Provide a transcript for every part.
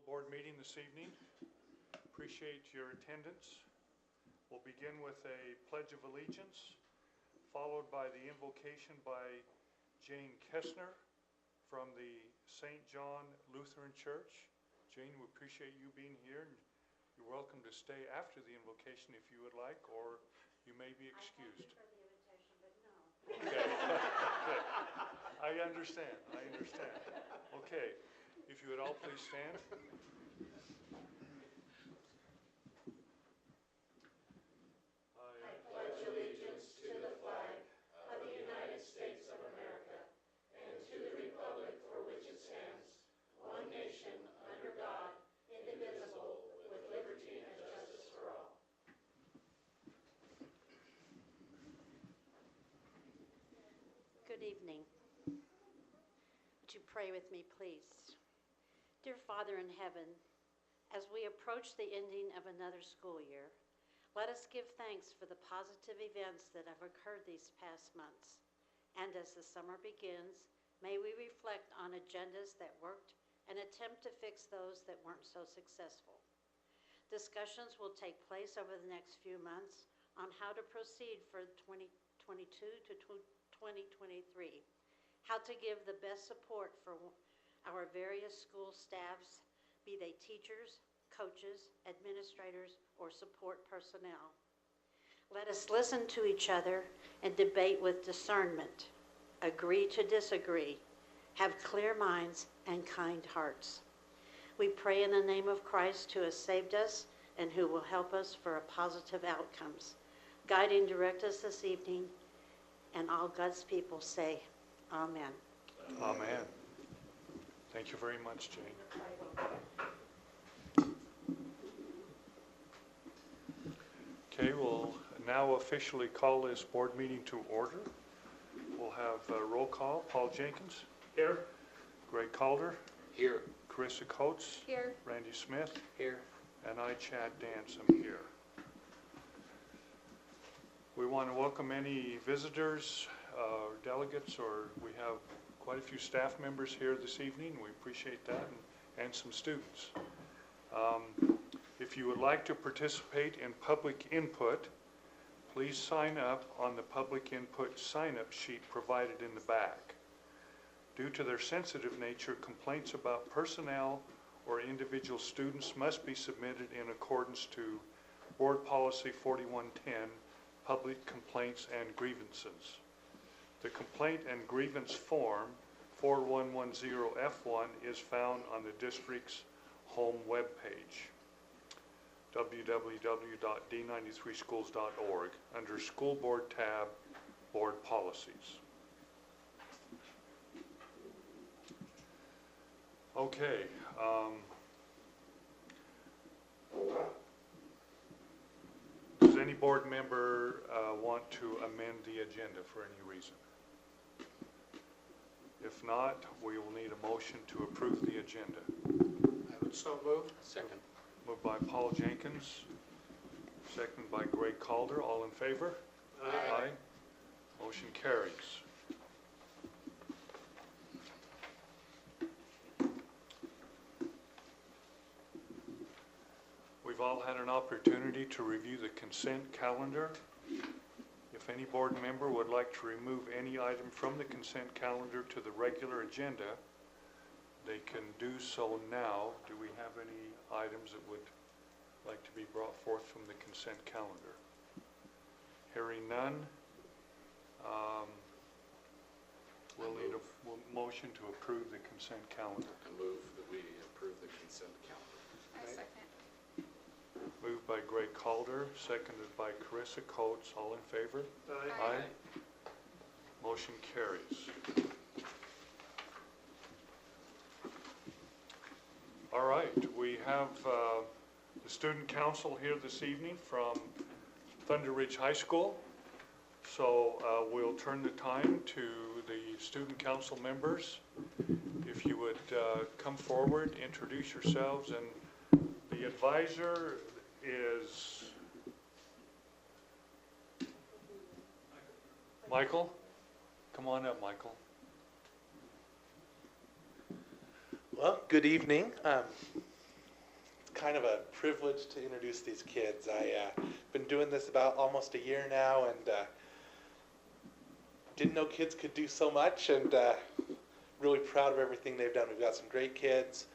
Board meeting this evening. Appreciate your attendance. We'll begin with a Pledge of Allegiance, followed by the invocation by Jane Kessner from the St. John Lutheran Church. Jane, we appreciate you being here. You're welcome to stay after the invocation if you would like, or you may be excused. I thank you for the invitation, but no. Okay. Okay. I understand. Okay. If you would all please stand. I pledge allegiance to the flag of the United States of America and to the republic for which it stands, one nation, under God, indivisible, with liberty and justice for all. Good evening. Would you pray with me, please? Dear Father in heaven, as we approach the ending of another school year, let us give thanks for the positive events that have occurred these past months. And as the summer begins, may we reflect on agendas that worked and attempt to fix those that weren't so successful. Discussions will take place over the next few months on how to proceed for 2022 to 2023, how to give the best support for our various school staffs, be they teachers, coaches, administrators, or support personnel. Let us listen to each other and debate with discernment, agree to disagree, have clear minds and kind hearts. We pray in the name of Christ who has saved us and who will help us for positive outcomes. Guide and direct us this evening, and all God's people say, Amen. Amen. Thank you very much, Jane. Okay, we'll now officially call this board meeting to order. We'll have a roll call. Paul Jenkins. Here. Greg Calder. Here. Carissa Coates. Here. Randy Smith. Here. And I, Chad Dance, am here. We want to welcome any visitors, delegates, or we have quite a few staff members here this evening. We appreciate that, and some students. If you would like to participate in public input, please sign up on the public input sign-up sheet provided in the back. Due to their sensitive nature, complaints about personnel or individual students must be submitted in accordance to Board Policy 4110, Public Complaints and Grievances. The complaint and grievance form 4110F1 is found on the district's home webpage, www.d93schools.org, under School Board tab, Board Policies. Okay. Does any board member want to amend the agenda for any reason? If not, we will need a motion to approve the agenda. I would so move. Second. Moved by Paul Jenkins, seconded by Greg Calder. All in favor? Aye. Motion carries. We've all had an opportunity to review the consent calendar. If any board member would like to remove any item from the consent calendar to the regular agenda, they can do so now. Do we have any items that would like to be brought forth from the consent calendar? Hearing none, we'll need a motion to approve the consent calendar. I move that we approve the consent calendar. I second. Moved by Greg Calder, seconded by Carissa Coates. All in favor? Aye. Motion carries. All right, we have the student council here this evening from Thunder Ridge High School. So we'll turn the time to the student council members. If you would come forward, introduce yourselves, and the advisor is Michael. Come on up, Michael. Well, good evening. kind of a privilege to introduce these kids. I've been doing this about almost a year now, and didn't know kids could do so much, and really proud of everything they've done. We've got some great kids.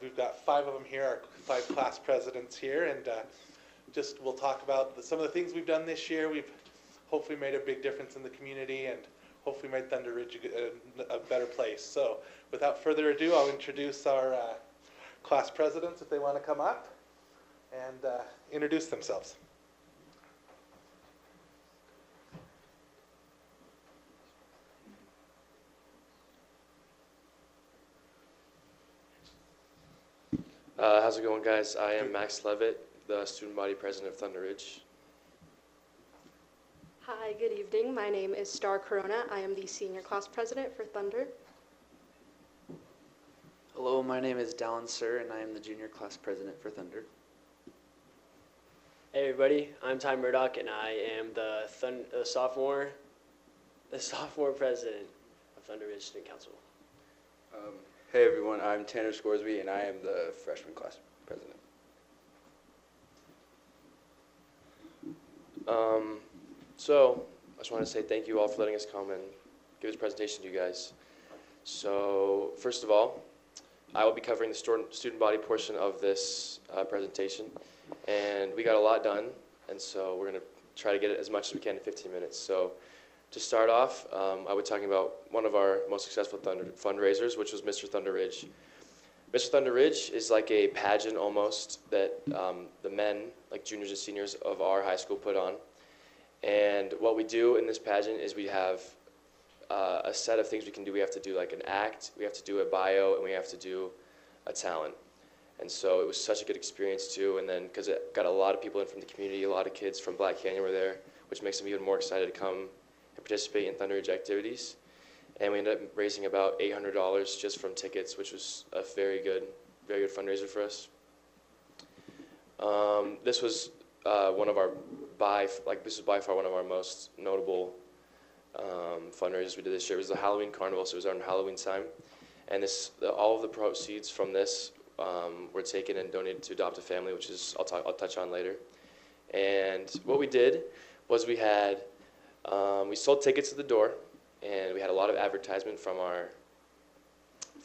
We've got 5 of them here, our 5 class presidents here, and just we'll talk about some of the things we've done this year. We've hopefully made a big difference in the community, and hopefully made Thunder Ridge a better place. So without further ado, I'll introduce our class presidents if they want to come up and introduce themselves. How's it going, guys? I am Max Levitt, the student body president of Thunder Ridge. Hi, good evening. My name is Star Corona. I am the senior class president for Thunder. Hello, my name is Dallin Sir, and I am the junior class president for Thunder. Hey everybody, I'm Ty Murdoch, and I am the sophomore president of Thunder Ridge Student Council. Hey everyone, I'm Tanner Scoresby, and I am the freshman class president. So I just want to say thank you all for letting us come and give this presentation to you guys. So first of all, I will be covering the student body portion of this presentation, and we got a lot done, and so we're going to try to get it as much as we can in 15 minutes. So to start off, I was talking about one of our most successful fundraisers, which was Mr. Thunder Ridge. Mr. Thunder Ridge is like a pageant almost that the men, like juniors and seniors of our high school, put on. And what we do in this pageant is we have a set of things we can do. We have to do like an act, we have to do a bio, and we have to do a talent. And so it was such a good experience too. And then because it got a lot of people in from the community, a lot of kids from Black Canyon were there, which makes them even more excited to come and participate in Thunder Ridge activities. And we ended up raising about $800 just from tickets, which was a very good fundraiser for us. This was this is by far one of our most notable fundraisers we did this year. It was the Halloween Carnival, so it was on Halloween time. And all of the proceeds from this were taken and donated to Adopt a Family, which is I'll touch on later. And what we did was we sold tickets at the door, and we had a lot of advertisement from our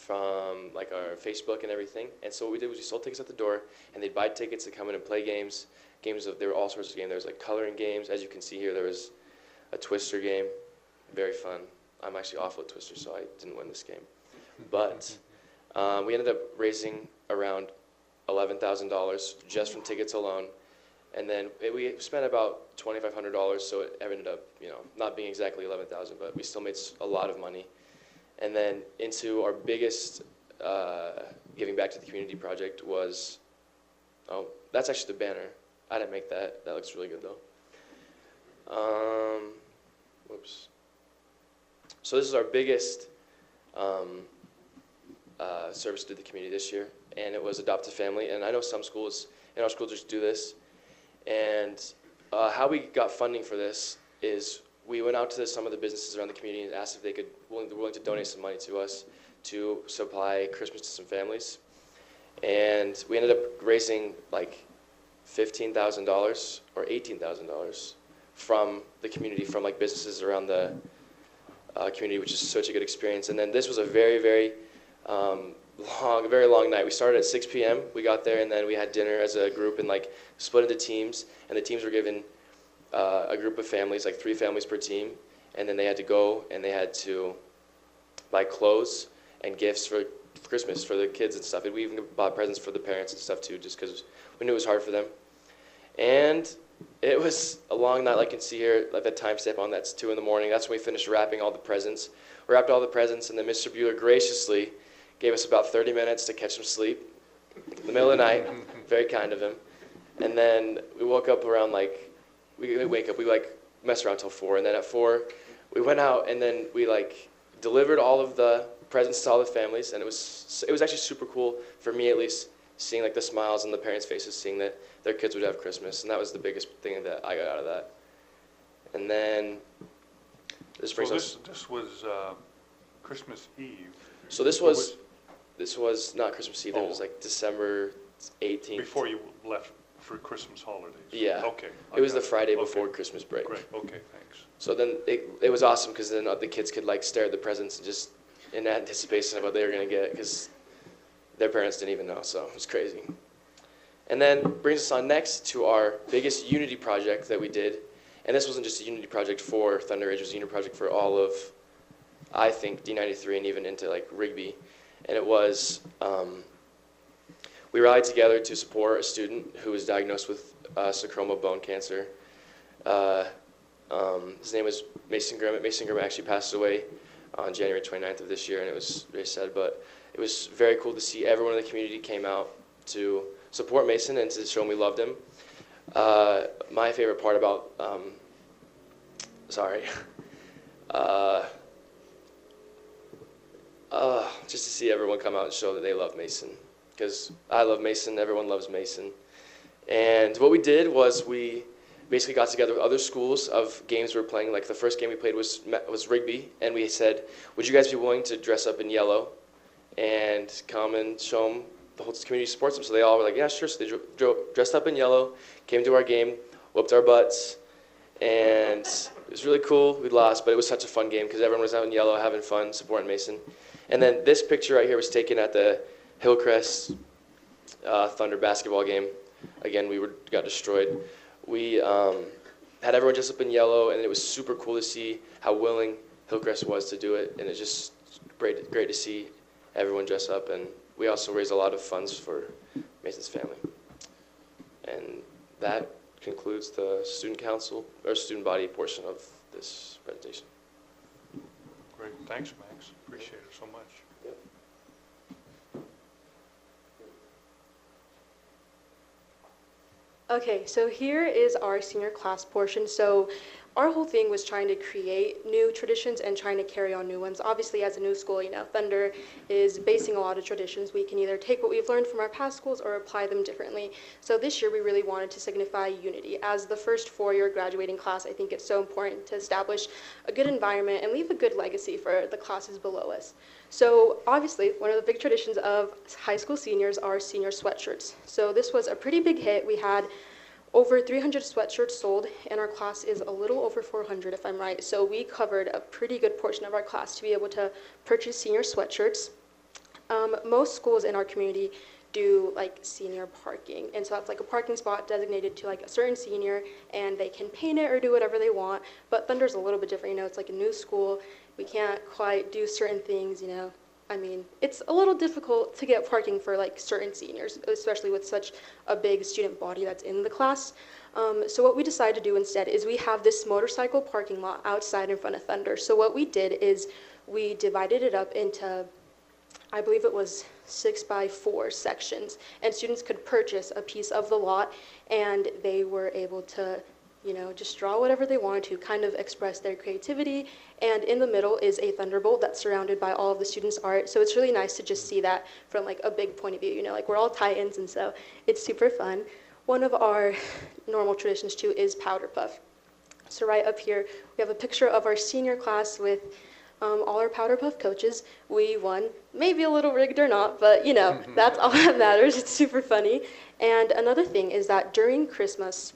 Facebook and everything. And so what we did was we sold tickets at the door, and they'd buy tickets to come in and play games. There were all sorts of games. There was like coloring games. As you can see here, there was a Twister game. Very fun. I'm actually awful at Twister, so I didn't win this game. But we ended up raising around $11,000 just from tickets alone. And then we spent about $2,500, so it ended up, not being exactly $11,000, but we still made a lot of money. And then into our biggest giving back to the community project was, that's actually the banner. I didn't make that. That looks really good though. Whoops. So this is our biggest service to the community this year, and it was Adopt a Family. And I know some schools in our school just do this. And how we got funding for this is we went out to some of the businesses around the community and asked if they could willing to donate some money to us to supply Christmas to some families. And we ended up raising like $15,000 or $18,000 from the community, from like businesses around the community, which is such a good experience. And then this was a very, very long night. We started at 6 p.m. We got there, and then we had dinner as a group and like split into teams. And the teams were given a group of families, like 3 families per team. And then they had to go and they had to buy clothes and gifts for Christmas for the kids and stuff. And we even bought presents for the parents and stuff too, just because we knew it was hard for them. And it was a long night, like you can see here, like that timestamp on that's 2 in the morning. That's when we finished wrapping all the presents. We wrapped all the presents, and then Mr. Bueller graciously gave us about 30 minutes to catch some sleep in the middle of the night. Very kind of him. And then we woke up around we messed around till 4, and then at 4 we went out, and then we delivered all of the presents to all the families, and it was actually super cool for me, at least, seeing the smiles on the parents' faces, seeing that their kids would have Christmas, and that was the biggest thing that I got out of that. And then this brings us. This was Christmas Eve. So this was not Christmas Eve. It was December 18th. Before you left for Christmas holidays? Yeah. Okay. It was I got the Friday Okay. before Christmas break. Great, okay, thanks. So then it was awesome because then the kids could like stare at the presents and just in anticipation of what they were going to get because their parents didn't even know, so it was crazy. And then brings us on next to our biggest Unity project that we did. And this wasn't just a Unity project for Thunder Ridge, it was a Unity project for all of, I think, D93 and even into like Rigby. And it was, we rallied together to support a student who was diagnosed with sarcoma bone cancer. His name was Mason Grimm. Mason Grimm actually passed away on January 29th of this year, and it was very sad, but it was very cool to see everyone in the community came out to support Mason and to show him we loved him. My favorite part about, just to see everyone come out and show that they love Mason, because I love Mason, everyone loves Mason. And what we did was we basically got together with other schools of games we were playing. Like the first game we played was Rigby, and we said, would you guys be willing to dress up in yellow and come and show them the whole community supports them? So they all were like, yeah, sure. So they dressed up in yellow, came to our game, whooped our butts, and it was really cool. We lost, but it was such a fun game because everyone was out in yellow having fun, supporting Mason. And then this picture right here was taken at the Hillcrest Thunder basketball game. Again, we got destroyed. We had everyone dressed up in yellow, and it was super cool to see how willing Hillcrest was to do it, and it's just great to see everyone dress up. And we also raised a lot of funds for Mason's family. And that concludes the student council or student body portion of this presentation. Great, thanks, Max. Appreciate it so much. Yep. Okay, so here is our senior class portion. So our whole thing was trying to create new traditions and trying to carry on new ones. Obviously, as a new school, Thunder is basing a lot of traditions. We can either take what we've learned from our past schools or apply them differently. So this year, we really wanted to signify unity. As the first four-year graduating class, I think it's so important to establish a good environment and leave a good legacy for the classes below us. So obviously, one of the big traditions of high school seniors are senior sweatshirts. So this was a pretty big hit. We had over 300 sweatshirts sold, and our class is a little over 400, if I'm right. So we covered a pretty good portion of our class to be able to purchase senior sweatshirts. Most schools in our community do like senior parking, and so that's like a parking spot designated to like a certain senior, and they can paint it or do whatever they want. But Thunder's a little bit different. It's like a new school. We can't quite do certain things. I mean, it's a little difficult to get parking for like certain seniors, especially with such a big student body that's in the class. So what we decided to do instead is we have this motorcycle parking lot outside in front of Thunder. So what we did is we divided it up into, I believe it was 6x4 sections, and students could purchase a piece of the lot, and they were able to just draw whatever they wanted to, kind of express their creativity. And in the middle is a thunderbolt that's surrounded by all of the students' art. So it's really nice to just see that from like a big point of view. Like we're all Titans, and so it's super fun. One of our normal traditions too is powder puff. So right up here, we have a picture of our senior class with all our powder puff coaches. We won, maybe a little rigged or not, but that's all that matters. It's super funny. And another thing is that during Christmas,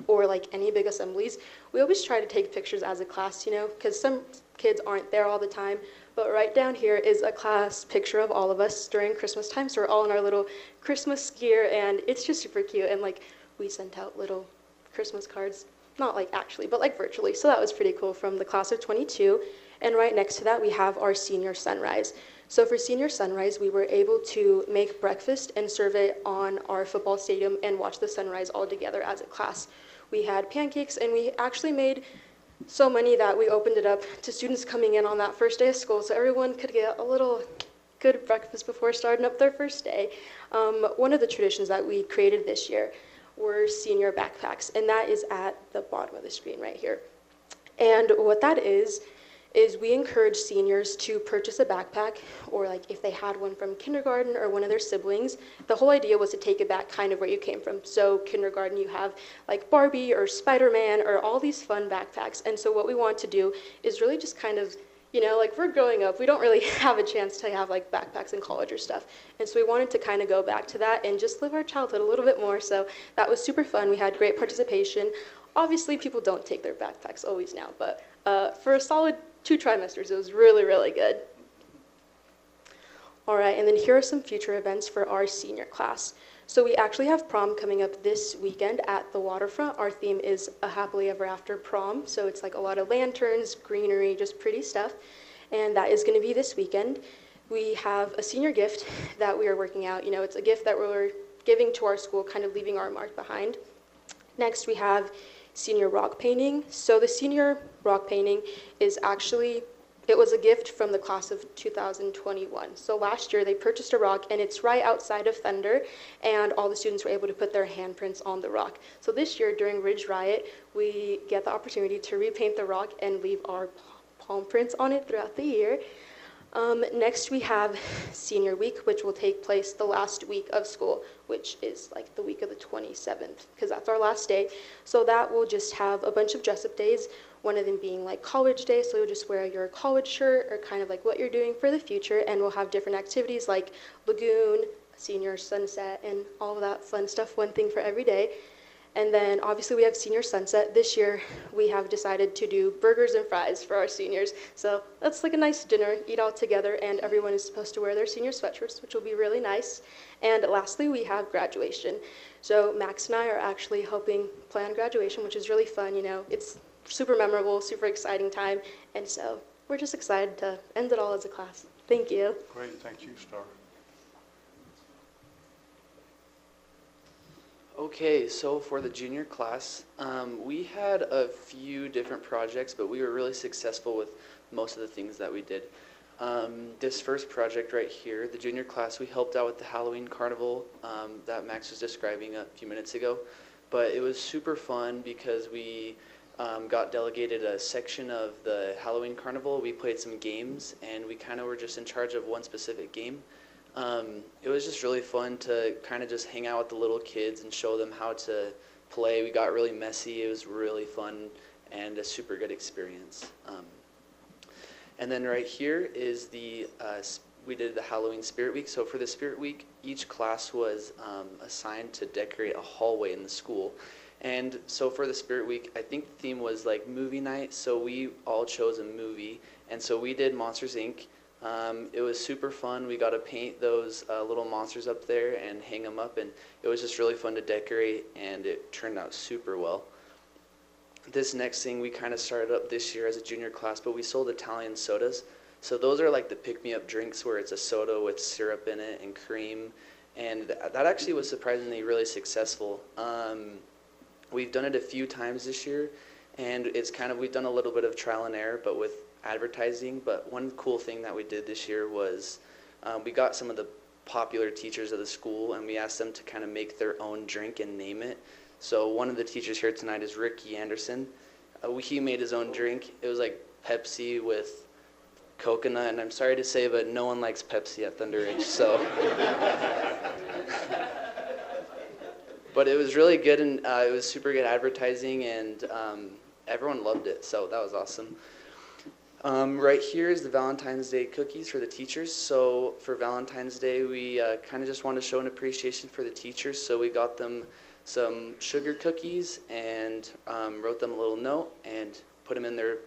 or like any big assemblies, we always try to take pictures as a class, because some kids aren't there all the time. But right down here is a class picture of all of us during Christmas time. So we're all in our little Christmas gear, and it's just super cute. And like we sent out little Christmas cards, not like actually, but like virtually. So that was pretty cool from the class of 22. And right next to that, we have our senior sunrise. So for senior sunrise, we were able to make breakfast and serve it on our football stadium and watch the sunrise all together as a class. We had pancakes, and we actually made so many that we opened it up to students coming in on that first day of school, so everyone could get a little good breakfast before starting up their first day. One of the traditions that we created this year were senior backpacks, and that is at the bottom of the screen right here. And what that is we encourage seniors to purchase a backpack, or like if they had one from kindergarten or one of their siblings. The whole idea was to take it back kind of where you came from. So kindergarten, you have like Barbie or Spider-Man or all these fun backpacks. And so what we want to do is really just kind of you know, like we're growing up, we don't really have a chance to have like backpacks in college or stuff. And so we wanted to kind of go back to that and just live our childhood a little bit more. So that was super fun. We had great participation. Obviously, people don't take their backpacks always now, but for a solid 2 trimesters, it was really, really good. All right, and then here are some future events for our senior class. So we actually have prom coming up this weekend at the waterfront. Our theme is a happily ever after prom. So it's like a lot of lanterns, greenery, just pretty stuff. And that is going to be this weekend. We have a senior gift that we are working out. You know, it's a gift that we're giving to our school, kind of leaving our mark behind. Next, we have senior rock painting. So the senior rock painting is actually, it was a gift from the class of 2021. So last year they purchased a rock and it's right outside of Thunder, and all the students were able to put their handprints on the rock. So this year during Ridge Riot, we get the opportunity to repaint the rock and leave our palm prints on it throughout the year. Next we have senior week, which will take place the last week of school, which is like the week of the 27th, because that's our last day. So that will just have a bunch of dress-up days, one of them being like college day, so you'll just wear your college shirt or kind of like what you're doing for the future, and we'll have different activities like lagoon, senior sunset, and all of that fun stuff, one thing for every day. And then obviously we have senior sunset. This year we have decided to do burgers and fries for our seniors. So that's like a nice dinner, eat all together, and everyone is supposed to wear their senior sweatshirts, which will be really nice. And lastly, we have graduation. So Max and I are actually helping plan graduation, which is really fun. You know, it's super memorable, super exciting time. And so we're just excited to end it all as a class. Thank you. Great, thank you, Star. Okay, so for the junior class, we had a few different projects, but we were really successful with most of the things that we did. This first project right here, the junior class, we helped out with the Halloween carnival that Max was describing a few minutes ago. But it was super fun because we got delegated a section of the Halloween carnival. We played some games, and we kind of were just in charge of one specific game. It was just really fun to kind of just hang out with the little kids and show them how to play. We got really messy. It was really fun and a super good experience. And then right here is we did the Halloween Spirit Week. So for the Spirit Week, each class was assigned to decorate a hallway in the school. And so for the Spirit Week, I think the theme was like movie night. So we all chose a movie. And so we did Monsters, Inc. It was super fun. We got to paint those little monsters up there and hang them up, and it was just really fun to decorate, and it turned out super well. This next thing we kind of started up this year as a junior class, but we sold Italian sodas. So those are like the pick-me-up drinks where it's a soda with syrup in it and cream, and that actually was surprisingly really successful. We've done it a few times this year, and it's kind of, we've done a little bit of trial and error, but with advertising. But one cool thing that we did this year was we got some of the popular teachers of the school, and we asked them to kind of make their own drink and name it. So one of the teachers here tonight is Ricky Anderson. He made his own drink. It was like Pepsi with coconut, and I'm sorry to say, but no one likes Pepsi at Thunder Ridge, so. But it was really good, and it was super good advertising, and everyone loved it, so that was awesome. Right here is the Valentine's Day cookies for the teachers. So for Valentine's Day, we kind of just wanted to show an appreciation for the teachers, so we got them some sugar cookies and wrote them a little note and put them in their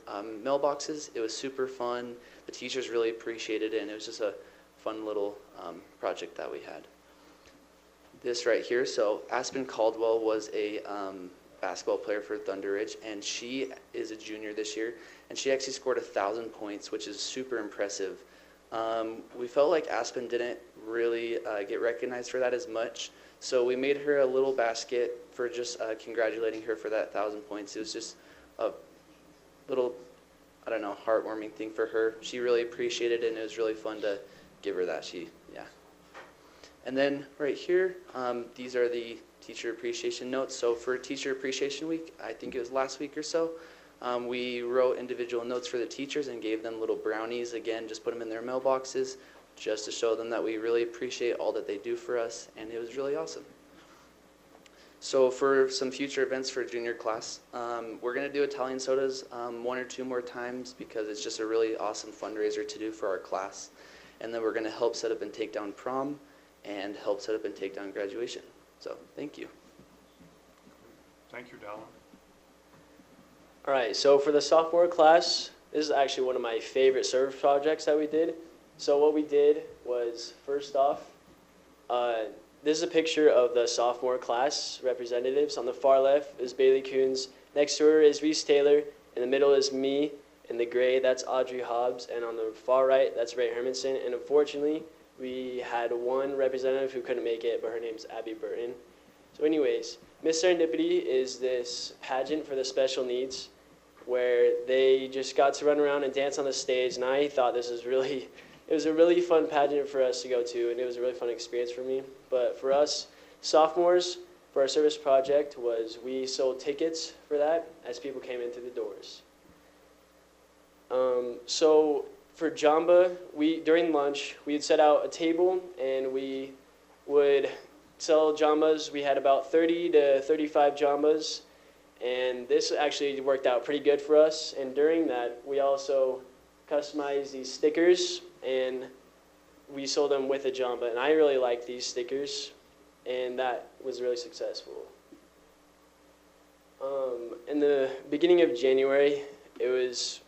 mailboxes. It was super fun. The teachers really appreciated it, and it was just a fun little project that we had. This right here, so Aspen Caldwell was a basketball player for Thunder Ridge, and she is a junior this year, and she actually scored 1,000 points, which is super impressive. We felt like Aspen didn't really get recognized for that as much, so we made her a little basket for just congratulating her for that 1,000 points. It was just a little, I don't know, heartwarming thing for her. She really appreciated it, and it was really fun to give her that. Yeah. And then right here, these are the teacher appreciation notes. So for Teacher Appreciation Week, I think it was last week or so, we wrote individual notes for the teachers and gave them little brownies. Again, just put them in their mailboxes just to show them that we really appreciate all that they do for us, and it was really awesome. So for some future events for junior class, we're going to do Italian sodas 1 or 2 more times because it's just a really awesome fundraiser to do for our class. And then we're going to help set up and take down prom and help set up and take down graduation. So thank you. Thank you, Dallin. All right, so for the sophomore class, this is actually one of my favorite service projects that we did. So what we did was, first off, this is a picture of the sophomore class representatives. On the far left is Bailey Coons. Next to her is Reese Taylor. In the middle is me. In the gray, that's Audrey Hobbs. And on the far right, that's Ray Hermanson. And unfortunately, we had one representative who couldn't make it, but her name's Abby Burton. So anyways, Miss Serendipity is this pageant for the special needs where they just got to run around and dance on the stage. And I thought this was really... It was a really fun pageant for us to go to, and it was a really fun experience for me. But for us sophomores, for our service project, was we sold tickets for that as people came in through the doors. So for Jamba, during lunch, we'd set out a table, and we would sell Jambas. We had about 30 to 35 Jambas, and this actually worked out pretty good for us. And during that, we also customized these stickers, and we sold them with a Jamba. And I really liked these stickers, and that was really successful. In the beginning of January, it was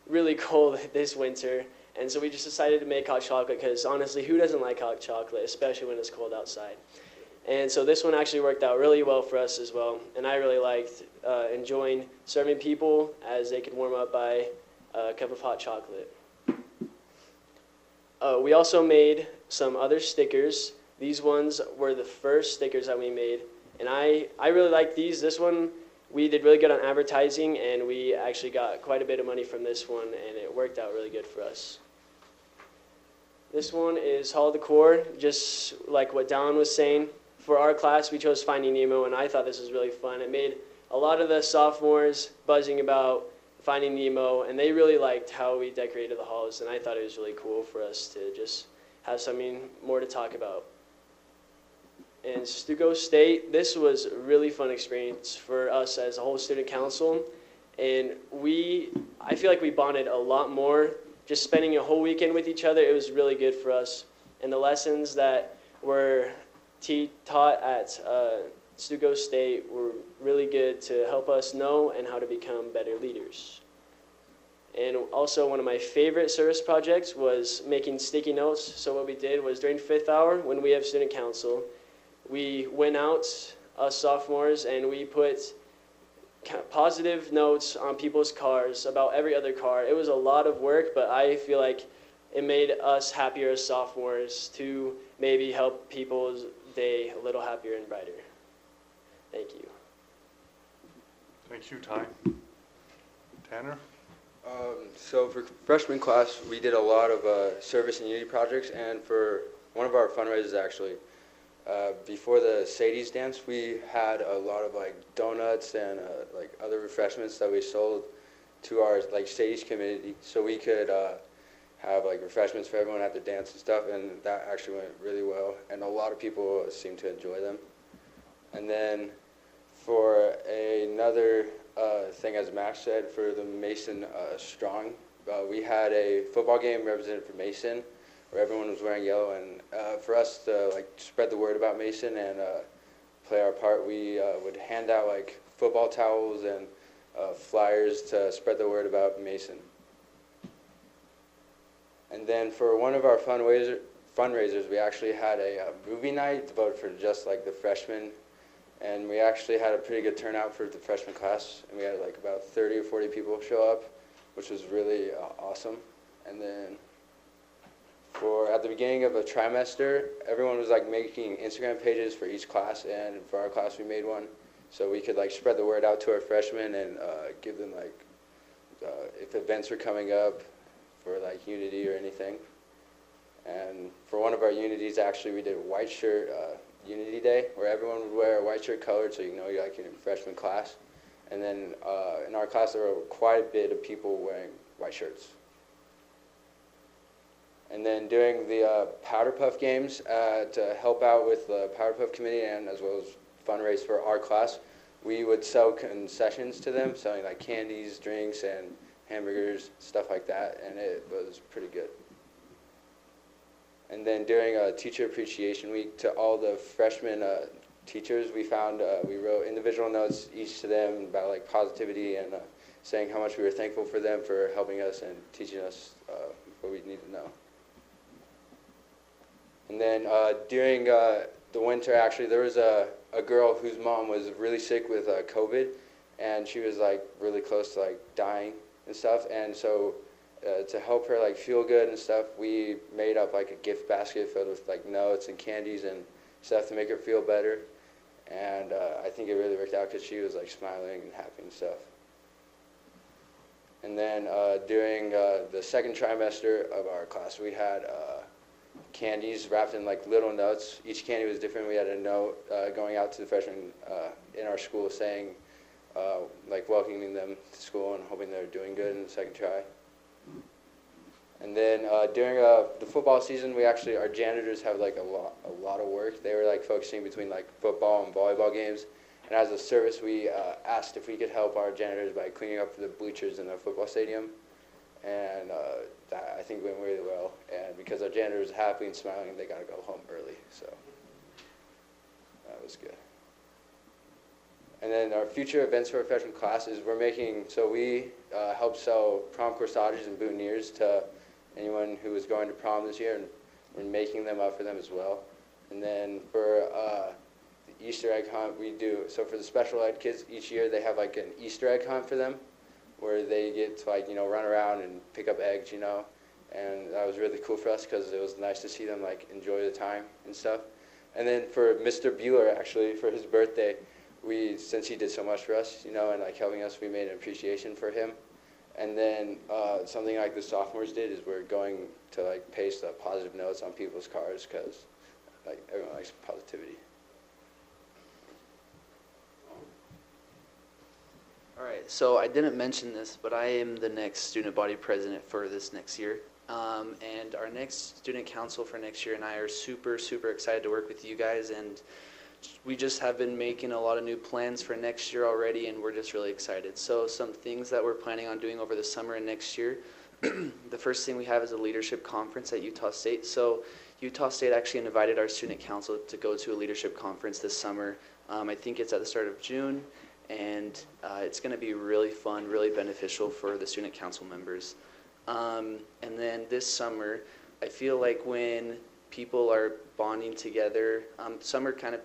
really cold this winter, and so we just decided to make hot chocolate because honestly, who doesn't like hot chocolate, especially when it's cold outside? And so this one actually worked out really well for us as well, and I really liked enjoying serving people as they could warm up by a cup of hot chocolate. We also made some other stickers. These ones were the first stickers that we made, and I really liked these. This one, we did really good on advertising, and we actually got quite a bit of money from this one, and it worked out really good for us. This one is Hall Decor, just like what Dallin was saying. For our class, we chose Finding Nemo, and I thought this was really fun. It made a lot of the sophomores buzzing about Finding Nemo, and they really liked how we decorated the halls, and I thought it was really cool for us to just have something more to talk about. And Stuco State, this was a really fun experience for us as a whole student council, and I feel like we bonded a lot more. Just spending a whole weekend with each other, it was really good for us. And the lessons that were taught at Stuco State were really good to help us know and how to become better leaders. And also one of my favorite service projects was making sticky notes. So what we did was during 5th hour, when we have student council, we went out, us sophomores, and we put positive notes on people's cars about every other car. It was a lot of work, but I feel like it made us happier as sophomores to maybe help people's day a little happier and brighter. Thank you. Thank you, Ty. Tanner? So for freshman class, we did a lot of service and unity projects, and for one of our fundraisers actually, before the Sadie's dance, we had a lot of like donuts and like other refreshments that we sold to our like Sadie's community, so we could have like refreshments for everyone at the dance and stuff, and that actually went really well, and a lot of people seemed to enjoy them. And then for another thing, as Max said, for the Mason Strong, we had a football game represented for Mason, where everyone was wearing yellow, and for us to like spread the word about Mason and play our part, we would hand out like football towels and flyers to spread the word about Mason. And then for one of our fundraisers, we actually had a movie night devoted for just like the freshmen, and we actually had a pretty good turnout for the freshman class, and we had like about 30 or 40 people show up, which was really awesome. And then at the beginning of a trimester, everyone was like making Instagram pages for each class, and for our class we made one, so we could like spread the word out to our freshmen and give them like if events were coming up for like unity or anything. And for one of our unities, actually, we did a white shirt unity day, where everyone would wear a white shirt colored so you know you're like in freshman class. And then in our class, there were quite a bit of people wearing white shirts. And then during the Powder Puff games, to help out with the Powder Puff committee and as well as fundraise for our class, we would sell concessions to them, selling like candies, drinks, and hamburgers, stuff like that, and it was pretty good. And then during Teacher Appreciation Week, to all the freshman teachers, we wrote individual notes each to them about like positivity and saying how much we were thankful for them for helping us and teaching us what we need to know. And then during the winter, actually, there was a girl whose mom was really sick with COVID, and she was like really close to like dying and stuff. And so to help her like feel good and stuff, we made up like a gift basket filled with like notes and candies and stuff to make her feel better. And I think it really worked out because she was like smiling and happy and stuff. And then during the second trimester of our class, we had candies wrapped in like little notes. Each candy was different. We had a note going out to the freshmen in our school saying, like welcoming them to school and hoping they're doing good in the second try. And then during the football season, our janitors have like a lot of work. They were like focusing between like football and volleyball games. And as a service, we asked if we could help our janitors by cleaning up the bleachers in the football stadium. And that I think went really well. And because our janitor was happy and smiling, they got to go home early. So that was good. And then our future events for our freshman classes, we help sell prom corsages and boutonnieres to anyone who is going to prom this year, and we're making them up for them as well. And then for the Easter egg hunt, so for the special ed kids, each year they have like an Easter egg hunt for them, where they get to like, run around and pick up eggs, and that was really cool for us because it was nice to see them like enjoy the time and stuff. And then for Mr. Bueller, actually, for his birthday, since he did so much for us, and like helping us, we made an appreciation for him. And then something like the sophomores did is we're going to like paste positive notes on people's cars because like everyone likes positivity. All right, so I didn't mention this, but I am the next student body president for this next year. And our next student council for next year and I are super, super excited to work with you guys. And we just have been making a lot of new plans for next year already, and we're just really excited. So some things that we're planning on doing over the summer and next year. The first thing we have is a leadership conference at Utah State. So Utah State actually invited our student council to go to a leadership conference this summer. I think it's at the start of June. And it's going to be really fun, really beneficial for the student council members. And then this summer, I feel like when people are bonding together,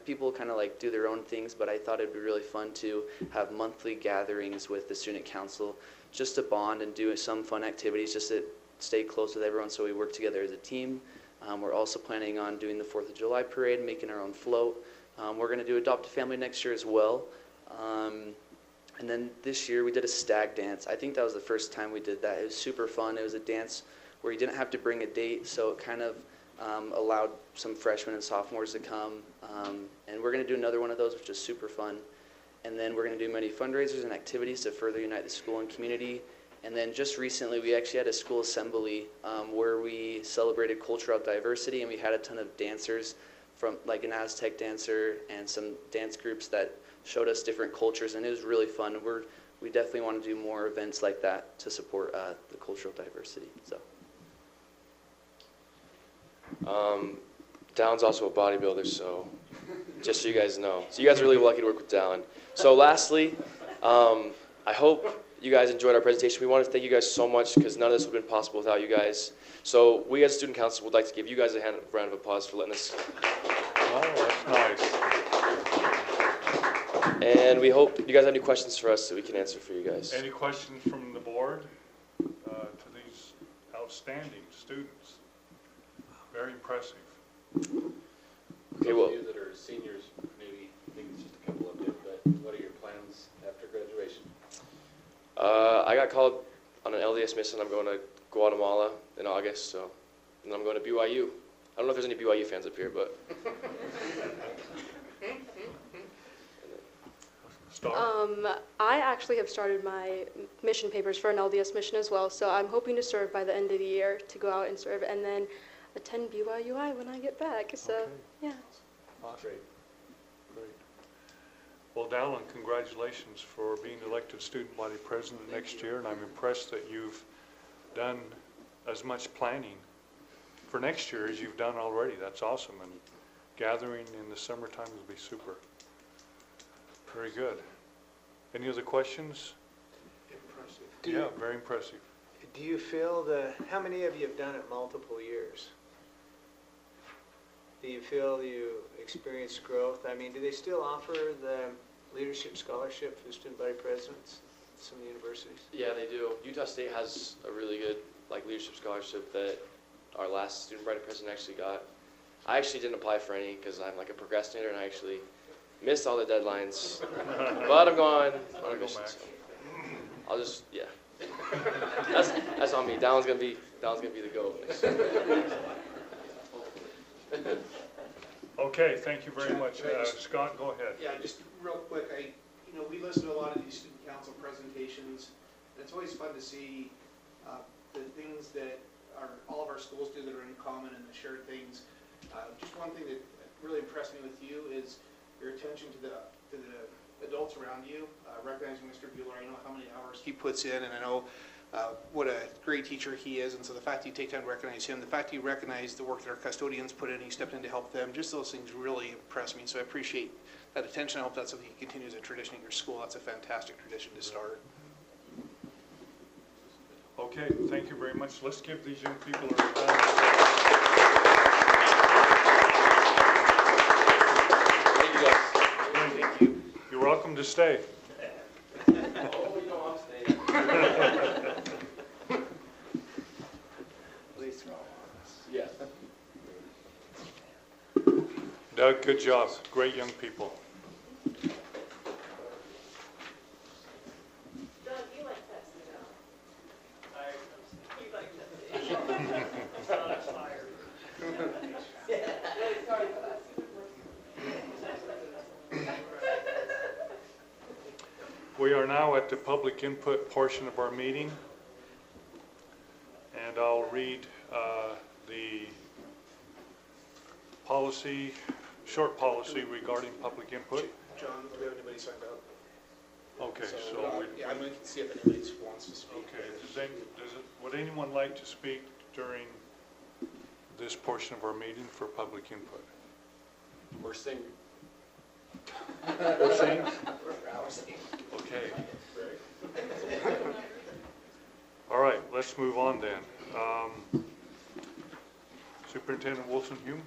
people kind of like do their own things, but I thought it'd be really fun to have monthly gatherings with the student council just to bond and do some fun activities just to stay close with everyone so we work together as a team. We're also planning on doing the 4th of July parade, making our own float. We're going to do Adopt a Family next year as well. And then this year we did a stag dance. I think that was the first time we did that. It was super fun. It was a dance where you didn't have to bring a date, so it kind of allowed some freshmen and sophomores to come. And we're going to do another one of those, which is super fun. And then we're going to do many fundraisers and activities to further unite the school and community. And then just recently we actually had a school assembly where we celebrated cultural diversity, and we had a ton of dancers from like an Aztec dancer and some dance groups that showed us different cultures, and it was really fun. We definitely want to do more events like that to support the cultural diversity. So, Dallon's also a bodybuilder, so just so you guys know. So you guys are really lucky to work with Dallon. So lastly, I hope you guys enjoyed our presentation. We want to thank you guys so much because none of this would have been possible without you guys. So we as Student Council would like to give you guys a round of applause for letting us. Oh, that's nice. And we hope you guys have any questions for us that we can answer for you guys. Any questions from the board to these outstanding students? Very impressive. Okay, Those well, of you that are seniors, maybe, I think it's just a couple of you, but what are your plans after graduation? I got called on an LDS mission. I'm going to Guatemala in August, so, and then I'm going to BYU. I don't know if there's any BYU fans up here, but. I actually have started my mission papers for an LDS mission as well, so I'm hoping to serve by the end of the year to go out and serve, and then attend BYUI when I get back. So, Okay. yeah. Awesome. Great. Well, Dallin, congratulations for being elected student body president next year, and I'm impressed that you've done as much planning for next year as you've done already. That's awesome, and gathering in the summertime will be super. Very good. Any other questions? Impressive. Yeah, very impressive. Do you feel how many of you have done it multiple years? Do you feel you experienced growth? I mean, do they still offer the leadership scholarship for student body presidents at some universities? Yeah, they do. Utah State has a really good leadership scholarship that our last student body president actually got. I actually didn't apply for any because I'm a procrastinator and I actually missed all the deadlines. But I'm going on a mission. So I'll just that's on me. Dallin's gonna be the GOAT. Okay, thank you very much. Scott, go ahead. Yeah, just real quick, we listen to a lot of these student council presentations, and it's always fun to see the things that all of our schools do that are in common and the shared things. Just one thing that really impressed me with you is your attention to the adults around you, recognizing Mr. Bueller. I know how many hours he puts in, and I know what a great teacher he is, and so the fact that you take time to recognize him, the fact that you recognize the work that our custodians put in, he stepped in to help them, just those things really impress me, so I appreciate that attention. I hope that's something you continue as a tradition at your school. That's a fantastic tradition to start. Okay, thank you very much. Let's give these young people a round. Thank you guys. Thank you. You're welcome to stay. Oh, you know I'm staying. Yeah. Doug, good job. Great young people. Doug, you like passing it out. You like We are now at the public input portion of our meeting, and I'll read the short policy regarding public input. John, do we have anybody signed up? Okay, yeah, I'm going to see if anybody wants to speak. okay. Would anyone like to speak during this portion of our meeting for public input? Or sing. Or sing? Okay. All right, let's move on then. Superintendent Wilson-Hume.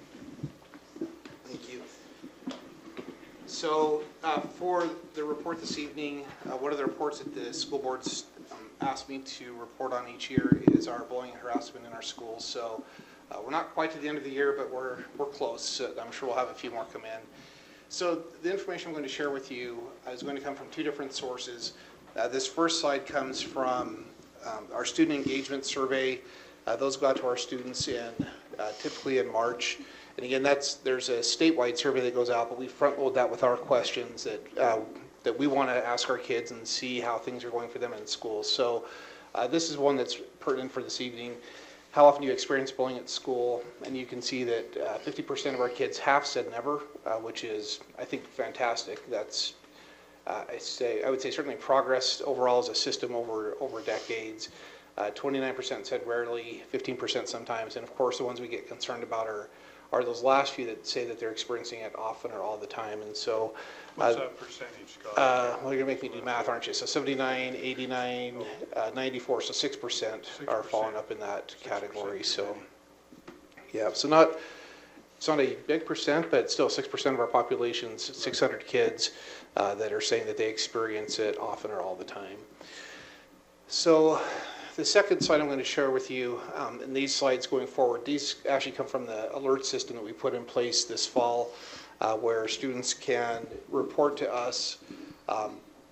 Thank you. So for the report this evening, one of the reports that the school boards asked me to report on each year is our bullying and harassment in our schools. So we're not quite to the end of the year, but we're close. So I'm sure we'll have a few more come in. So the information I'm going to share with you is going to come from two different sources. This first slide comes from our student engagement survey. Those go out to our students typically in March. And again, there's a statewide survey that goes out, but we front load that with our questions that we want to ask our kids and see how things are going for them in school. So this is one that's pertinent for this evening. How often do you experience bullying at school? And you can see that 50% of our kids have said never, which is, I think, fantastic. That's, I would say certainly progress overall as a system over decades. 29% said rarely, 15% sometimes, and of course the ones we get concerned about are those last few that say that they're experiencing it often or all the time. And so what's that percentage, Scott? well, you're gonna make me do math, aren't you? So 79, 89, 94, so 6% are falling up in that category. So yeah, so it's not a big percent, but still 6% of our population's 600 kids that are saying that they experience it often or all the time. So the second slide I'm going to share with you, and these slides going forward, these actually come from the alert system that we put in place this fall, where students can report to us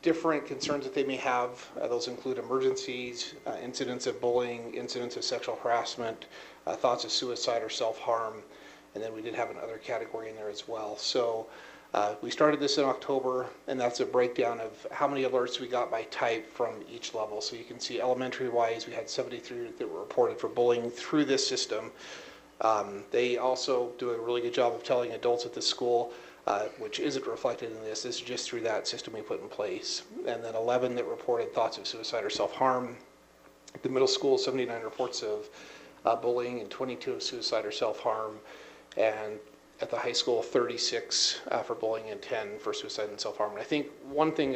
different concerns that they may have. Those include emergencies, incidents of bullying, incidents of sexual harassment, thoughts of suicide or self-harm, and then we did have another category in there as well. So we started this in October, and that's a breakdown of how many alerts we got by type from each level. So you can see elementary-wise, we had 73 that were reported for bullying through this system. They also do a really good job of telling adults at the school which isn't reflected in this. This is just through that system we put in place. And then 11 that reported thoughts of suicide or self-harm. At the middle school, 79 reports of bullying and 22 of suicide or self-harm. And at the high school, 36 for bullying and 10 for suicide and self-harm. And I think one thing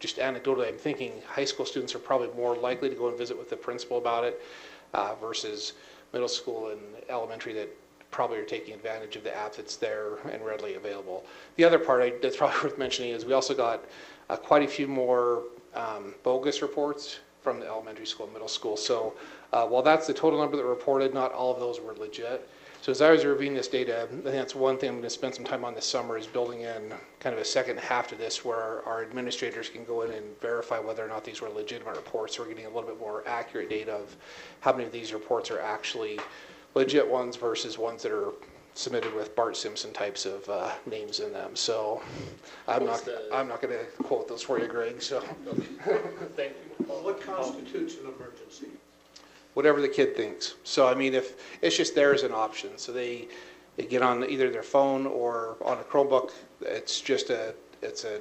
just anecdotally, I'm thinking high school students are probably more likely to go and visit with the principal about it versus middle school and elementary that probably are taking advantage of the app that's there and readily available. The other part that's probably worth mentioning is we also got quite a few more bogus reports from the elementary school and middle school. So while that's the total number that were reported, not all of those were legit. So as I was reviewing this data, I think that's one thing I'm going to spend some time on this summer is building in kind of a second half to this where our administrators can go in and verify whether or not these were legitimate reports. So we're getting a little bit more accurate data of how many of these reports are actually legit ones versus ones that are submitted with Bart Simpson types of names in them. So I'm not going to quote those for you, Greg. So Thank you. Well, what constitutes an emergency? whatever the kid thinks. So I mean, if it's just there as an option, so they get on either their phone or on a Chromebook. It's a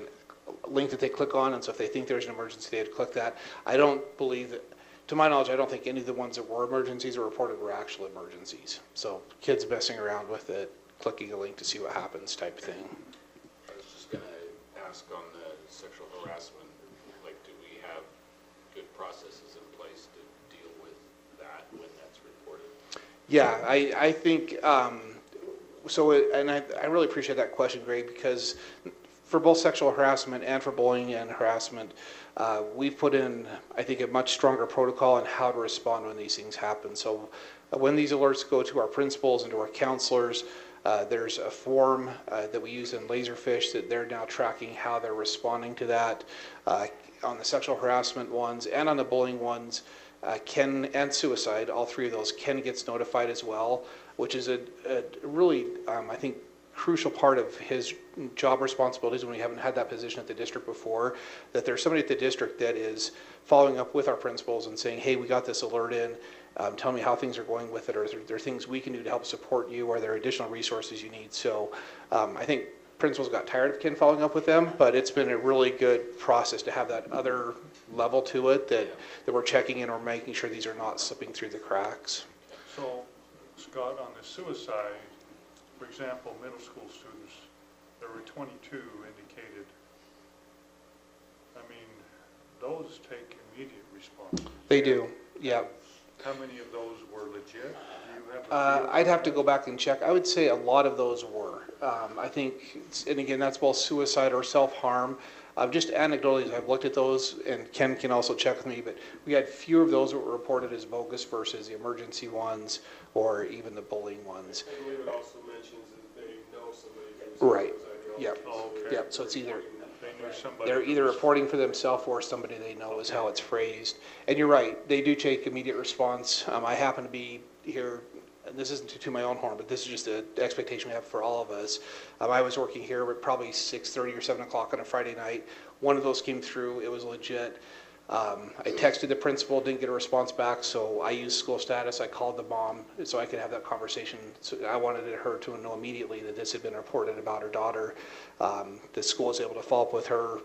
link that they click on, and so if they think there's an emergency, they'd click that. I don't believe that, to my knowledge, I don't think any of the ones that were emergencies or reported were actual emergencies. So kids messing around with it, clicking a link to see what happens type thing. I was just going to ask on the sexual harassment, like, do we have good processes in place to deal with that when that's reported? Yeah, I think, and I really appreciate that question, Greg, because for both sexual harassment and for bullying and harassment, we've put in, I think, a much stronger protocol on how to respond when these things happen. So when these alerts go to our principals and to our counselors, there's a form that we use in Laserfish that they're now tracking how they're responding to that. On the sexual harassment ones and on the bullying ones, Ken and suicide, all three of those, Ken gets notified as well, which is a really, I think, crucial part of his job responsibilities when we haven't had that position at the district before, that there's somebody at the district that is following up with our principals and saying, hey, we got this alert in, tell me how things are going with it, or are there things we can do to help support you, or are there additional resources you need? So I think principals got tired of Ken following up with them, but it's been a really good process to have that other level to it that we're checking in or making sure these are not slipping through the cracks. So, Scott, on the suicide, for example, middle school students, there were 22 indicated. I mean, those take immediate response. They do, yeah. How many of those were legit? Do you have I'd have to go back and check. I would say a lot of those were. I think, and again, that's both suicide or self-harm. Just anecdotally, I've looked at those, and Ken can also check with me, but we had fewer of those that were reported as bogus versus the emergency ones or even the bullying ones. I believe it also mentions that they know somebody who's Right. suicidal. Yep. Oh, okay. Yep. So it's either They knew somebody. they're either reporting for themselves or somebody they know is how it's phrased. And you're right, they do take immediate response. I happen to be here, and this isn't to my own horn, but this is just an expectation we have for all of us. I was working here at probably 6:30 or 7 o'clock on a Friday night. One of those came through, it was legit. I texted the principal, didn't get a response back, so I used school status. I called the mom so I could have that conversation. So I wanted her to know immediately that this had been reported about her daughter. The school was able to follow up with her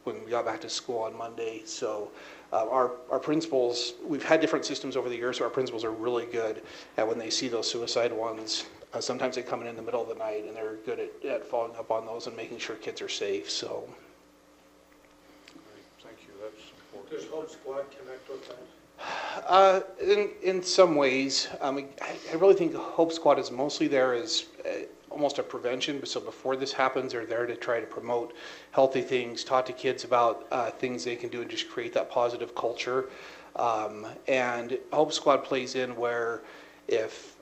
when we got back to school on Monday. So our principals, we've had different systems over the years, so our principals are really good at when they see those suicide ones. Sometimes they come in the middle of the night, and they're good at following up on those and making sure kids are safe. So. Thank you, that's important. Does Hope Squad connect with that? In some ways, I really think Hope Squad is mostly there as almost a prevention. So before this happens, they're there to try to promote healthy things, talk to kids about things they can do and just create that positive culture. And Hope Squad plays in where if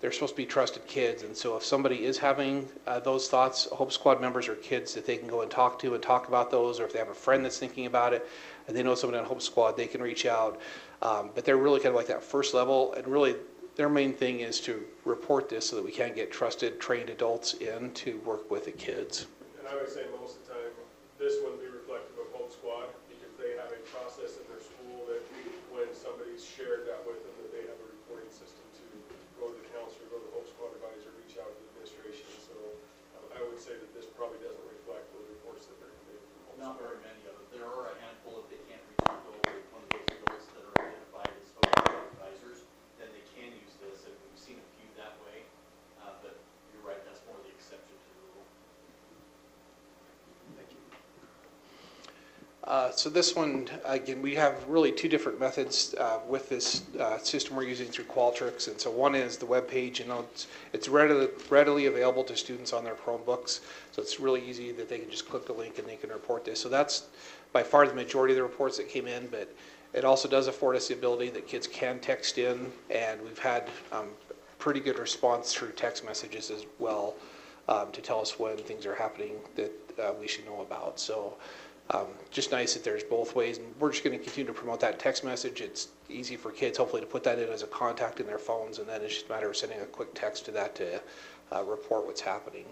they're supposed to be trusted kids, and so if somebody is having those thoughts, Hope Squad members are kids that they can go and talk to and talk about those, or if they have a friend that's thinking about it and they know someone on Hope Squad, they can reach out. But they're really kind of like that first level, and really their main thing is to report this so that we can get trusted, trained adults in to work with the kids. And I would say most of the time, this wouldn't be reflective of Hope Squad because they have a process in their school that when somebody's shared that with them, that they have a reporting system to go to the counselor, go to the Hope Squad advisor, reach out to the administration. So I So this one, again, we have really two different methods with this system we're using through Qualtrics. And so one is the web page, and it's readily available to students on their Chromebooks. So it's really easy that they can just click the link and they can report this. So that's by far the majority of the reports that came in, but it also does afford us the ability that kids can text in, and we've had pretty good response through text messages as well to tell us when things are happening that we should know about. So just nice that there's both ways, and we're just going to continue to promote that text message. It's easy for kids, hopefully, to put that in as a contact in their phones, and then it's just a matter of sending a quick text to that to report what's happening.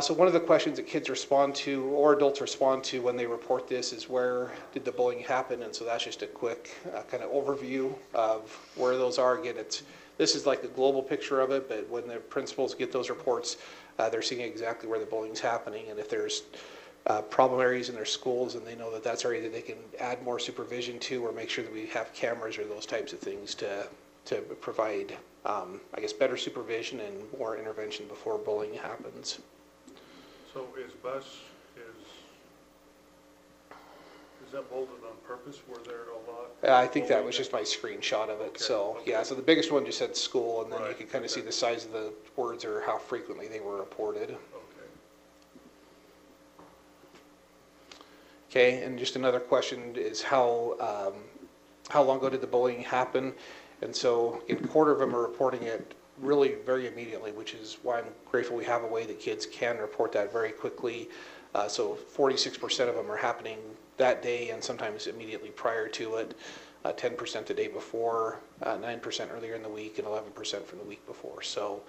So one of the questions that kids respond to, or adults respond to when they report this, is where did the bullying happen? And so that's just a quick kind of overview of where those are. Again, this is like the global picture of it, but when the principals get those reports, they're seeing exactly where the bullying's happening, and if there's problem areas in their schools, and they know that that's area that they can add more supervision to, or make sure that we have cameras or those types of things to provide, I guess, better supervision and more intervention before bullying happens. So is that bolded on purpose? Were there a lot? I think that was just my screenshot of it. Okay, So okay. Yeah, so the biggest one just said school, and then you Right, can kind of okay. see the size of the words or how frequently they were reported. Okay. Okay, and just another question is how long ago did the bullying happen? And so a quarter of them are reporting it really very immediately, which is why I'm grateful we have a way that kids can report that very quickly. So 46% of them are happening that day, and sometimes immediately prior to it, 10% the day before, 9% earlier in the week, and 11% from the week before. So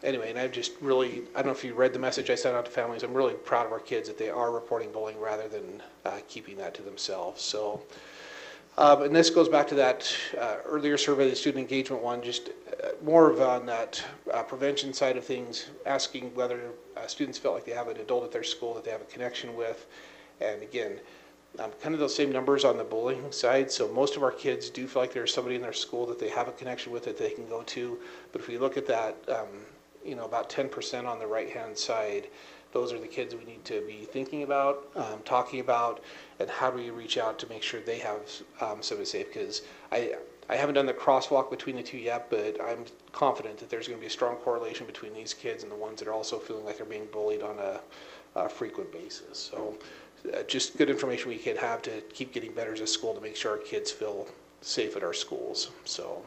anyway, and I've just really, I don't know if you read the message I sent out to families, I'm really proud of our kids that they are reporting bullying rather than keeping that to themselves. So, and this goes back to that earlier survey, the student engagement one, just more of on that prevention side of things, asking whether students felt like they have an adult at their school that they have a connection with. And again, kind of those same numbers on the bullying side. So most of our kids do feel like there's somebody in their school that they have a connection with that they can go to. But if we look at that, about 10% on the right-hand side, those are the kids we need to be thinking about, talking about, and how do we reach out to make sure they have somebody safe. Because I haven't done the crosswalk between the two yet, but I'm confident that there's going to be a strong correlation between these kids and the ones that are also feeling like they're being bullied on a frequent basis. So just good information we can have to keep getting better as a school to make sure our kids feel safe at our schools. So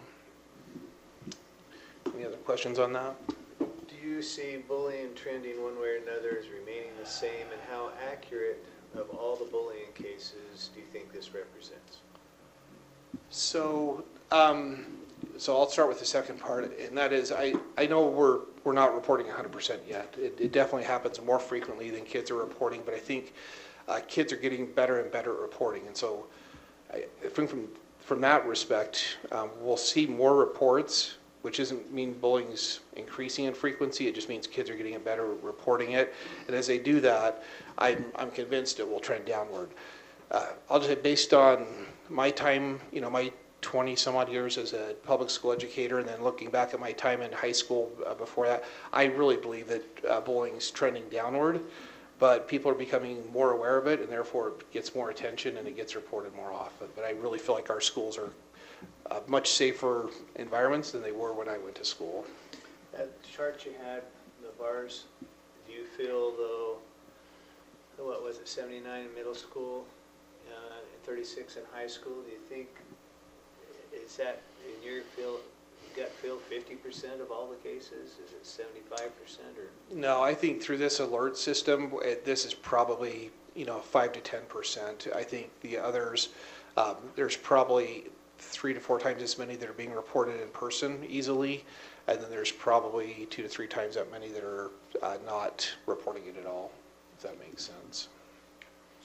any other questions on that? Do you see bullying trending one way or another as remaining the same, and how accurate of all the bullying cases do you think this represents? So I'll start with the second part, and that is I know we're not reporting 100% yet. It definitely happens more frequently than kids are reporting, but I think kids are getting better and better at reporting, and so I think from that respect, we'll see more reports, which doesn't mean bullying's increasing in frequency. It just means kids are getting better at reporting it, and as they do that, I'm convinced it will trend downward. I'll just say, based on my time, my 20 some odd years as a public school educator, and then looking back at my time in high school before that, I really believe that bullying is trending downward, but people are becoming more aware of it, and therefore it gets more attention and it gets reported more often. But I really feel like our schools are much safer environments than they were when I went to school. That chart you had, the bars, do you feel though, what was it, 79 in middle school, and 36 in high school, do you think, is that in your gut feel 50% of all the cases? Is it 75% or? No, I think through this alert system, this is probably 5 to 10%. I think the others, there's probably 3 to 4 times as many that are being reported in person easily, and then there's probably 2 to 3 times that many that are not reporting it at all, if that makes sense.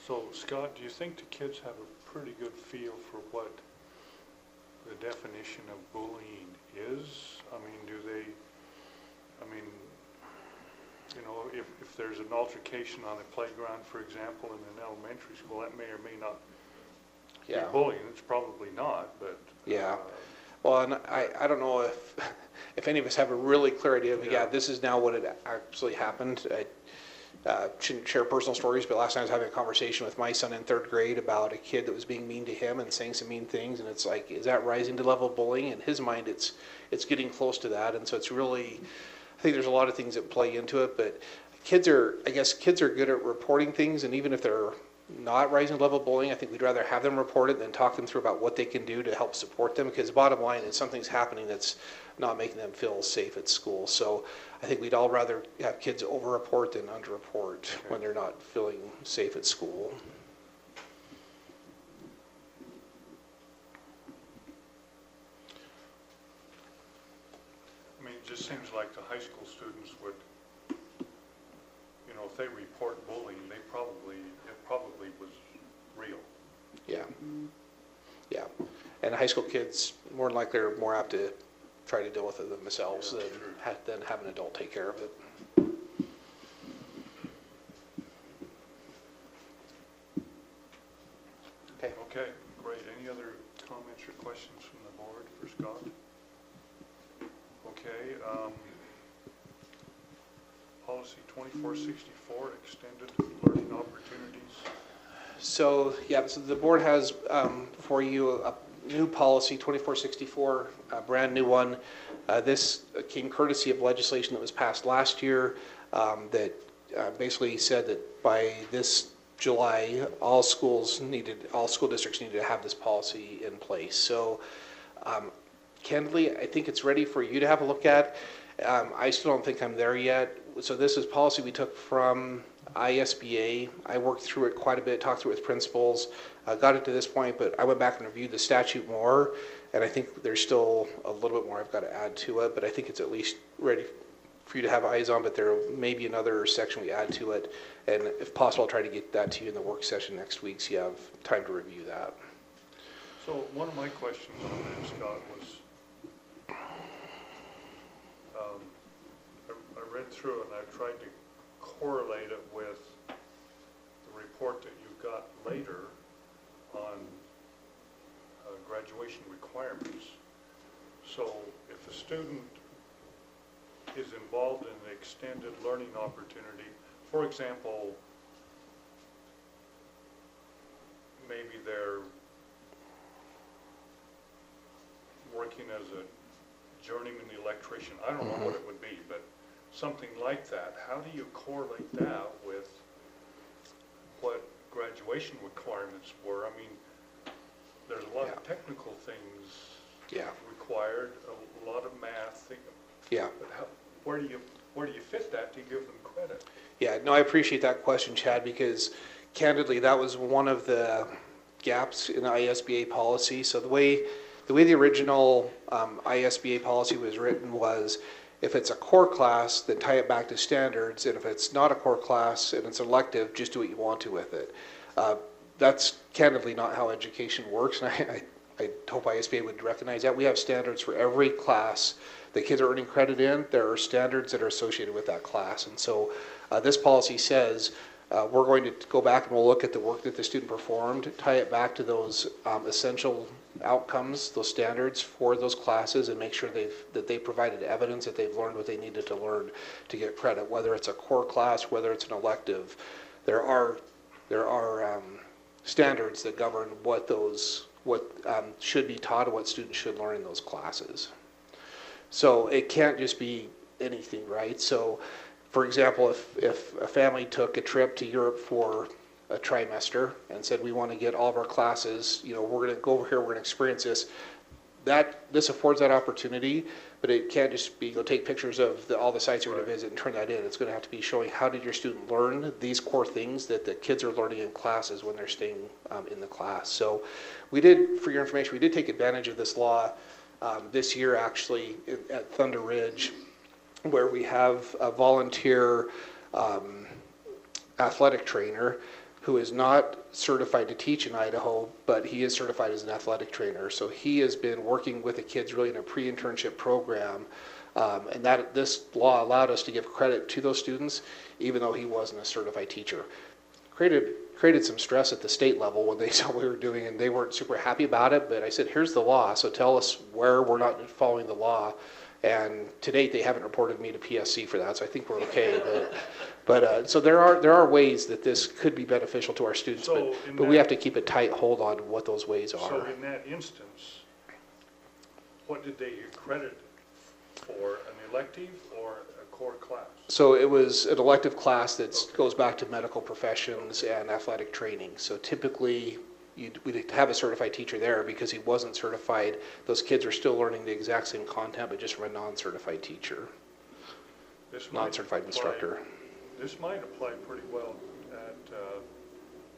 So Scott, do you think the kids have a pretty good feel for what the definition of bullying is? If there's an altercation on a playground, for example, in an elementary school, that may or may not be bullying. It's probably not, but yeah. Well, and I don't know if any of us have a really clear idea of, this is now what it actually happened. shouldn't share personal stories, but last night I was having a conversation with my son in 3rd grade about a kid that was being mean to him and saying some mean things, and it's like, is that rising to level of bullying? In his mind, it's getting close to that, and so it's really, I think there's a lot of things that play into it, but kids are good at reporting things, and even if they're not rising level bullying, I think we'd rather have them report it than talk them through about what they can do to help support them, because the bottom line is something's happening that's not making them feel safe at school. So I think we'd all rather have kids over-report than under-report when they're not feeling safe at school. I mean, it just seems like the high school students would, you know, if they report bullying, it probably was real. Yeah. Yeah. And high school kids, more than likely, are more apt to try to deal with it themselves than have an adult take care of it. Okay. Okay, great. Any other comments or questions from the board for Scott? Okay, policy 2464, extended learning opportunities. So, yeah, so the board has for you a new policy, 2464, a brand new one. This came courtesy of legislation that was passed last year that basically said that by this July, all school districts needed to have this policy in place. So, candidly, I think it's ready for you to have a look at. I still don't think I'm there yet. So this is policy we took from ISBA. I worked through it quite a bit, talked through it with principals, got it to this point, but I went back and reviewed the statute more, and I think there's still a little bit more I've got to add to it, but I think it's at least ready for you to have eyes on, but there may be another section we add to it, and if possible, I'll try to get that to you in the work session next week so you have time to review that. So one of my questions on that, Scott, was I read through it and I tried to correlate it with the report that you got later on graduation requirements. So if a student is involved in an extended learning opportunity, for example, maybe they're working as a journeyman electrician, I don't know what it would be, but something like that, how do you correlate that with what graduation requirements were? I mean, there's a lot of technical things required, a lot of math. Yeah. But where do you fit that to give them credit? Yeah, no, I appreciate that question, Chad, because candidly, that was one of the gaps in the ISBA policy. So the way the original ISBA policy was written was, if it's a core class, then tie it back to standards, and if it's not a core class and it's elective, just do what you want to with it. That's candidly not how education works, and I hope ISBA would recognize that. We have standards for every class the kids are earning credit in. There are standards that are associated with that class, and so this policy says we're going to go back and we'll look at the work that the student performed, tie it back to those essential outcomes, those standards for those classes, and make sure that they provided evidence that they've learned what they needed to learn to get credit, whether it's a core class, whether it's an elective. There are standards that govern what should be taught and what students should learn in those classes. So it can't just be anything, right? So, for example, if a family took a trip to Europe for a trimester and said, we want to get all of our classes, we're going to go over here, we're going to experience this, this affords that opportunity, but it can't just be go take pictures of all the sites you're going to visit and turn that in. It's going to have to be showing how did your student learn these core things that the kids are learning in classes when they're staying in the class. So we did, for your information, we did take advantage of this law this year actually at Thunder Ridge, where we have a volunteer athletic trainer who is not certified to teach in Idaho, but he is certified as an athletic trainer. So he has been working with the kids really in a pre-internship program, and this law allowed us to give credit to those students, even though he wasn't a certified teacher. Created some stress at the state level when they saw what we were doing, and they weren't super happy about it, but I said, here's the law, so tell us where we're not following the law. And to date, they haven't reported me to PSC for that, so I think we're okay. So there are ways that this could be beneficial to our students, but we have to keep a tight hold on what those ways are. So in that instance, what did they get credit for, an elective or a core class? So it was an elective class that goes back to medical professions and athletic training. So typically, we'd have a certified teacher there. Because he wasn't certified, those kids are still learning the exact same content, but just from a non-certified teacher, non-certified instructor. This might apply pretty well at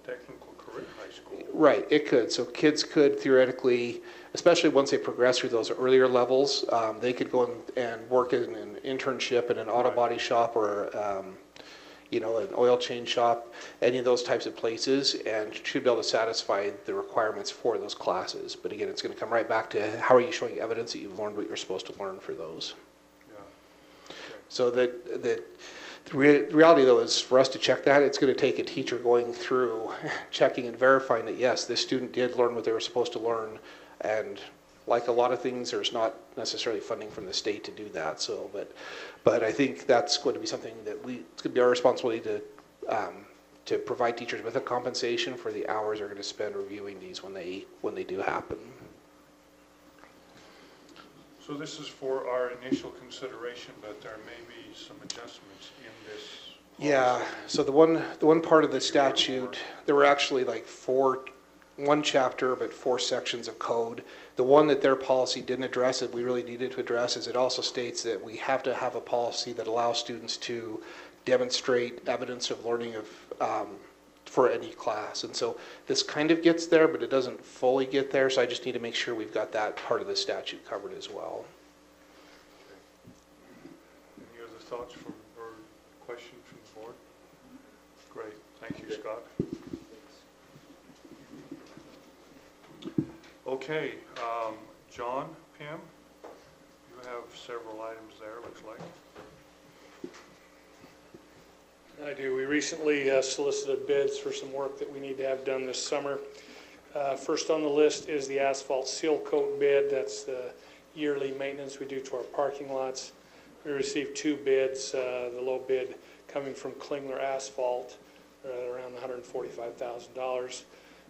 technical career high school. Right, it could. So kids could theoretically, especially once they progress through those earlier levels, they could go and work in an internship in an auto body shop or an oil change shop, any of those types of places, and should be able to satisfy the requirements for those classes. But again, it's going to come right back to how are you showing evidence that you've learned what you're supposed to learn for those. Yeah. Okay. So the reality, though, is for us to check that, it's going to take a teacher going through, checking and verifying that, yes, this student did learn what they were supposed to learn. And like a lot of things, there's not necessarily funding from the state to do that. So, but I think that's going to be something that it's going to be our responsibility to provide teachers with a compensation for the hours they're going to spend reviewing these when they do happen. So this is for our initial consideration, but there may be some adjustments in this policy. Yeah, so the one part of the statute, there were actually like one chapter, but 4 sections of code. The one that their policy didn't address that we really needed to address is it also states that we have to have a policy that allows students to demonstrate evidence of learning for any class. And so this kind of gets there, but it doesn't fully get there, so I just need to make sure we've got that part of the statute covered as well. Okay. Any other thoughts or questions from the board? Great, thank you, Scott. Okay, John, Pam, you have several items there, looks like. I do. We recently solicited bids for some work that we need to have done this summer. First on the list is the asphalt seal coat bid. That's the yearly maintenance we do to our parking lots. We received 2 bids, the low bid coming from Klingler Asphalt, around $145,000.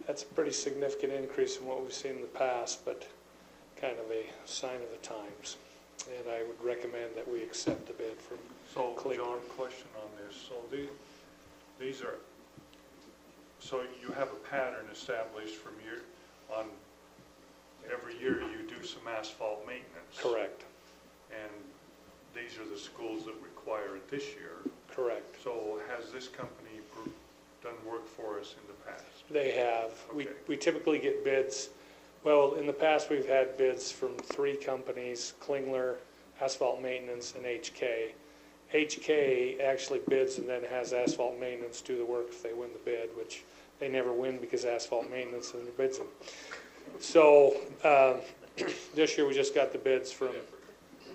That's a pretty significant increase from what we've seen in the past, but kind of a sign of the times. And I would recommend that we accept the bid from Klingler. John, question on this. So these are, so you have a pattern established from every year you do some asphalt maintenance. Correct. And these are the schools that require it this year. Correct. So has this company done work for us in the past? They have. Okay. We typically get bids. Well, in the past we've had bids from 3 companies, Klingler, Asphalt Maintenance, and HK. HK actually bids and then has asphalt maintenance do the work if they win the bid, which they never win because asphalt maintenance bids them. So this year we just got the bids from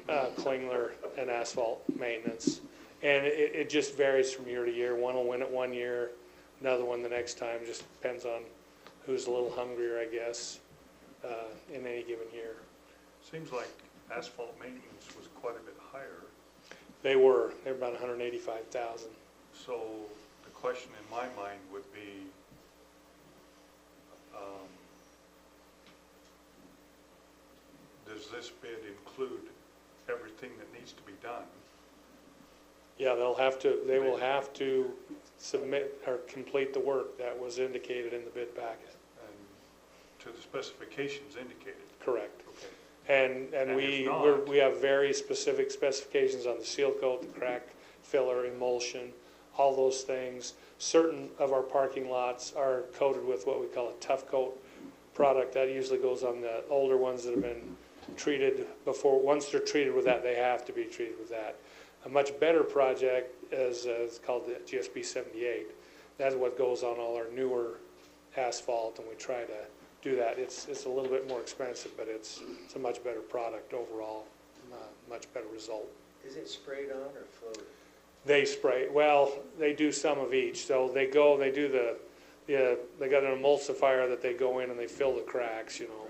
Klingler and asphalt maintenance. And it just varies from year to year. One will win it one year, another one the next time. Just depends on who's a little hungrier, I guess, in any given year. Seems like asphalt maintenance was quite a bit higher. They were about $185,000. So the question in my mind would be, does this bid include everything that needs to be done? Yeah, they will have to submit or complete the work that was indicated in the bid packet. And to the specifications indicated? Correct. Okay. And we have very specific specifications on the seal coat, the crack filler, emulsion, all those things. Certain of our parking lots are coated with what we call a tough coat product. That usually goes on the older ones that have been treated before. Once they're treated with that, they have to be treated with that. A much better project is it's called the GSB 78. That's what goes on all our newer asphalt, and we try to do that. It's a little bit more expensive, but it's a much better product overall, much better result. Is it sprayed on or floated? They spray, well, they do some of each. So they got an emulsifier that they go in and they fill the cracks, you know.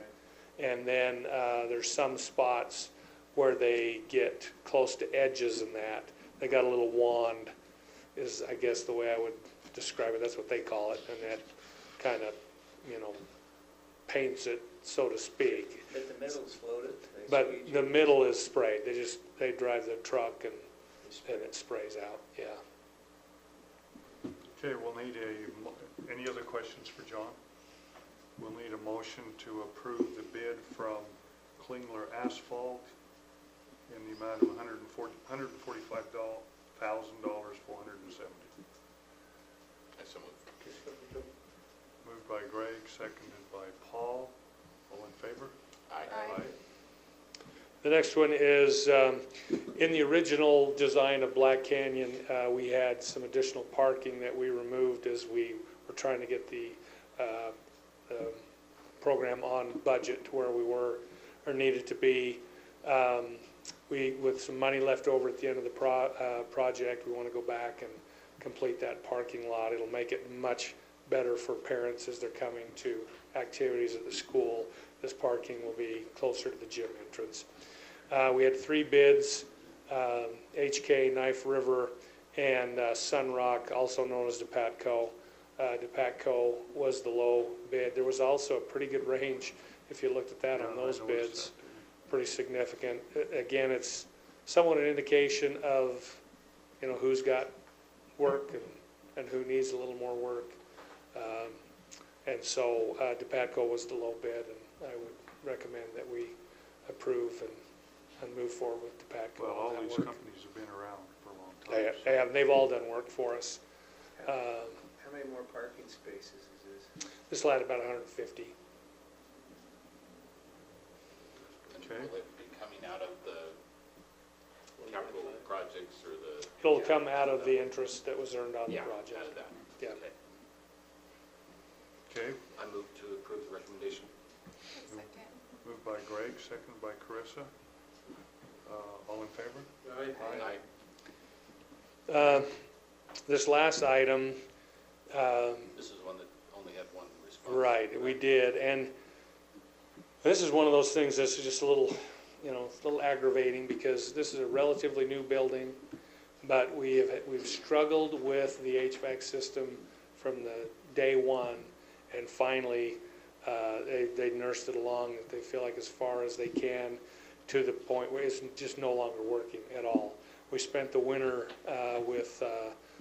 Right. And then there's some spots where they get close to edges and that. They got a little wand, is I guess the way I would describe it. That's what they call it, and that kind of, paints it, so to speak. But the middle's floated? But the middle is sprayed. They drive the truck and it sprays out, yeah. Okay, we'll need any other questions for John? We'll need a motion to approve the bid from Klingler Asphalt in the amount of $145,470. I so moved. Moved by Greg, seconded by Paul. All in favor? Aye. Aye. The next one is, in the original design of Black Canyon, we had some additional parking that we removed as we were trying to get the program on budget to where we were or needed to be. With some money left over at the end of the project, we want to go back and complete that parking lot. It'll make it much better for parents as they're coming to activities at the school. This parking will be closer to the gym entrance. We had 3 bids, HK, Knife River, and Sunrock, also known as DePatco. DePatco was the low bid. There was also a pretty good range, if you looked at that, on those bids. Pretty significant. Again, it's somewhat an indication of, who's got work and who needs a little more work. And so DePatco was the low bid, and I would recommend that we approve and move forward with DePatco. Well, all these companies have been around for a long time. They have. They've all done work for us. How many more parking spaces is this? This will add about 150. Okay. Will it be coming out of the capital projects or the? It'll come out of the interest that was earned on the project. Out of that. Yeah. Okay. Okay, I move to approve the recommendation. moved by Greg, seconded by Carissa. All in favor? Aye. This last item, This is one that only had one response. right, we did, and this is one of those things that's just a little, a little aggravating because this is a relatively new building, but we've struggled with the HVAC system from the day one, and finally they nursed it along. They feel like as far as they can, to the point where it's just no longer working at all. We spent the winter with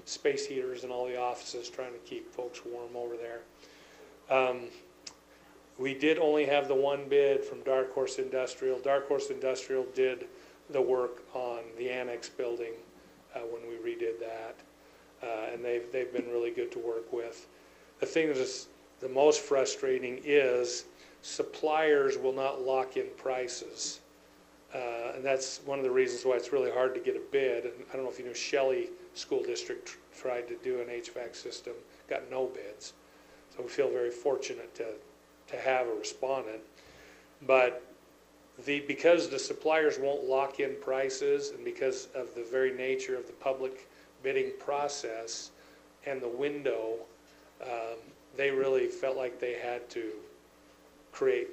space heaters in all the offices trying to keep folks warm over there. We did only have the one bid from Dark Horse Industrial. Dark Horse Industrial did the work on the annex building when we redid that, and they've been really good to work with. The thing that is the most frustrating is suppliers will not lock in prices. And that's one of the reasons why it's really hard to get a bid. And I don't know if you know, Shelley School District tried to do an HVAC system, got no bids. So we feel very fortunate to have a respondent. But because the suppliers won't lock in prices, and because of the very nature of the public bidding process and the window, they really felt like they had to create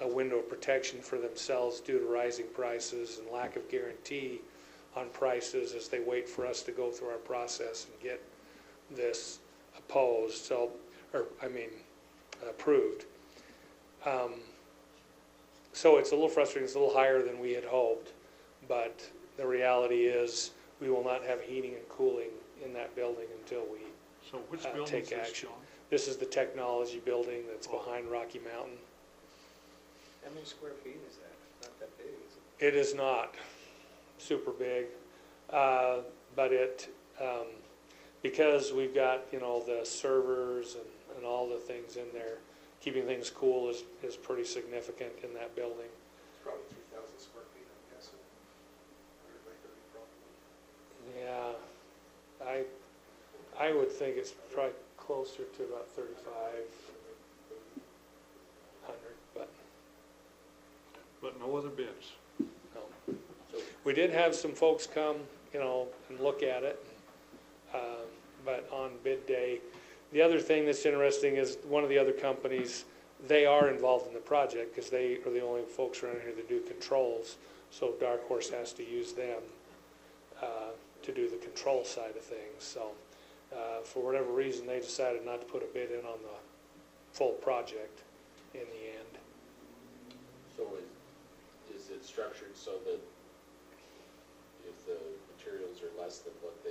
a window of protection for themselves due to rising prices and lack of guarantee on prices as they wait for us to go through our process and get this approved. So it's a little frustrating. It's a little higher than we had hoped, but the reality is we will not have heating and cooling in that building until we So which building is take this, action. John? This is the technology building that's behind Rocky Mountain. How many square feet is that? Not that big, is it? It is not super big, but it, because we've got, the servers and all the things in there, keeping things cool is pretty significant in that building. It's probably 3,000 square feet, I'm guessing. 100 by 30 probably. Yeah, I would think it's probably closer to about 3,500, But no other bids. no. We did have some folks come, and look at it, but on bid day. The other thing that's interesting is one of the other companies, they are involved in the project because they are the only folks around here that do controls So Dark Horse has to use them to do the control side of things. So for whatever reason, they decided not to put a bid in on the full project in the end. So is it structured so that if the materials are less than what they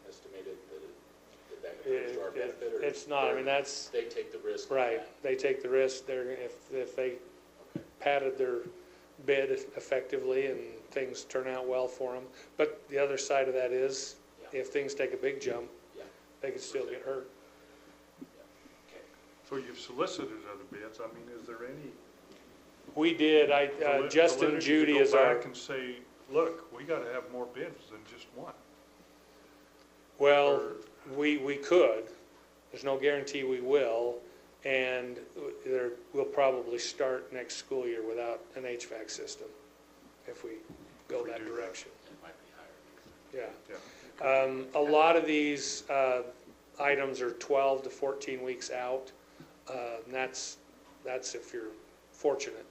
estimated, that goes to our benefit? Or it's not. I mean, that's they take the risk. right. They take the risk. If they padded their bid effectively and things turn out well for them. But the other side of that is, if things take a big jump, they could still get hurt. So you've solicited other bids. I mean, is there any We did. Justin validity Judy to is go our. back and say, look, we got to have more bids than just one? Well, we could. There's no guarantee we will, and we'll probably start next school year without an HVAC system if we go that direction. It might be higher. Yeah. A lot of these items are 12 to 14 weeks out, and that's if you're fortunate.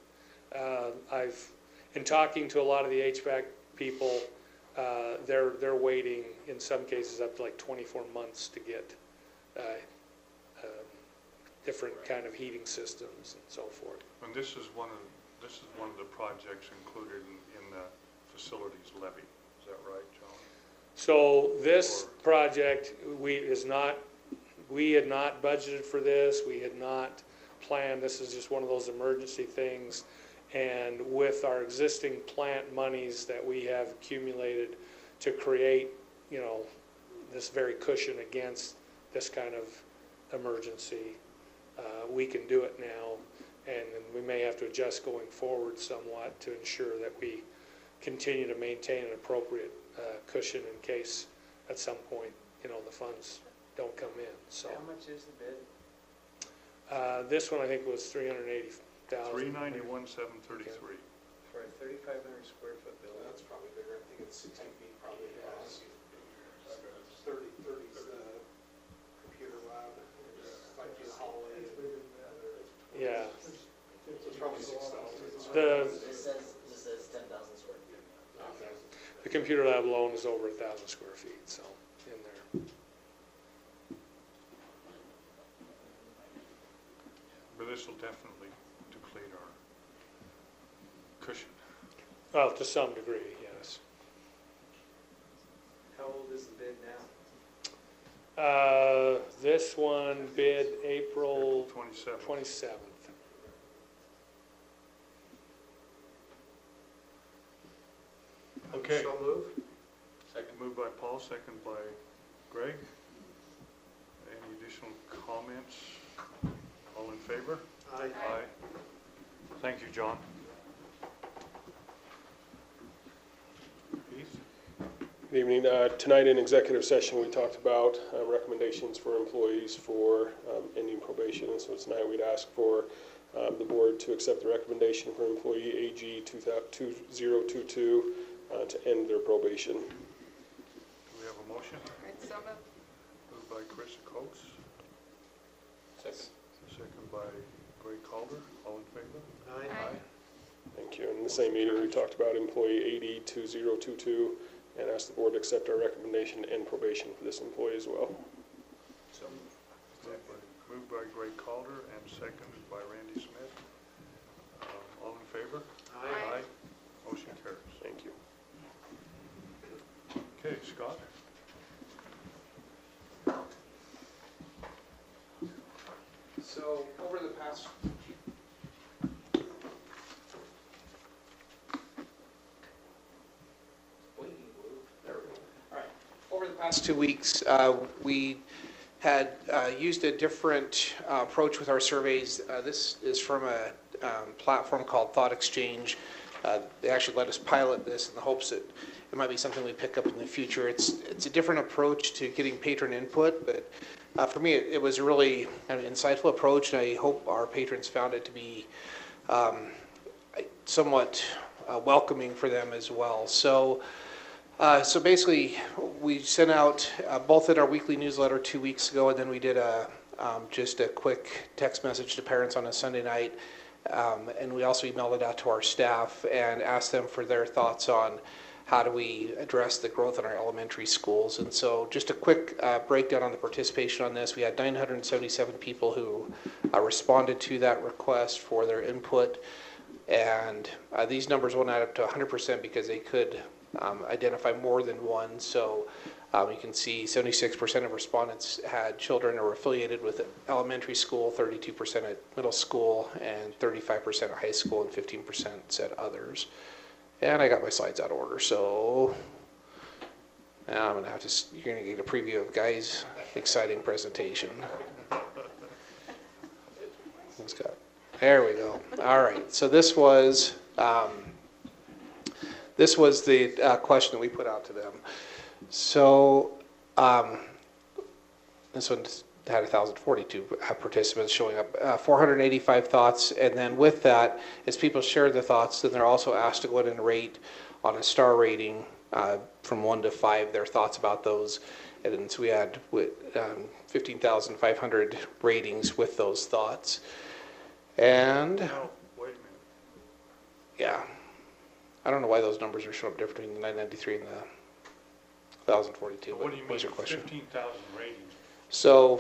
In talking to a lot of the HVAC people, they're waiting in some cases up to like 24 months to get different kind of heating systems and so forth. And this is one of the projects included in the facilities levy. Is that right, John? So this project, we had not budgeted for this. We had not planned. This is just one of those emergency things. And with our existing plant monies that we have accumulated to create, this very cushion against this kind of emergency, we can do it now. And we may have to adjust going forward somewhat to ensure that we continue to maintain an appropriate cushion in case at some point, the funds don't come in. So How much is the bid? this one I think was $380,000. $391,733. For a 3,500 square foot building? That's probably bigger. I think it's 60 feet probably. 30 is the computer lab. Might be the hallway. Yeah. So it's probably 6,000. This says 10,000 square feet. The computer lab alone is over 1,000 square feet, so in there. But this will definitely deplete our cushion. Well, to some degree, yes. How old is the bid now? This one bid April 27. 27th. Okay. So move. Second. Moved by Paul, second by Greg. Any additional comments? All in favor? Aye. Aye. Thank you, John. Keith? Good evening. Tonight in executive session, we talked about recommendations for employees for ending probation. And so tonight we'd ask for the board to accept the recommendation for employee AG 2022 to end their probation. Do we have a motion? So moved. Moved by Chris Coates. Second by Greg Calder. All in favor? Aye. Thank you. In the same meeting, we talked about employee AD 2022 and asked the board to accept our recommendation to end probation for this employee as well. So moved by Greg Calder and seconded by Randy Smith. All in favor? Aye. Motion carries. Thank you. Okay, Scott? So over the past Over the past 2 weeks, we had used a different approach with our surveys. This is from a platform called Thought Exchange. They actually let us pilot this in the hopes that it might be something we pick up in the future. It's a different approach to getting patron input, but for me it was a really an insightful approach, and I hope our patrons found it to be somewhat welcoming for them as well. So basically, we sent out both in our weekly newsletter 2 weeks ago, and then we did just a quick text message to parents on a Sunday night. And we also emailed it out to our staff and asked them for their thoughts on how do we address the growth in our elementary schools. And so just a quick breakdown on the participation on this. We had 977 people who responded to that request for their input. And these numbers won't add up to 100% because they could identify more than one. So you can see 76% of respondents had children who were affiliated with elementary school, 32% at middle school, and 35% at high school, and 15% said others. And I got my slides out of order, so now I'm gonna have to, you're gonna get a preview of Guy's exciting presentation. There we go. All right, so this was the question that we put out to them. So this one had 1,042 participants showing up, 485 thoughts, and then with that, as people share the thoughts, then they're also asked to go ahead and rate on a star rating from 1 to 5 their thoughts about those. And then so we had 15,500 ratings with those thoughts. And No, wait a minute. yeah, I don't know why those numbers are showing up different between the 993 and the 1,042. What do you What was mean, your question? 15,000 ratings? So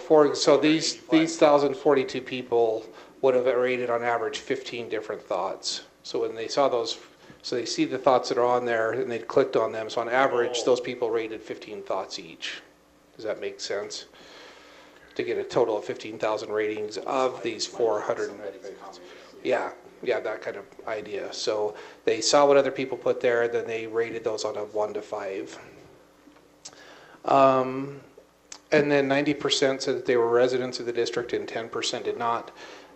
these 1,042 people would have rated on average 15 different thoughts. So when they saw those, so they see the thoughts that are on there and they clicked on them. So on average, those people rated 15 thoughts each. Does that make sense? To get a total of 15,000 ratings of these 400. Yeah, that kind of idea. So they saw what other people put there, then they rated those on a 1 to 5. And then 90% said that they were residents of the district and 10% did not.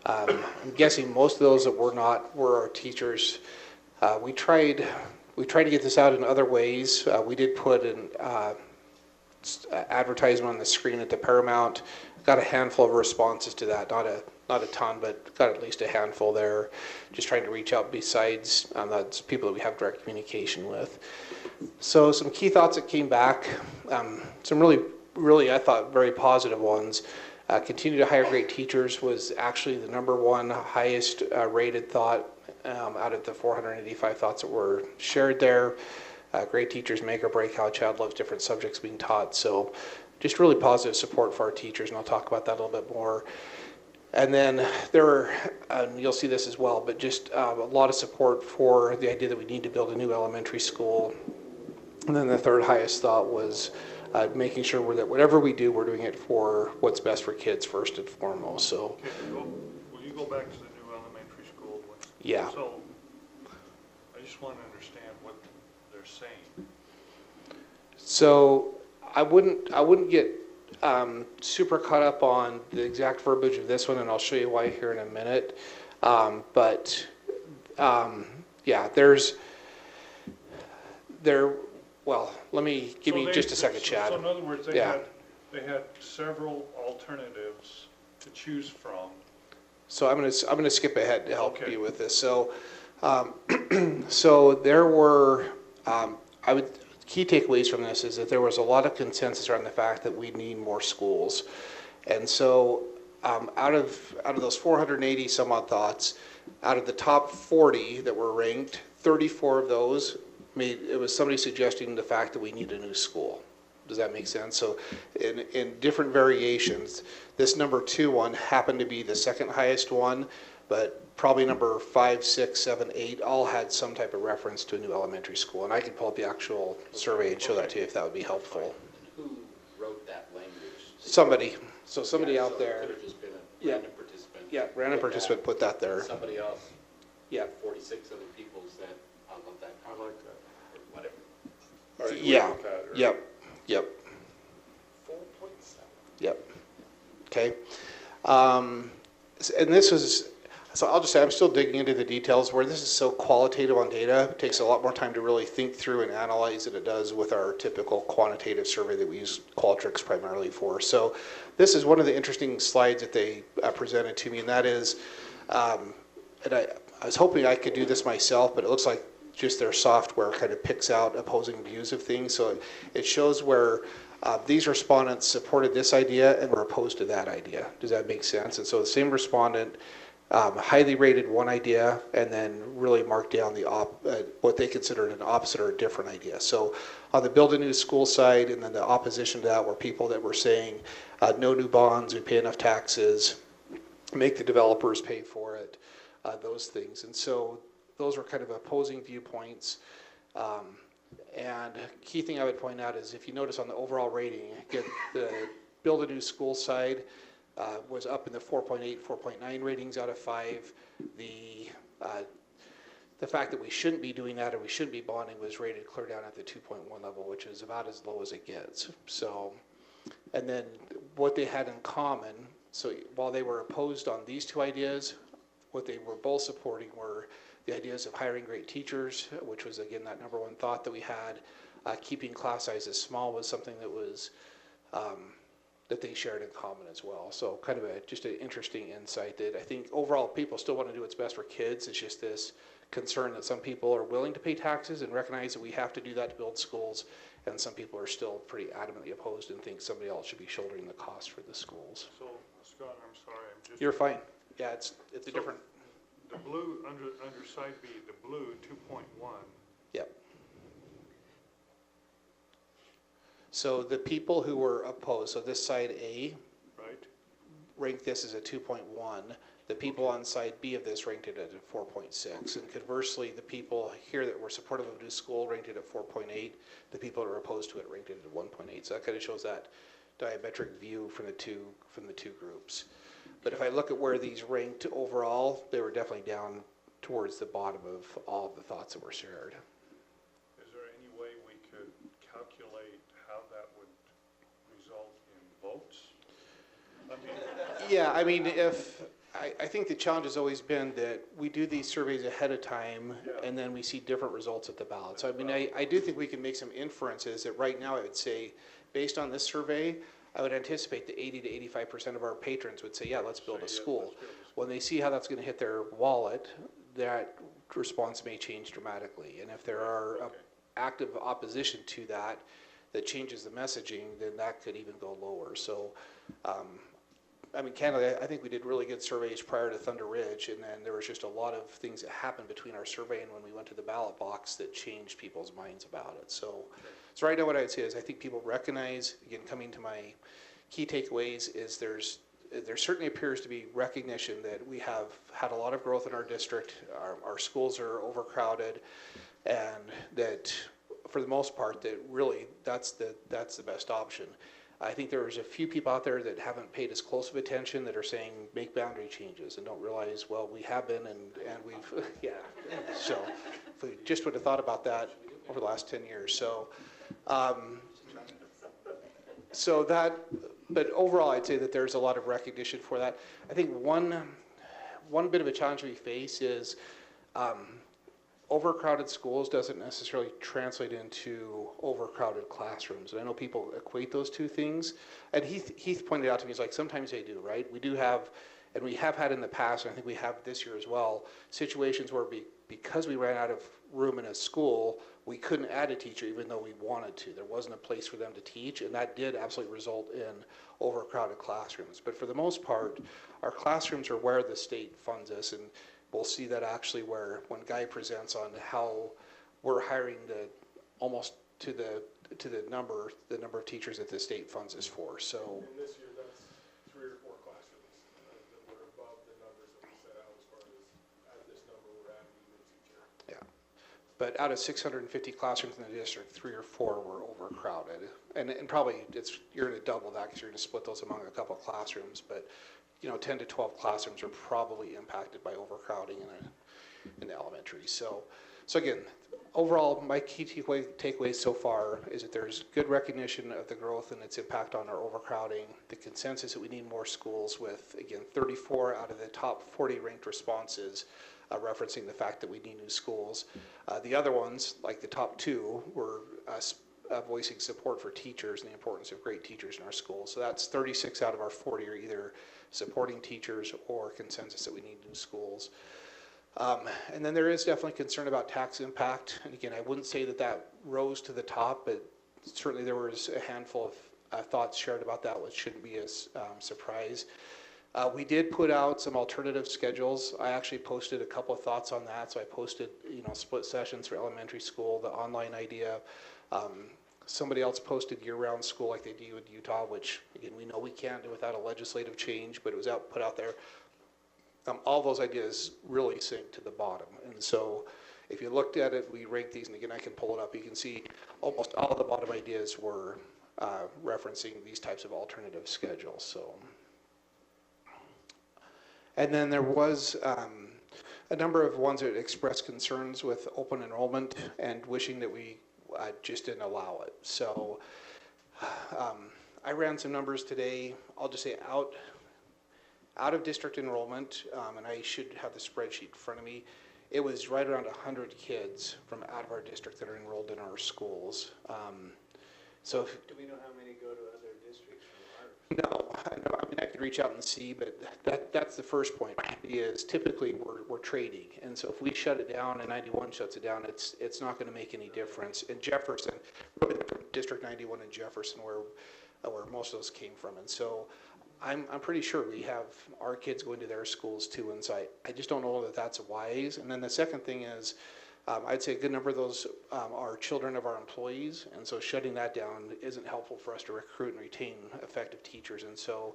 I'm guessing most of those that were not were our teachers. We tried to get this out in other ways. We did put an advertisement on the screen at the Paramount. Got a handful of responses to that, not a ton, but got at least a handful there. Just trying to reach out besides that's people that we have direct communication with. So some key thoughts that came back, some really I thought very positive ones. Continue to hire great teachers was actually the #1 highest rated thought out of the 485 thoughts that were shared there. Great teachers make or break how a child loves different subjects being taught. So just really positive support for our teachers, and I'll talk about that a little bit more. And then there were, you'll see this as well, but just a lot of support for the idea that we need to build a new elementary school. And then the third highest thought was making sure that whatever we do, we're doing it for what's best for kids first and foremost. So, Okay, will you go back to the new elementary school? Yeah. So, I just want to understand what they're saying. So I wouldn't get super caught up on the exact verbiage of this one, and I'll show you why here in a minute. Yeah, well, let me give you just a second, Chad. So in other words, they Yeah. had several alternatives to choose from. So I'm gonna skip ahead to help Okay. you with this. So, so there were, key takeaways from this is that there was a lot of consensus around the fact that we need more schools. And so out of those 480 some odd thoughts, out of the top 40 that were ranked, 34 of those it was somebody suggesting the fact that we need a new school. Does that make sense? So in different variations, this #2 one happened to be the second highest one, but probably number 5, 6, 7, 8 all had some type of reference to a new elementary school. And I could pull up the actual survey and show that to you if that would be helpful. Who wrote that language? Somebody out So there. it could have just been a Yeah. random participant. Yeah, random put participant that. put that there. Somebody else. Yeah. 46 other people said, I love that I comment," like that. or whatever. Or you Yeah. with that, or- Yep. 4.7. Yep. Okay. And this is, so I'll just say I'm still digging into the details. Where this is so qualitative on data, it takes a lot more time to really think through and analyze than it does with our typical quantitative survey that we use Qualtrics primarily for. So this is one of the interesting slides that they presented to me, and that is, and I was hoping I could do this myself, but it looks like just their software kind of picks out opposing views of things. So it shows where these respondents supported this idea and were opposed to that idea. Does that make sense? And so the same respondent highly rated one idea and then really marked down what they considered an opposite or a different idea. So on the build a new school side, and then the opposition to that were people that were saying no new bonds, we pay enough taxes, make the developers pay for it, those things. And so those were kind of opposing viewpoints. And key thing I would point out is if you notice on the overall rating, again, the build a new school side was up in the 4.8, 4.9 ratings out of 5. The fact that we shouldn't be doing that or we shouldn't be bonding was rated clear down at the 2.1 level, which is about as low as it gets. So, and then what they had in common, so while they were opposed on these two ideas, what they were both supporting were the ideas of hiring great teachers, which was again that number one thought that we had. Keeping class sizes small was something that was that they shared in common as well. So kind of just an interesting insight that I think overall people still want to do what's best for kids. It's just this concern that some people are willing to pay taxes and recognize that we have to do that to build schools, and some people are still pretty adamantly opposed and think somebody else should be shouldering the cost for the schools. So, Scott, I'm sorry, I'm just... You're fine. Yeah, it's a different... The blue, under side B, the blue 2.1. Yep. So the people who were opposed, so this side A, right, ranked this as a 2.1. The people on side B of this ranked it at a 4.6. And conversely, the people here that were supportive of new school ranked it at 4.8. The people that were opposed to it ranked it at 1.8. So that kind of shows that diametric view from the two groups. But if I look at where these ranked overall, they were definitely down towards the bottom of all of the thoughts that were shared. Is there any way we could calculate how that would result in votes? I mean, yeah, I mean, I think the challenge has always been that we do these surveys ahead of time, yeah, and then we see different results at the ballot. So I mean, I do think we can make some inferences that right now I would say, based on this survey, I would anticipate that 80 to 85% of our patrons would say, yeah, let's build a school. When they see how that's going to hit their wallet, that response may change dramatically. And if there are active opposition to that changes the messaging, then that could even go lower. So, I mean, candidly, I think we did really good surveys prior to Thunder Ridge, and then there was just a lot of things that happened between our survey and when we went to the ballot box that changed people's minds about it. So right now what I'd say is I think people recognize, again, coming to my key takeaways, is there certainly appears to be recognition that we have had a lot of growth in our district, our schools are overcrowded, and that for the most part that really that's the best option. I think there's a few people out there that haven't paid as close of attention that are saying make boundary changes and don't realize, well, we have been and we've, yeah. So if we just would have thought about that over the last 10 years. So, but overall I'd say that there's a lot of recognition for that. I think one bit of a challenge we face is overcrowded schools doesn't necessarily translate into overcrowded classrooms. And I know people equate those two things. And Heath pointed out to me, he's like, sometimes they do, right? We do have, and we have had in the past, and I think we have this year as well, situations where because we ran out of room in a school, we couldn't add a teacher even though we wanted to. There wasn't a place for them to teach, and that did absolutely result in overcrowded classrooms. But for the most part, our classrooms are where the state funds us, and we'll see that actually when Guy presents on how we're hiring almost to the number of teachers that the state funds us for. So. And this year, that's 3 or 4 classrooms that were above the numbers that we set out as far as at this number we're adding a new teacher. Yeah, but out of 650 classrooms in the district, 3 or 4 were overcrowded, and probably you're going to double that because you're going to split those among a couple of classrooms, but. 10 to 12 classrooms are probably impacted by overcrowding in the elementary. So again, overall, my key takeaways so far is that there's good recognition of the growth and its impact on our overcrowding. The consensus that we need more schools with, again, 34 out of the top 40 ranked responses referencing the fact that we need new schools. The other ones, like the top 2, were voicing support for teachers and the importance of great teachers in our schools. So that's 36 out of our 40 are either supporting teachers or consensus that we need new schools. And then there is definitely concern about tax impact. And again, I wouldn't say that rose to the top, but certainly there was a handful of thoughts shared about that, which shouldn't be a surprise. We did put out some alternative schedules. I actually posted a couple of thoughts on that. So I posted, split sessions for elementary school, the online idea. Somebody else posted year-round school like they do in Utah, which, again, we know we can't do without a legislative change, but it was put out there. All those ideas really sink to the bottom. And so if you looked at it, we ranked these, and again, I can pull it up. You can see almost all of the bottom ideas were referencing these types of alternative schedules. So. And then there was a number of ones that expressed concerns with open enrollment and wishing that we just didn't allow it. So I ran some numbers today. I'll just say out of district enrollment, and I should have the spreadsheet in front of me, it was right around 100 kids from out of our district that are enrolled in our schools. So do we know how many go to other districts from No, I mean, I could reach out and see, but that's the first point, is typically we're trading. And so if we shut it down and 91 shuts it down, it's not going to make any difference. In Jefferson, really District 91 in Jefferson, where most of those came from. And so I'm pretty sure we have our kids going to their schools too. And so I just don't know that that's wise. And then the second thing is, I'd say a good number of those are children of our employees, and so shutting that down isn't helpful for us to recruit and retain effective teachers. And so,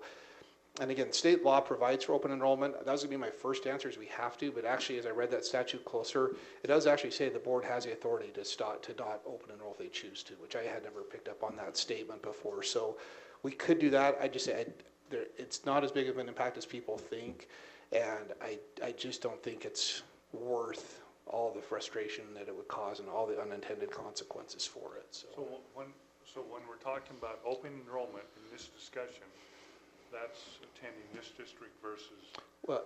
and again, state law provides for open enrollment. That was going to be my first answer, is we have to, but actually as I read that statute closer, it does actually say the board has the authority to not open enroll if they choose to, which I had never picked up on that statement before. So we could do that. I just say it's not as big of an impact as people think, and I just don't think it's worth all the frustration that it would cause and all the unintended consequences for it. So when we're talking about open enrollment in this discussion, that's attending this district versus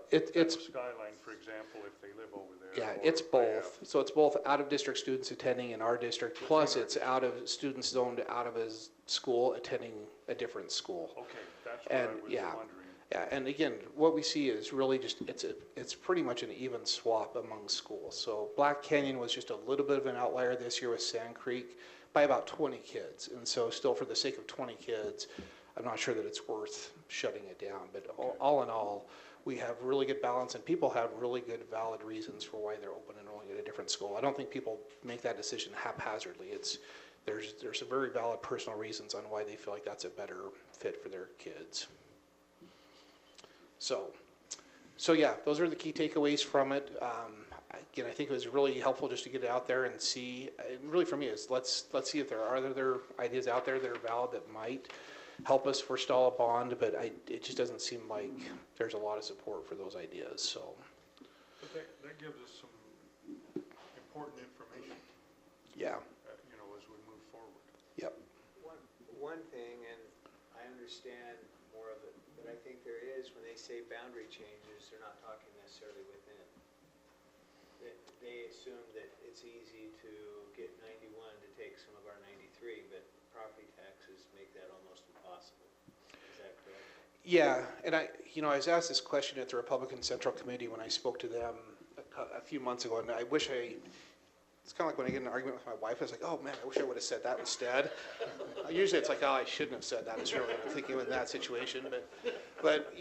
it's Skyline, for example, if they live over there. Yeah, it's both. So it's both out of district students attending in our district, plus it's out of students zoned out of his school attending a different school. Okay, that's what I was wondering. Yeah, and again, what we see is really just, it's pretty much an even swap among schools. So Black Canyon was just a little bit of an outlier this year with Sand Creek by about 20 kids. And so still, for the sake of 20 kids, I'm not sure that it's worth shutting it down. But all in all, we have really good balance, and people have really good valid reasons for why they're open enrolling at a different school. I don't think people make that decision haphazardly. There's some very valid personal reasons on why they feel like that's a better fit for their kids. So yeah, those are the key takeaways from it. Again, I think it was really helpful just to get it out there and see. And really, for me, is let's see if there are other ideas out there that are valid that might help us forestall a bond. But it just doesn't seem like there's a lot of support for those ideas. So but that gives us some important information. Yeah. As we move forward. Yep. One thing, and I understand more of it, but I think there is, when they say boundary changes, they're not talking necessarily within. They assume that it's easy to get 91 to take some of our 93, but property taxes make that almost impossible. Is that correct? Yeah, and I was asked this question at the Republican Central Committee when I spoke to them a few months ago, and I wish it's kind of like when I get in an argument with my wife, I was like, oh man, I wish I would have said that instead. Usually it's like, oh, I shouldn't have said that. It's really what I'm thinking in that situation. But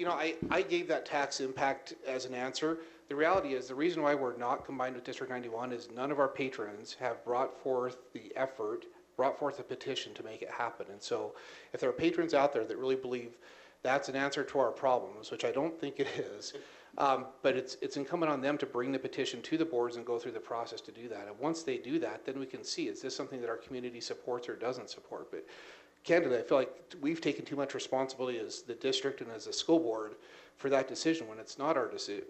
I gave that tax impact as an answer. The reality is the reason why we're not combined with District 91 is none of our patrons have brought forth a petition to make it happen. And so if there are patrons out there that really believe that's an answer to our problems, which I don't think it is, but it's incumbent on them to bring the petition to the boards and go through the process to do that. And once they do that, then we can see, is this something that our community supports or doesn't support? But candidly, I feel like we've taken too much responsibility as the district and as a school board for that decision when it's not our decision.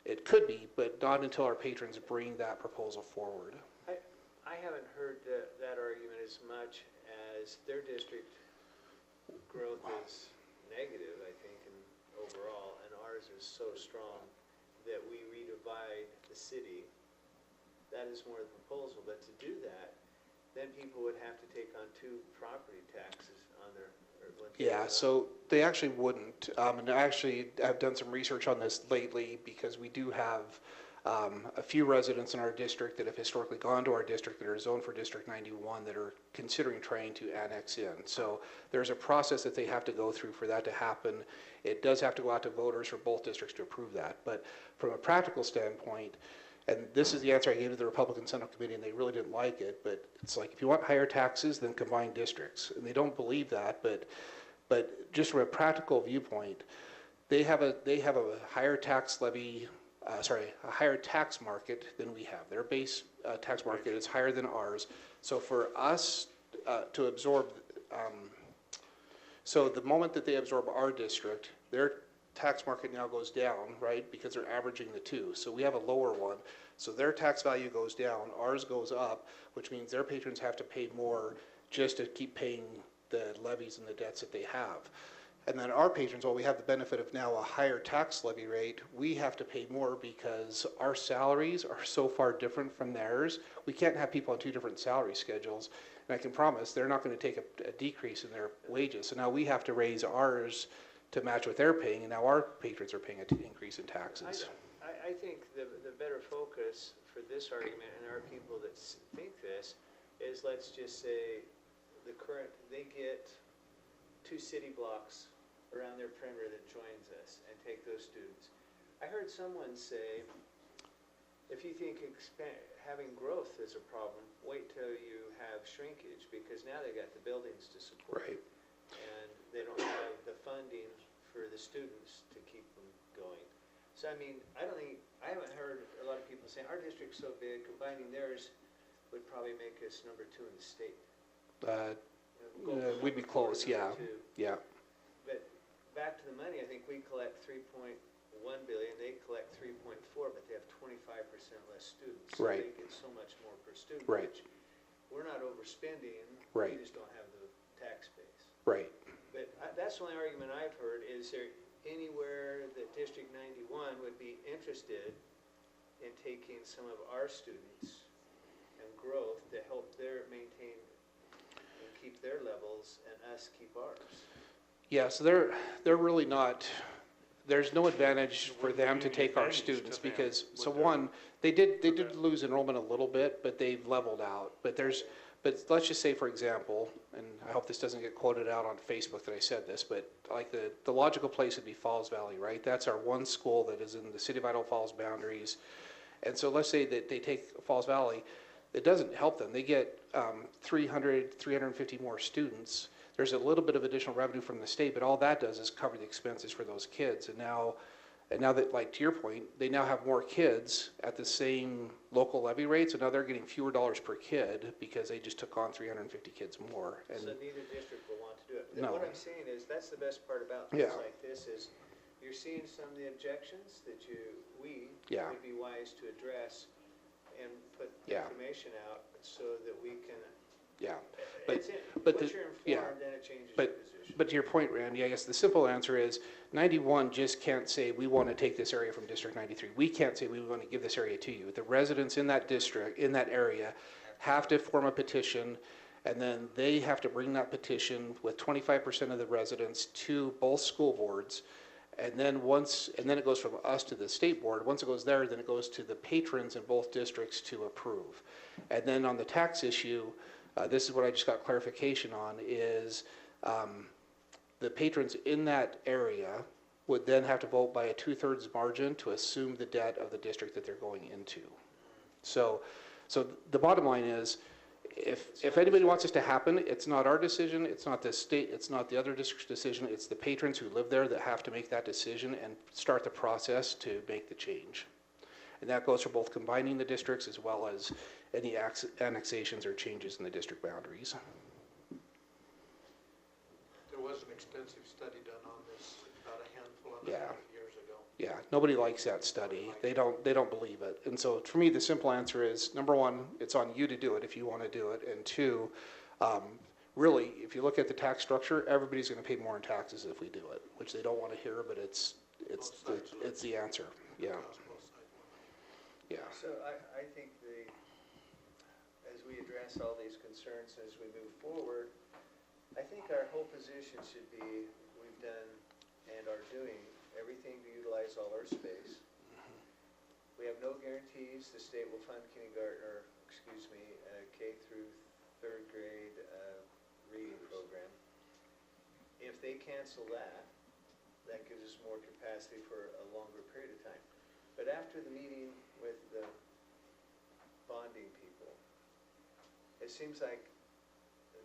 It could be, but not until our patrons bring that proposal forward. I haven't heard that argument as much as their district growth is negative, I think, overall, and ours is so strong that we redivide the city. That is more the proposal, but to do that, then people would have to take on 2 property taxes on their. Yeah, so they actually wouldn't. And I actually have done some research on this lately because we do have a few residents in our district that have historically gone to our district that are zoned for District 91 that are considering trying to annex in. So there's a process that they have to go through for that to happen. It does have to go out to voters for both districts to approve that. But from a practical standpoint, and this is the answer I gave to the Republican Senate Committee, and they really didn't like it, but it's like, if you want higher taxes, then combine districts. And they don't believe that, but just from a practical viewpoint, they have a higher tax levy, a higher tax market than we have. Their base tax market is higher than ours. So for us to absorb, so the moment that they absorb our district, their tax market now goes down, right, because they're averaging the two. So we have a lower one. So their tax value goes down, ours goes up, which means their patrons have to pay more just to keep paying the levies and the debts that they have. And then our patrons, while we have the benefit of now a higher tax levy rate, we have to pay more because our salaries are so far different from theirs. We can't have people on two different salary schedules. And I can promise they're not going to take a decrease in their wages. So now we have to raise ours to match what they're paying, and now our patrons are paying an increase in taxes. I think the better focus for this argument, and there are people that think this, is let's just say they get 2 city blocks around their perimeter that joins us and take those students. I heard someone say, if you think having growth is a problem, wait till you have shrinkage, because now they got the buildings to support. Right. And they don't have the funding for the students to keep them going. So I mean, I haven't heard a lot of people saying our district's so big, combining theirs would probably make us number 2 in the state. We'd be close, yeah. Yeah. But back to the money, I think we collect 3.1 billion, they collect 3.4, but they have 25% less students. So right. they get so much more per student. Right. Which we're not overspending, right. We just don't have the tax base. Right. But that's the only argument I've heard. Is there anywhere that District 91 would be interested in taking some of our students and growth to help maintain and keep their levels and us keep ours? Yeah, so they're really not, there's no advantage for them to take our students because, so one, they did lose enrollment a little bit, but they've leveled out. But let's just say, for example, and I hope this doesn't get quoted out on Facebook that I said this, but like the logical place would be Falls Valley, right? That's our one school that is in the city of Idaho Falls boundaries. And so let's say that they take Falls Valley, it doesn't help them. They get 350 more students. There's a little bit of additional revenue from the state, but all that does is cover the expenses for those kids. And now that, like to your point, they now have more kids at the same local levy rate, so now they're getting fewer dollars per kid because they just took on 350 kids more. And so neither district will want to do it. No. What I'm saying is that's the best part about things like this is you're seeing some of the objections that we would be wise to address and put information out so that we can. Yeah, once you're informed, then it changes your position. But to your point, Randy, I guess the simple answer is 91 just can't say we want to take this area from District 93. We can't say we want to give this area to you. The residents in that district, in that area, have to form a petition, and then they have to bring that petition with 25% of the residents to both school boards. And then it goes from us to the state board. Once it goes there, then it goes to the patrons in both districts to approve. And then on the tax issue, this is what I just got clarification on, is the patrons in that area would then have to vote by a 2/3 margin to assume the debt of the district that they're going into. So the bottom line is, if anybody wants this to happen, it's not our decision, it's not the state, it's not the other district's decision, it's the patrons who live there that have to make that decision and start the process to make the change. And that goes for both combining the districts as well as any annexations or changes in the district boundaries. There was an extensive study done on this about a handful of years ago. Yeah, nobody likes that study. They don't believe it. And so for me, the simple answer is, number one, it's on you to do it if you want to do it. And two, really, if you look at the tax structure, everybody's going to pay more in taxes if we do it, which they don't want to hear, but it's the answer. Yeah. Yeah. So I think as we address all these concerns as we move forward, I think our whole position should be we've done and are doing everything to utilize all our space. We have no guarantees the state will fund kindergarten, or, K through third grade reading program. If they cancel that, that gives us more capacity for a longer period of time. But after the meeting with the bonding people, it seems like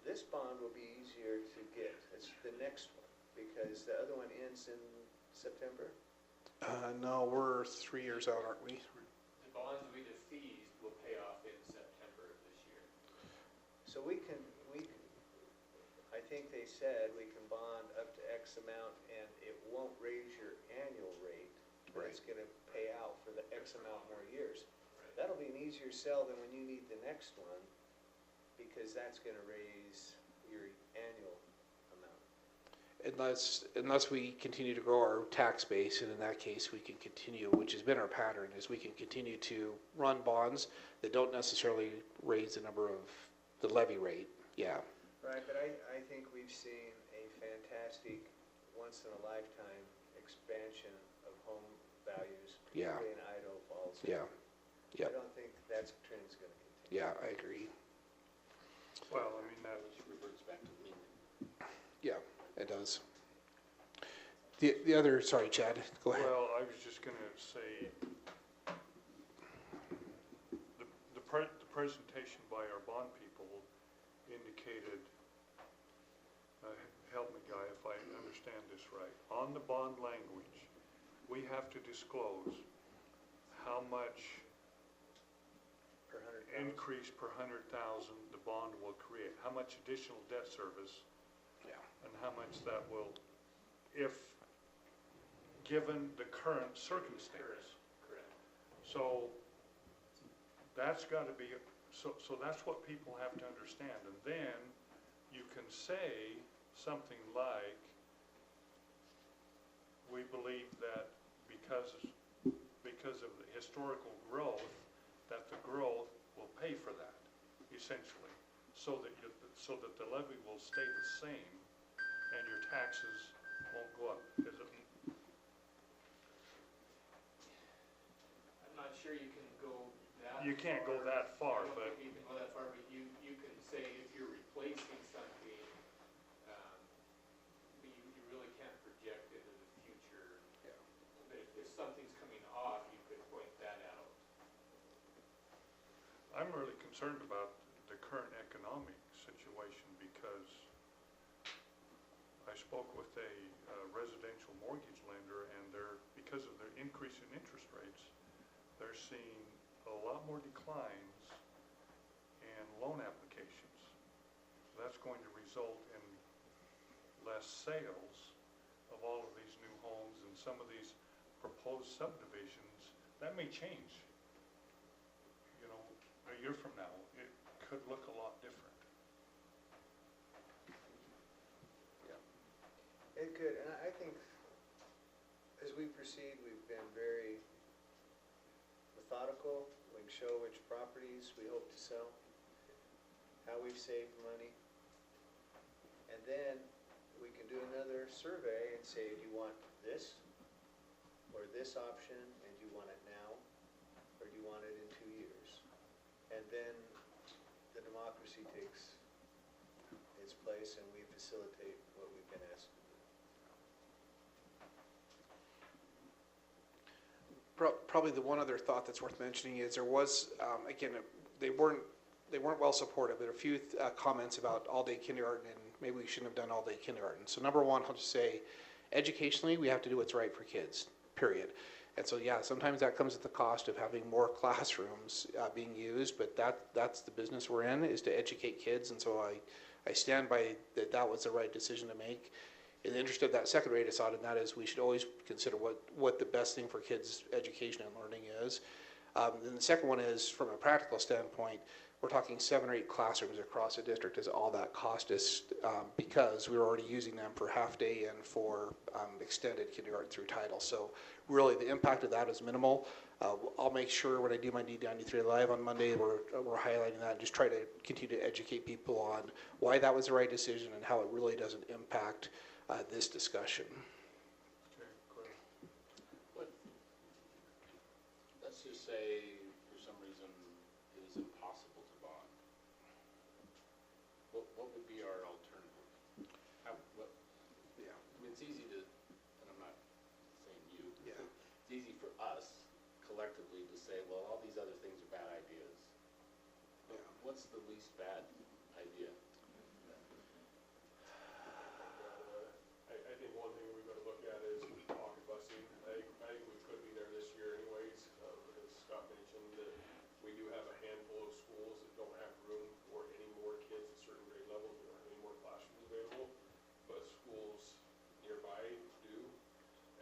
this bond will be easier to get. It's the next one, because the other one ends in September. No, we're 3 years out, aren't we? The bonds we defeased will pay off in September of this year. So we can, I think they said we can bond up to X amount and it won't raise your annual rate. But it's gonna pay out for the X amount more years. Right. That'll be an easier sell than when you need the next one, because that's gonna raise your annual amount. Unless we continue to grow our tax base, and in that case, we can continue, which has been our pattern, is we can continue to run bonds that don't necessarily raise the number of the levy rate, yeah. Right, but I think we've seen a fantastic, once-in-a-lifetime expansion of home values, Yeah. particularly in Idaho Falls. Yeah, yeah, I don't think that trend's gonna continue. yeah, I agree. Well, I mean, that Which reverts back to the mean. Yeah, it does. The other, sorry, Chad, go ahead. well, I was just going to say, the presentation by our bond people indicated, help me, Guy, if I understand this right. On the bond language, we have to disclose how much Per 100,000. increase per 100,000 the bond will create, how much additional debt service, Yeah. and how much that will, if given the current circumstance. Correct. So that's got to be, so that's what people have to understand. And then you can say something like, we believe that because of the historical growth, that the growth will pay for that, essentially, so that the levy will stay the same and your taxes won't go up. Is it? I'm not sure you can go that far. You can't go that far, I don't but think you can go that far, but you can say if you're replacing something, you really can't project into the future. Yeah. But if something's coming off, you could point that out. I'm really concerned about the current economic situation because I spoke with a residential mortgage lender, and because of their increase in interest rates, they're seeing a lot more declines in loan applications. That's going to result in less sales of all of these new homes, and some of these proposed subdivisions, that may change. You know, a year from now, it could look a lot different. It could, and I think as we proceed, we've been very methodical. We can show which properties we hope to sell, how we've saved money. And then we can do another survey and say, do you want this or this option, and do you want it now, or do you want it in 2 years? And then the democracy takes its place and we facilitate what we've been asked to do. Probably the one other thought that's worth mentioning is there was, again, they weren't well supported, but a few comments about all-day kindergarten, and maybe we shouldn't have done all-day kindergarten. So number one, I'll just say, educationally, we have to do what's right for kids, period. And so, yeah, sometimes that comes at the cost of having more classrooms being used, but that's the business we're in, is to educate kids, and so I stand by that was the right decision to make. In the interest of that second rate I saw, and that is we should always consider what the best thing for kids' education and learning is. Then the second one is, from a practical standpoint, we're talking 7 or 8 classrooms across the district is all that cost us because we were already using them for half day and for extended kindergarten through title. So really the impact of that is minimal. I'll make sure when I do my D93 Live on Monday, we're highlighting that and just try to continue to educate people on why that was the right decision and how it really doesn't impact this discussion. Okay, great. Let's just say for some reason it is impossible to bond, what would be our alternative? Yeah. I mean, it's easy to, and I'm not saying you, Yeah. it's easy for us collectively to say, well, all these other things are bad ideas. But Yeah. what's the least bad idea? I think one thing we've got to look at is pocket busing. I think we could be there this year anyways. As Scott mentioned, that we do have a handful of schools that don't have room for any more kids at certain grade levels. We don't have any more classrooms available, but schools nearby do.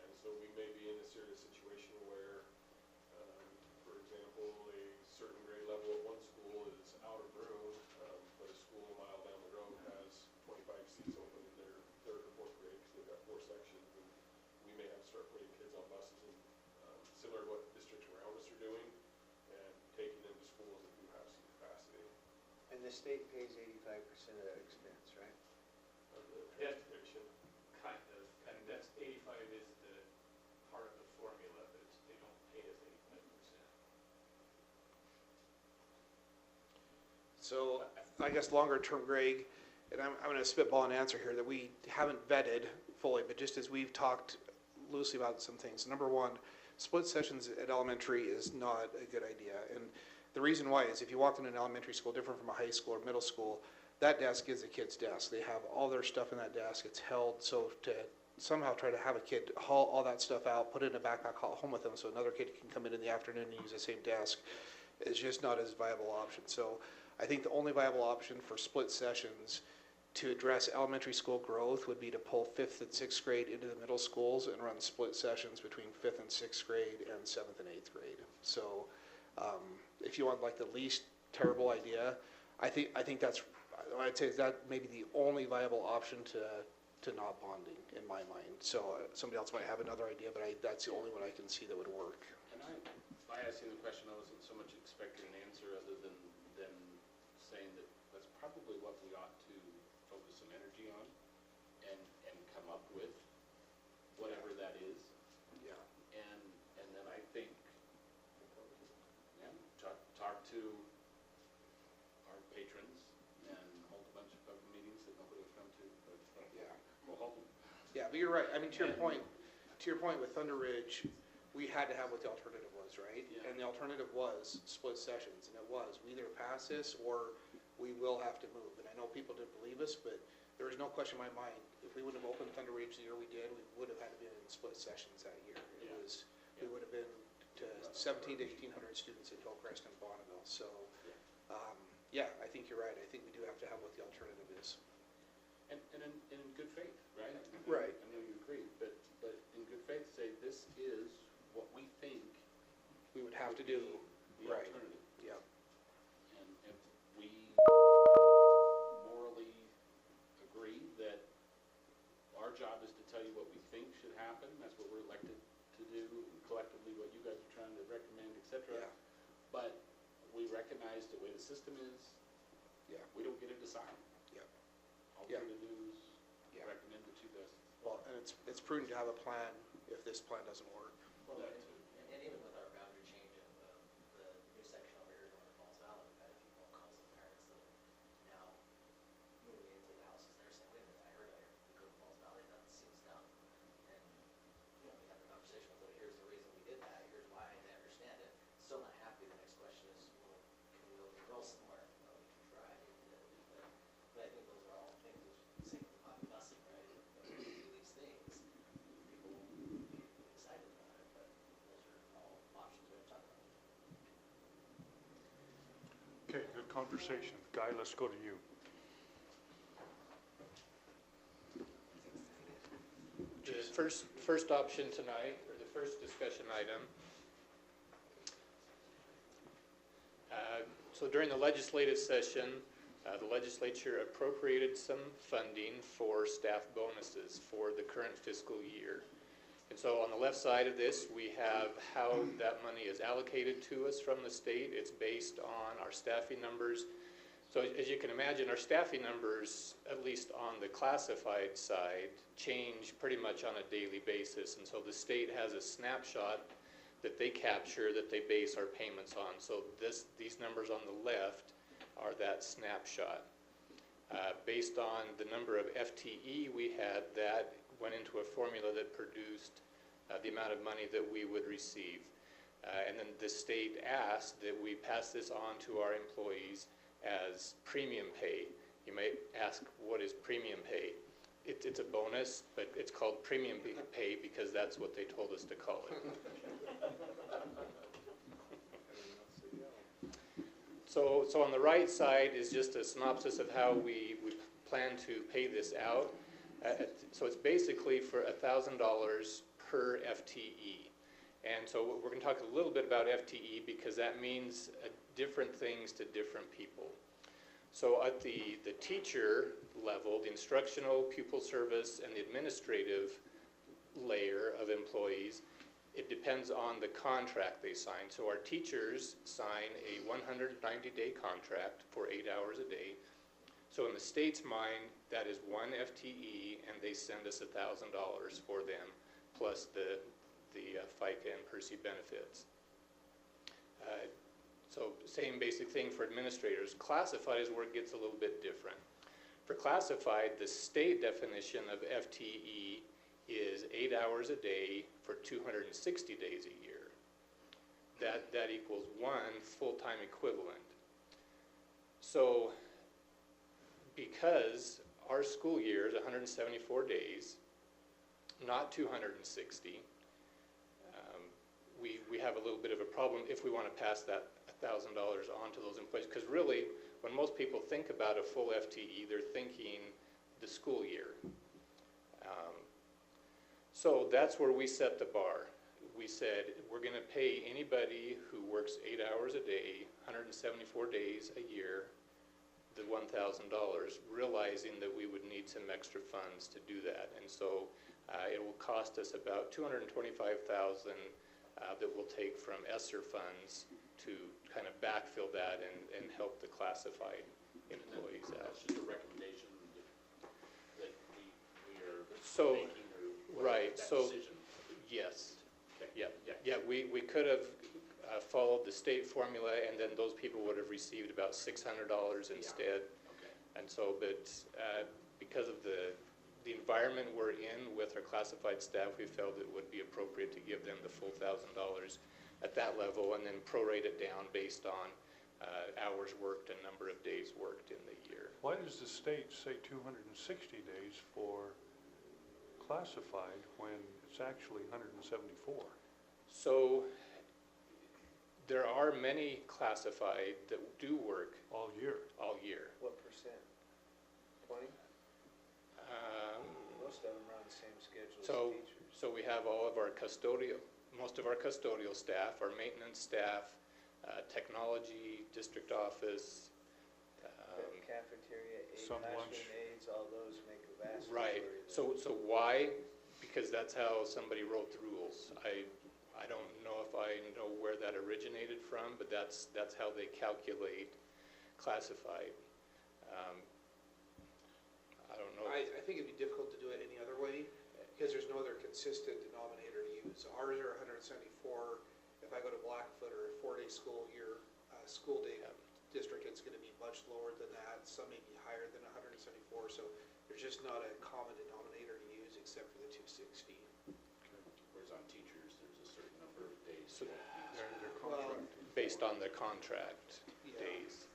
And so we may be in a serious situation where, for example, a certain grade level at one school is out of room, but a school a mile down the road has 25 seats open in their third or fourth grade because they've got 4 sections. And we may have to start putting kids on buses, and similar to what districts around us are doing, and taking them to schools that do have some capacity And the state pays 85% of that expense, right? of the transportation. Kind of, and that's 85 is the part of the formula, but they don't pay us 85%. So I guess longer term, Greg, and I'm going to spitball an answer here that we haven't vetted fully, but just as we've talked loosely about some things. Number one, split sessions at elementary is not a good idea. And the reason why is if you walked in an elementary school different from a high school or middle school, that desk is a kid's desk. They have all their stuff in that desk. It's held, so to somehow try to have a kid haul all that stuff out, put it in a backpack, haul it home with them so another kid can come in the afternoon and use the same desk is just not as viable option. So I think the only viable option for split sessions to address elementary school growth would be to pull 5th and 6th grade into the middle schools and run split sessions between 5th and 6th grade and 7th and 8th grade. So if you want like the least terrible idea, I think that's, I'd say that may be the only viable option to not bonding in my mind. So somebody else might have another idea, but that's the only one I can see that would work. And by asking the question, I wasn't so much expecting an answer other than saying that that's probably what we ought to focus some energy on and come up with, whatever that is. Yeah. And then I think, talk to our patrons and hold a bunch of public meetings that nobody will come to, but Yeah. we'll hold them. Yeah, but you're right. I mean, to your point with Thunder Ridge, we had to have what the alternative was, right? Yeah. And the alternative was split sessions, and it was, we either pass this or we will have to move. And I know people didn't believe us, but there was no question in my mind, if we would have opened Thunder Ridge the year we did, we would have had to be in split sessions that year. Yeah. We would have been to 17 to 1,800 students in Hillcrest and Bonneville. So, yeah, I think you're right. I think we do have to have what the alternative is. And in good faith, right? Right. I know you agree, but in good faith, say this is what we think We would have to would be do. the Right. alternative. Yeah. And if we morally agree that our job is to tell you what we think should happen, that's what we're elected to do, and collectively what you guys are trying to recommend, et cetera. Yeah. But we recognize the way the system is, Yeah. we don't get to decide. Yeah. All we Yeah. get to do is Yeah. recommend the two best. Well, and it's prudent to have a plan if this plan doesn't work. Well, That and, too. and even with our boundary change of the new section over here going to Falls Valley, we've had a few phone calls with parents that now moving into the houses, they're saying, wait a minute, I heard we go to Falls Valley, that seems dumb. And, we have the conversation with them, here's the reason we did that, here's why, and they understand it. Still not happy, the next question is, well, can we go to girls somewhere? Well, we can try. But I think those are all things, same with pocket busing, right? When we do these things, people get excited about it, but those are all options we have to talk about. Okay, good conversation. Guy, let's go to you. The first option tonight, or the first discussion item. So during the legislative session, the legislature appropriated some funding for staff bonuses for the current fiscal year. And so on the left side of this, we have how that money is allocated to us from the state. It's based on our staffing numbers. So as you can imagine, our staffing numbers, at least on the classified side, change pretty much on a daily basis. And so the state has a snapshot that they capture, that they base our payments on. So these numbers on the left are that snapshot. Based on the number of FTE we had, that went into a formula that produced the amount of money that we would receive. And then the state asked that we pass this on to our employees as premium pay. You may ask, what is premium pay? It's a bonus, but it's called premium pay because that's what they told us to call it. So on the right side is just a synopsis of how we plan to pay this out. So it's basically for $1,000 per FTE. And so we're going to talk a little bit about FTE because that means different things to different people. So at the teacher level, the instructional, pupil service, and the administrative layer of employees, it depends on the contract they sign. So our teachers sign a 190-day contract for 8 hours a day. So in the state's mind, that is one FTE, and they send us $1,000 for them, plus the FICA and PERSI benefits. So same basic thing for administrators. Classified is where it gets a little bit different. For classified, the state definition of FTE is 8 hours a day for 260 days a year. That equals one full-time equivalent. So because our school year is 174 days, not 260, we have a little bit of a problem if we want to pass that $1,000 on to those employees. Because really, when most people think about a full FTE, they're thinking the school year. So that's where we set the bar. We said we're going to pay anybody who works 8 hours a day, 174 days a year, the $1,000, realizing that we would need some extra funds to do that. And so it will cost us about $225,000 that we'll take from ESSER funds to kind of backfill that and help the classified employees out. That's just a recommendation that we are So, making right, that so, decision. yes. Okay. Yeah, we could have followed the state formula, and then those people would have received about $600 instead. Okay. And so, but because of the environment we're in with our classified staff, we felt it would be appropriate to give them the full $1,000 at that level, and then prorate it down based on hours worked and number of days worked in the year. Why does the state say 260 days for classified when it's actually 174? So there are many classified that do work all year. What percent? 20? Most of them are on the same schedule as teachers. So we have all of our most of our custodial staff, our maintenance staff, technology, district office. Cafeteria, some lunch. aides, all those make a vast Right. majority of So why? Because that's how somebody wrote the rules. I don't know if I know where that originated from, but that's how they calculate classified. I don't know. I think it'd be difficult to do it any other way because there's no other consistent denominator to use. Ours are 174. If I go to Blackfoot or a 4-day school year, school day district, it's going to be much lower than that. Some may be higher than 174. So there's just not a common denominator to use except for the 260. Whereas on teachers, there's a certain number of days. So They're contracted. based on the contract days.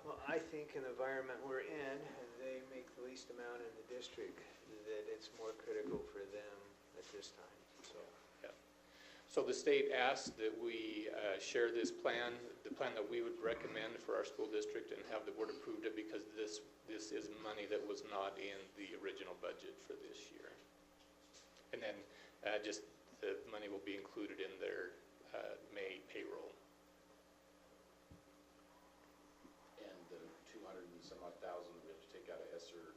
Well, I think in the environment we're in, and they make the least amount in the district, that it's more critical for them at this time, so. So the state asked that we share this plan, the plan that we would recommend for our school district, and have the board approve it because this is money that was not in the original budget for this year. And then just the money will be included in their May payroll. And the 200 and some odd thousand we have to take out of ESSER,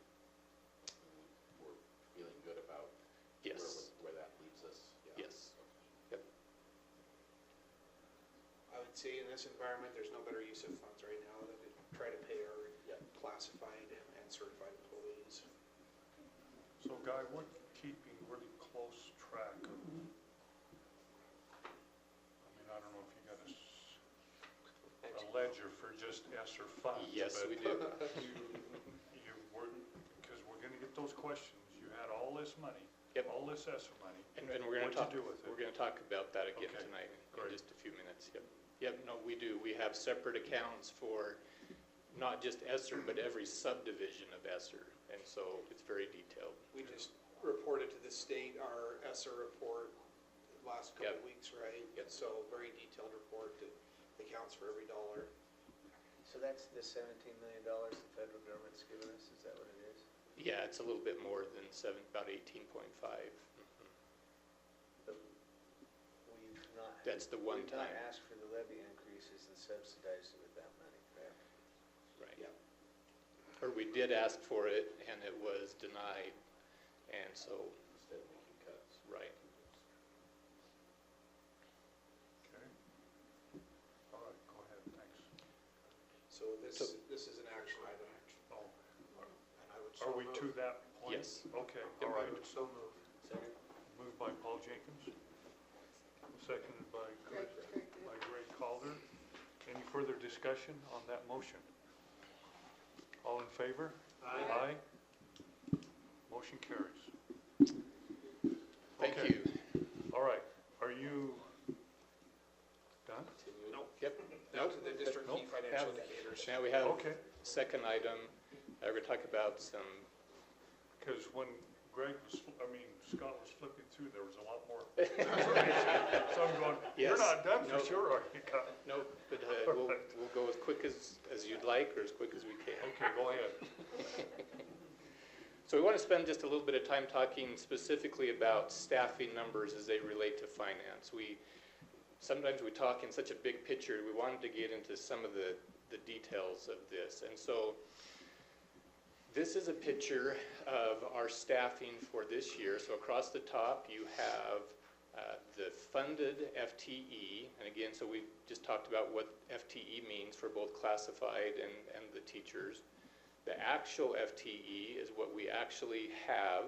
we're feeling good about where that leaves us. Yeah. Yes. I would say in this environment, there's no better use of funds right now than to try to pay our classified and certified employees. So Guy, we're keeping really close track of ledger for just ESSER funds. Yes, but we do. You weren't, because we're gonna get those questions. You had all this money. Yep. All this ESSER money. And we're going to talk. What'd you do with it? We're going to talk about that again Okay, tonight in great. just a few minutes. Yep. Yep. No, we do. We have separate accounts for not just ESSER, but every subdivision of ESSER, and so it's very detailed. We just reported to the state our ESSER report the last couple Yep. of weeks, right? Yep. So very detailed report that accounts for every dollar. So that's the $17 million the federal government's given us, is that what it is? Yeah, it's a little bit more than about 18.5. But we've not. That's the one We've time. not asked for the levy increases and subsidized it with that money, correct? Right. Yeah. Or we did ask for it and it was denied, and so. Instead of making cuts. Right. Okay. All right, go ahead, thanks. So this is an action item. Oh, And I would are we to that point? Yes. Okay, Yep. all right. so move. Second? Moved by Paul Jenkins, seconded by Greg Calder. Any further discussion on that motion? All in favor? Aye. Motion carries. Thank Okay. you. All right, are you done? Nope. Yep. Now to the district key Nope. financial indicators. Now we have Okay, second item. We're going to talk about some. because when Scott was flipping through, there was a lot more information. So I'm going, you're Yes. not done for Nope. sure, are you? No, but we'll go as quick as you'd like or as quick as we can. Okay, go ahead. So we want to spend just a little bit of time talking specifically about staffing numbers as they relate to finance. Sometimes we talk in such a big picture, we wanted to get into some of the details of this. And so this is a picture of our staffing for this year. So across the top you have the funded FTE, and again, so we just talked about what FTE means for both classified and the teachers. The actual FTE is what we actually have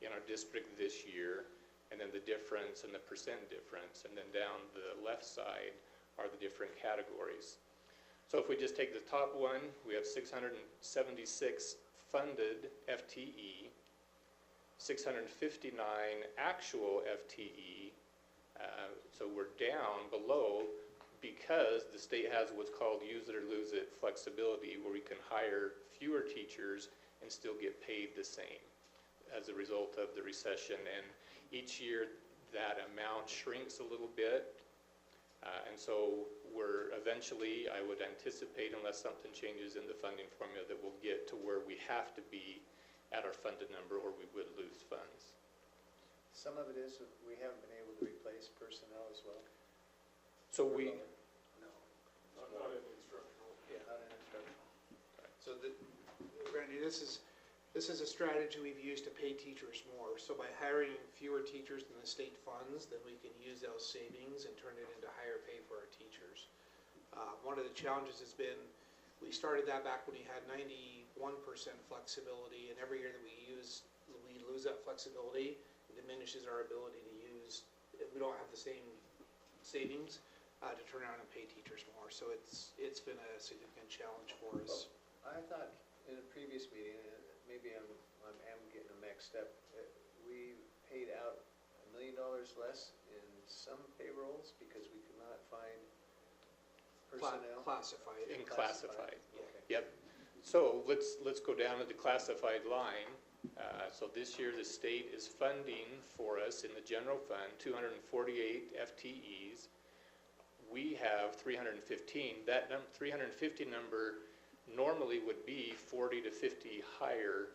in our district this year, and then the difference and the percent difference, and then down the left side are the different categories. So if we just take the top one, we have 676 funded FTE, 659 actual FTE, so we're down below because the state has what's called use it or lose it flexibility, where we can hire fewer teachers and still get paid the same as a result of the recession. And each year that amount shrinks a little bit. And so we're eventually, I would anticipate, unless something changes in the funding formula, that we'll get to where we have to be at our funded number or we would lose funds. Some of it is that we haven't been able to replace personnel as well. So we, No. Not in instructional. Yeah. Not in instructional. So Randy, this is a strategy we've used to pay teachers more. So by hiring fewer teachers than the state funds, then we can use those savings and turn it into higher pay for our teachers. One of the challenges has been, we started that back when we had 91% flexibility, and every year that we lose that flexibility, it diminishes our ability to use, we don't have the same savings to turn around and pay teachers more. So it's been a significant challenge for us. I thought in a previous meeting, maybe I'm getting them mixed up, we paid out $1 million less in some payrolls because we could not find personnel. Classified. in classified. Okay. Yep. So let's go down to the classified line. So this year the state is funding for us in the general fund 248 FTEs. We have 315. That 350 number normally would be 40 to 50 higher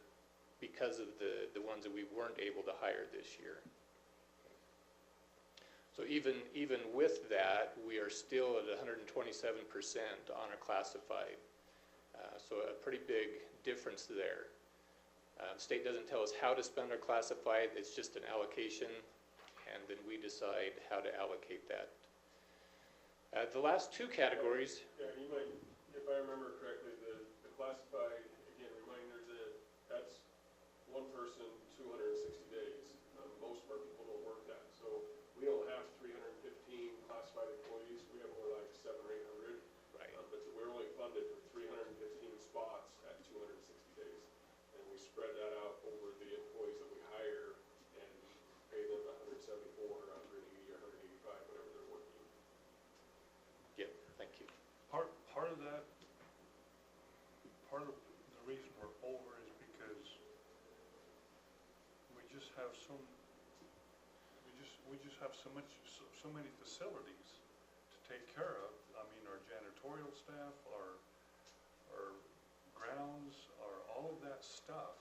because of the ones that we weren't able to hire this year. So even with that, we are still at 127% on our classified. So a pretty big difference there. The state doesn't tell us how to spend our classified, it's just an allocation, and then we decide how to allocate that. The last two categories. Yeah, you might, if I remember correctly, the classified, again, reminder that that's one person, 260 days. Most of our people don't work that. So we don't have 315 classified employees. We have more like 700 or 800. Right. But the just have we just have so many facilities to take care of. I mean, our janitorial staff, our grounds, all of that stuff.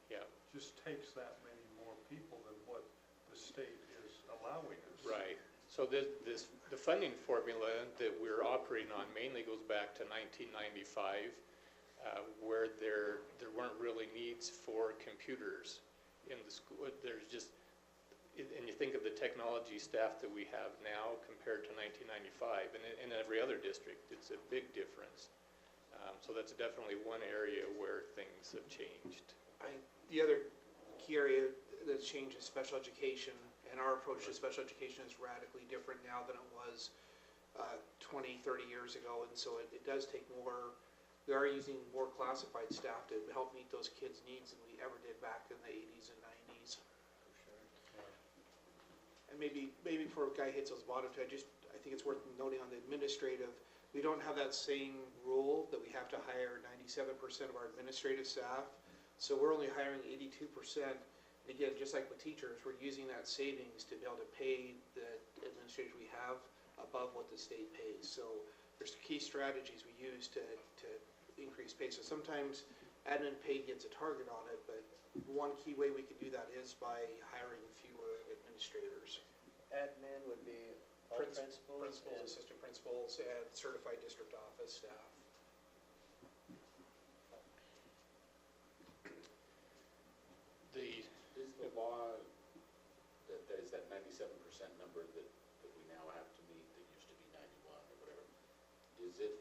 Yeah. Just takes that many more people than what the state is allowing us. Right. So the funding formula that we're operating on mainly goes back to 1995, where there weren't really needs for computers in the school. There's just, and you think of the technology staff that we have now compared to 1995, and in every other district, it's a big difference. So that's definitely one area where things have changed. The other key area that's changed is special education, and our approach to special education is radically different now than it was 20, 30 years ago, and so it does take more. We are using more classified staff to help meet those kids' needs than we ever did back in the 80s and 90s. And maybe before a guy hits those bottom two, I think it's worth noting on the administrative, we don't have that same rule that we have to hire 97% of our administrative staff. So we're only hiring 82%. And again, just like with teachers, we're using that savings to be able to pay the administrators we have above what the state pays. So there's key strategies we use to increase pay. So sometimes admin pay gets a target on it, but one key way we can do that is by hiring fewer administrators. Admin would be all principals, assistant principals, and certified district office staff. Is the law that is that 97% number that we now have to meet, that used to be 91 or whatever, is it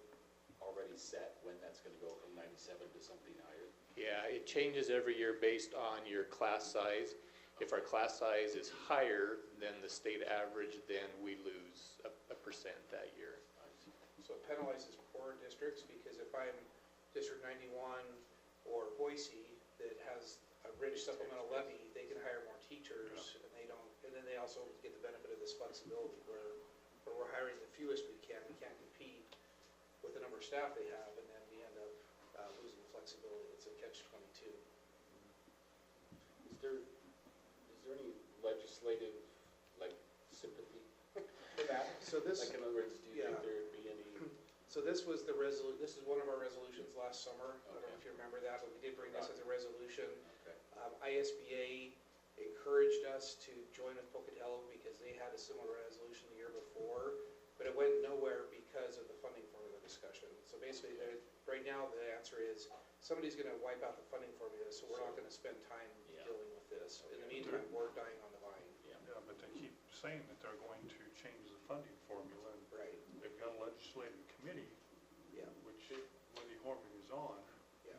already set when that's going to go from 97 to something higher? Yeah, it changes every year based on your class size. If our class size is higher than the state average, then we lose a percent that year. So it penalizes poor districts, because if I'm District 91 or Boise that has a rich supplemental levy, they can hire more teachers, and they don't. And then they also get the benefit of this flexibility where we're hiring the fewest we can't compete with the number of staff they have, and then we end up losing the flexibility. It's a catch-22. Is there any legislative sympathy for that? So this, in other words, do you think there would be any? So this was this is one of our resolutions last summer. I don't know if you remember that, but we did bring this as a resolution. Okay. ISBA encouraged us to join with Pocatello because they had a similar resolution the year before, but it went nowhere because of the funding formula discussion. So basically, right now the answer is somebody's going to wipe out the funding formula, so we're not going to spend time dealing with this. In the meantime, we're dying on the vine. Yeah, but they keep saying that they're going to change the funding formula. And right. They've got a legislative committee, which Wendy Horman is on. Yeah.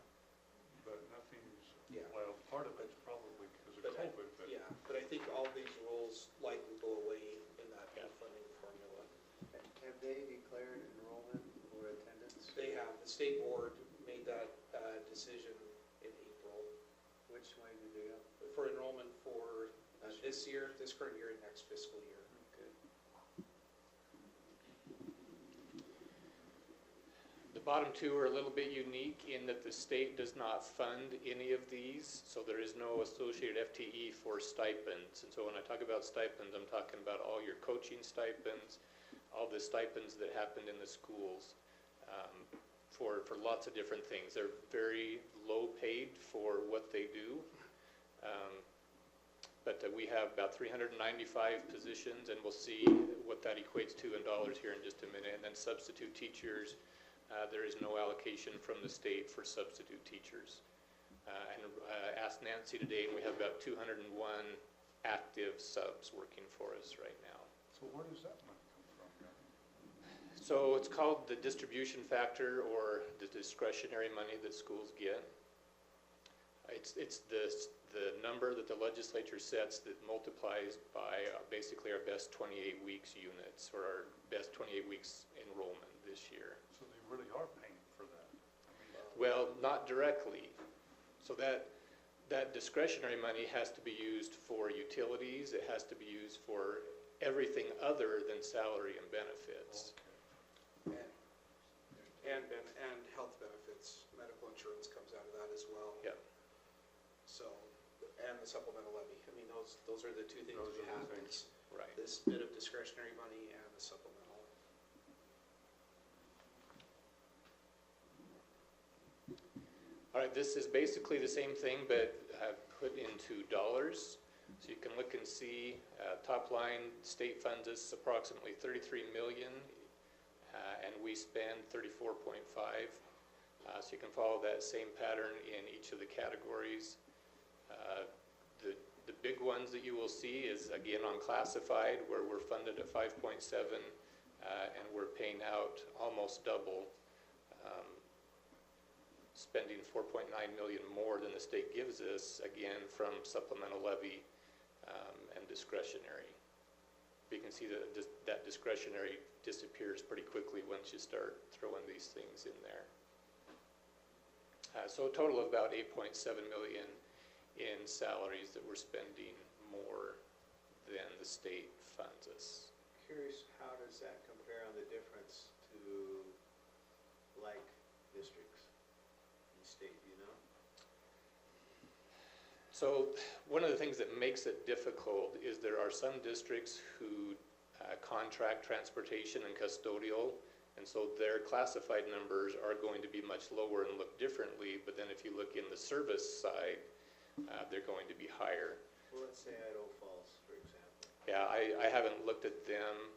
But nothing's, well, part of it's probably because of COVID. But I think all these rules likely go away in that new funding formula. Have they declared enrollment or attendance? They have. The state board made that decision in April. Which way did they go? For enrollment for this current year, and next fiscal year. Okay. The bottom two are a little bit unique in that the state does not fund any of these, so there is no associated FTE for stipends. And so when I talk about stipends, I'm talking about all your coaching stipends, all the stipends that happened in the schools for lots of different things. They're very low paid for what they do. But we have about 395 positions, and we'll see what that equates to in dollars here in just a minute. And then substitute teachers, there is no allocation from the state for substitute teachers. And asked Nancy today, and we have about 201 active subs working for us right now. So where does that money come from? So it's called the distribution factor, or the discretionary money that schools get. It's the number that the legislature sets that multiplies by basically our best 28 weeks units, or our best 28 weeks enrollment this year. So they really are paying for that? Well, not directly. So that discretionary money has to be used for utilities. It has to be used for everything other than salary and benefits. Okay. And health benefits, medical insurance comes out of that as well. Yep. So, and the the supplemental levy. I mean, those are the two things Those we are the have. things. Right. This bit of discretionary money and the supplemental. All right, this is basically the same thing, but put into dollars. So you can look and see, top line, state funds us approximately 33 million, and we spend 34.5. So you can follow that same pattern in each of the categories. The big ones that you will see is, again, on classified, where we're funded at 5.7, and we're paying out almost double, spending 4.9 million more than the state gives us, again, from supplemental levy and discretionary. But you can see that that discretionary disappears pretty quickly once you start throwing these things in there. So a total of about 8.7 million in salaries that we're spending more than the state funds us. Curious, how does that compare on the difference to like districts in state, you know? So one of the things that makes it difficult is there are some districts who contract transportation and custodial, and so their classified numbers are going to be much lower and look differently, but then if you look in the service side, they're going to be higher. Well, let's say Idaho Falls, for example. Yeah, I haven't looked at them.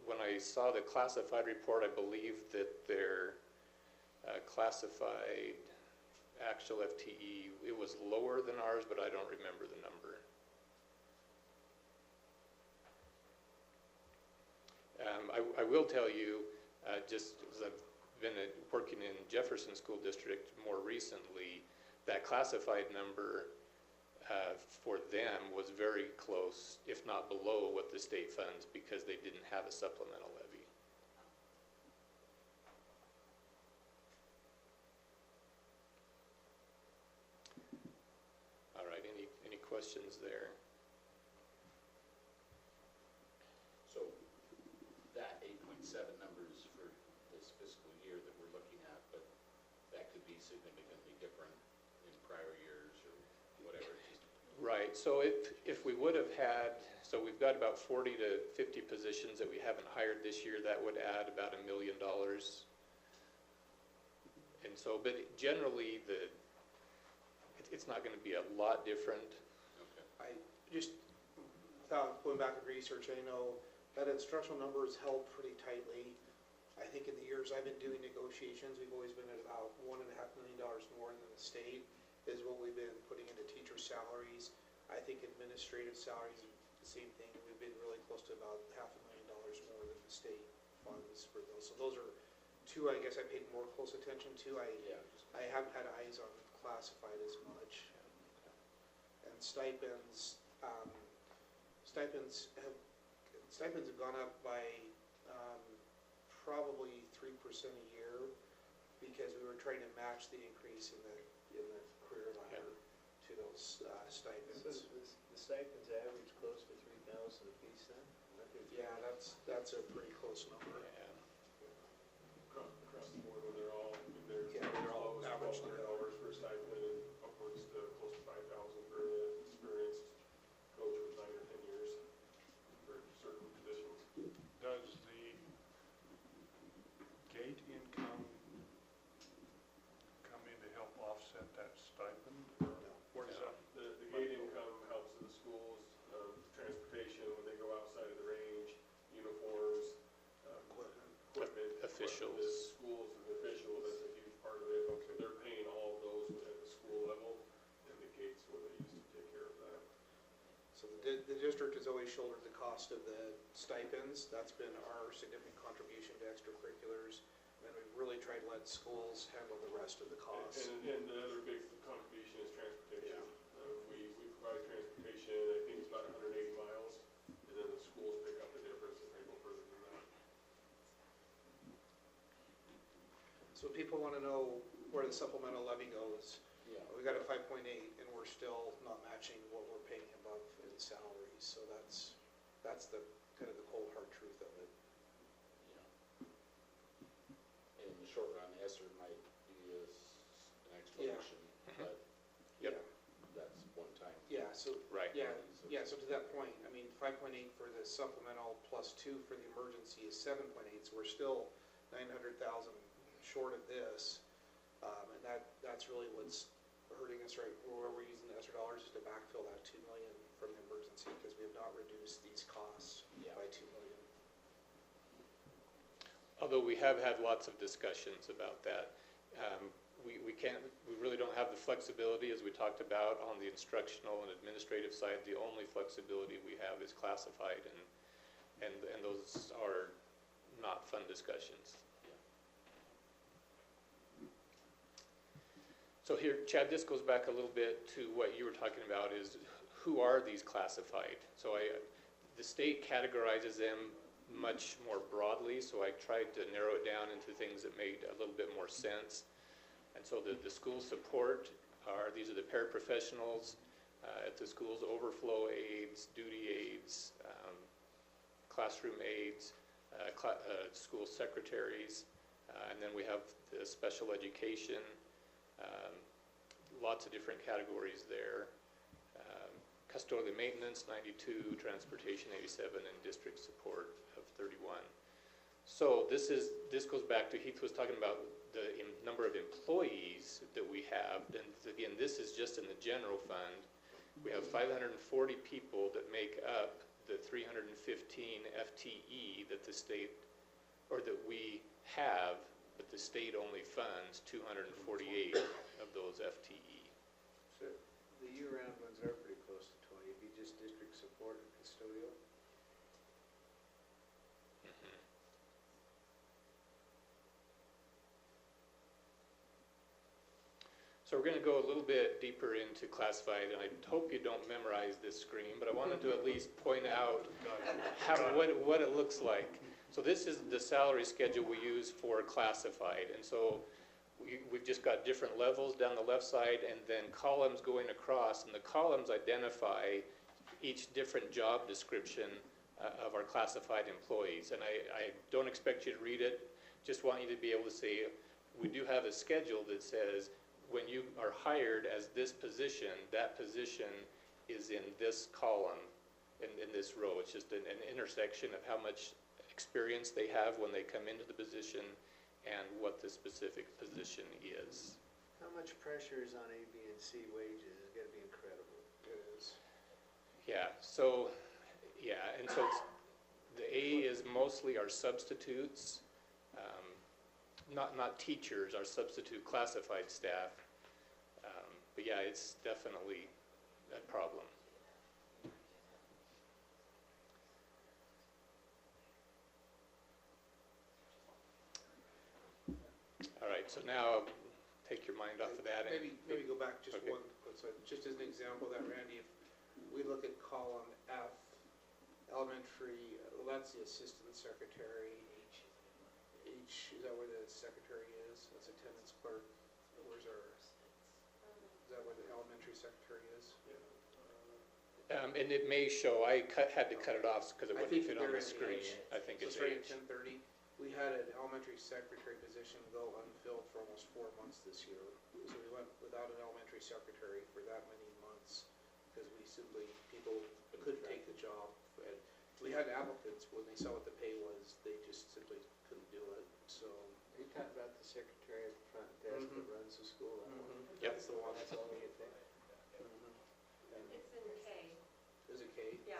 When I saw the classified report, I believe that their classified actual FTE, it was lower than ours, but I don't remember the number. I will tell you, just as I've been working in Jefferson School District more recently, that classified number for them was very close, if not below, what the state funds, because they didn't have a supplemental levy. All right, any questions there? So that 8.7 numbers for this fiscal year that we're looking at, but that could be significantly different in prior years or whatever. Right, so if we would have had, so we've got about 40 to 50 positions that we haven't hired this year, that would add about $1 million. And so, but generally, it's not going to be a lot different. Okay. I just, without going back to research, I know that instructional number is held pretty tightly. I think in the years I've been doing negotiations, we've always been at about $1.5 million more than the state is what we've been putting into teacher salaries. I think administrative salaries, the same thing. We've been really close to about $500,000 more than the state funds for those. So those are two I guess I paid more close attention to. I haven't had eyes on classified as much. And stipends, stipends have gone up by probably 3% a year because we were trying to match the increase in the career ladder to those stipends. So the stipends average close to 3,000 a piece then? Yeah, that's a pretty close number. Yeah. Across the board, when they're all average $1,200 for a stipend and upwards to close to $5,000 for an experienced coach with 9 or 10 years for certain positions. Does the gate income come in to help offset that stipend? Or where does that? The gate income helps the schools, transportation when they go outside of the range, uniforms, equipment. Officials. The schools and the officials, that's a huge part of it. Okay. They're paying all of those at the school level, and the gate's where they used to take care of that. So the district has always shouldered the cost of the stipends. That's been our significant contribution to extracurriculars. And then we've really tried to let schools handle the rest of the costs. And the other big contribution is transportation. We provide transportation, I think it's about 180 miles, and then the schools pick up the difference if they go further than that. So people want to know where the supplemental levy goes. Yeah. We got a 5.8 and we're still not matching what we're paying above in salaries. So that's the kind of the cold hard truth of it. In the short run, ESSER might be an explanation, but Yeah, so to that point, I mean, 5.8 for the supplemental plus 2 for the emergency is 7.8, so we're still 900,000 short of this. And that's really what's hurting us, right, where we're using the extra dollars is to backfill that 2 million from the emergency, because we have not reduced these costs by 2 million. Although we have had lots of discussions about that. We really don't have the flexibility, as we talked about, on the instructional and administrative side. The only flexibility we have is classified, and those are not fun discussions. So here, Chad, this goes back a little bit to what you were talking about, is who are these classified? So the state categorizes them much more broadly, so I tried to narrow it down into things that made a little bit more sense. And so the school support these are the paraprofessionals at the schools, overflow aides, duty aides, classroom aides, school secretaries, and then we have the special education, lots of different categories there. Custodial maintenance, 92, transportation, 87, and district support of 31. So this goes back to Heath was talking about the number of employees that we have. And again, this is just in the general fund. We have 540 people that make up the 315 FTE that the state, or that we have, but the state only funds 248 of those FTE. So the year-round ones are pretty close to 20. It'd be just district support and custodial. So we're going to go a little bit deeper into classified, and I hope you don't memorize this screen, but I wanted to at least point out what it looks like. So this is the salary schedule we use for classified, and so we've just got different levels down the left side and then columns going across, and the columns identify each different job description of our classified employees. And I don't expect you to read it, just want you to be able to see, we do have a schedule that says when you are hired as this position, that position is in this column, in this row. It's just an intersection of how much experience they have when they come into the position and what the specific position is. How much pressure is on A, B, and C wages? It's got to be incredible. It is. Yeah, so, and so the A is mostly our substitutes, not teachers, our substitute classified staff. But yeah, it's definitely a problem. All right, so now take your mind off of that. Maybe go back just one, so just as an example of that, Randy, if we look at column F, elementary, well, that's the assistant secretary. H, is that where the secretary is? That's attendance clerk. Where's our, is that where the elementary secretary is? And it may show, I had to cut it off because it wouldn't fit on the screen. I think it's right H. at 10:30. We had an elementary secretary position go unfilled for almost 4 months this year. So we went without an elementary secretary for that many months because we simply, people couldn't take the job. And we had applicants, when they saw what the pay was, they just simply couldn't do it. So Are you talking about the secretary at the front desk that runs the school? That one? Yep. that's the one. That's all we get there. It's in K. Is it K? Yeah.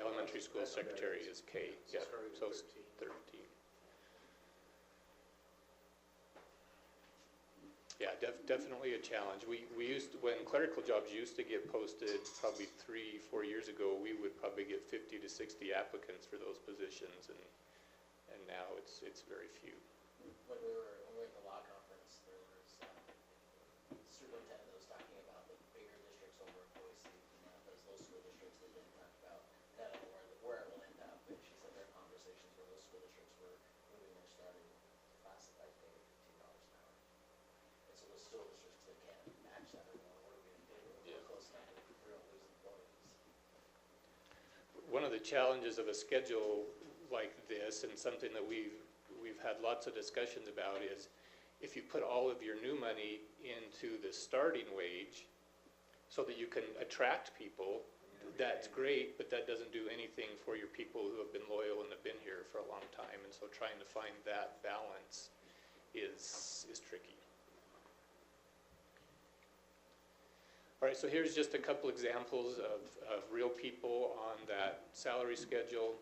Elementary school secretary is K. Yeah, Starting so with it's 13. Yeah, definitely a challenge. We used to, when clerical jobs used to get posted probably 3-4 years ago, we would probably get 50 to 60 applicants for those positions, and now it's very few. When we were at the law conference, there was superintendent that was talking about the bigger districts over in Boise, those school districts that didn't talk about kind of where it will end up. And she said there are conversations where those school districts were moving their starting classified pay to $15 an hour. And so those school districts that can't match that are going, what are we going to do? We're close enough to we're going to lose employees. One of the challenges of a schedule like this, and something that we've had lots of discussions about, is if you put all of your new money into the starting wage so that you can attract people, that's great, but that doesn't do anything for your people who have been loyal and have been here for a long time. And so trying to find that balance is tricky. All right, so here's just a couple examples of real people on that salary schedule.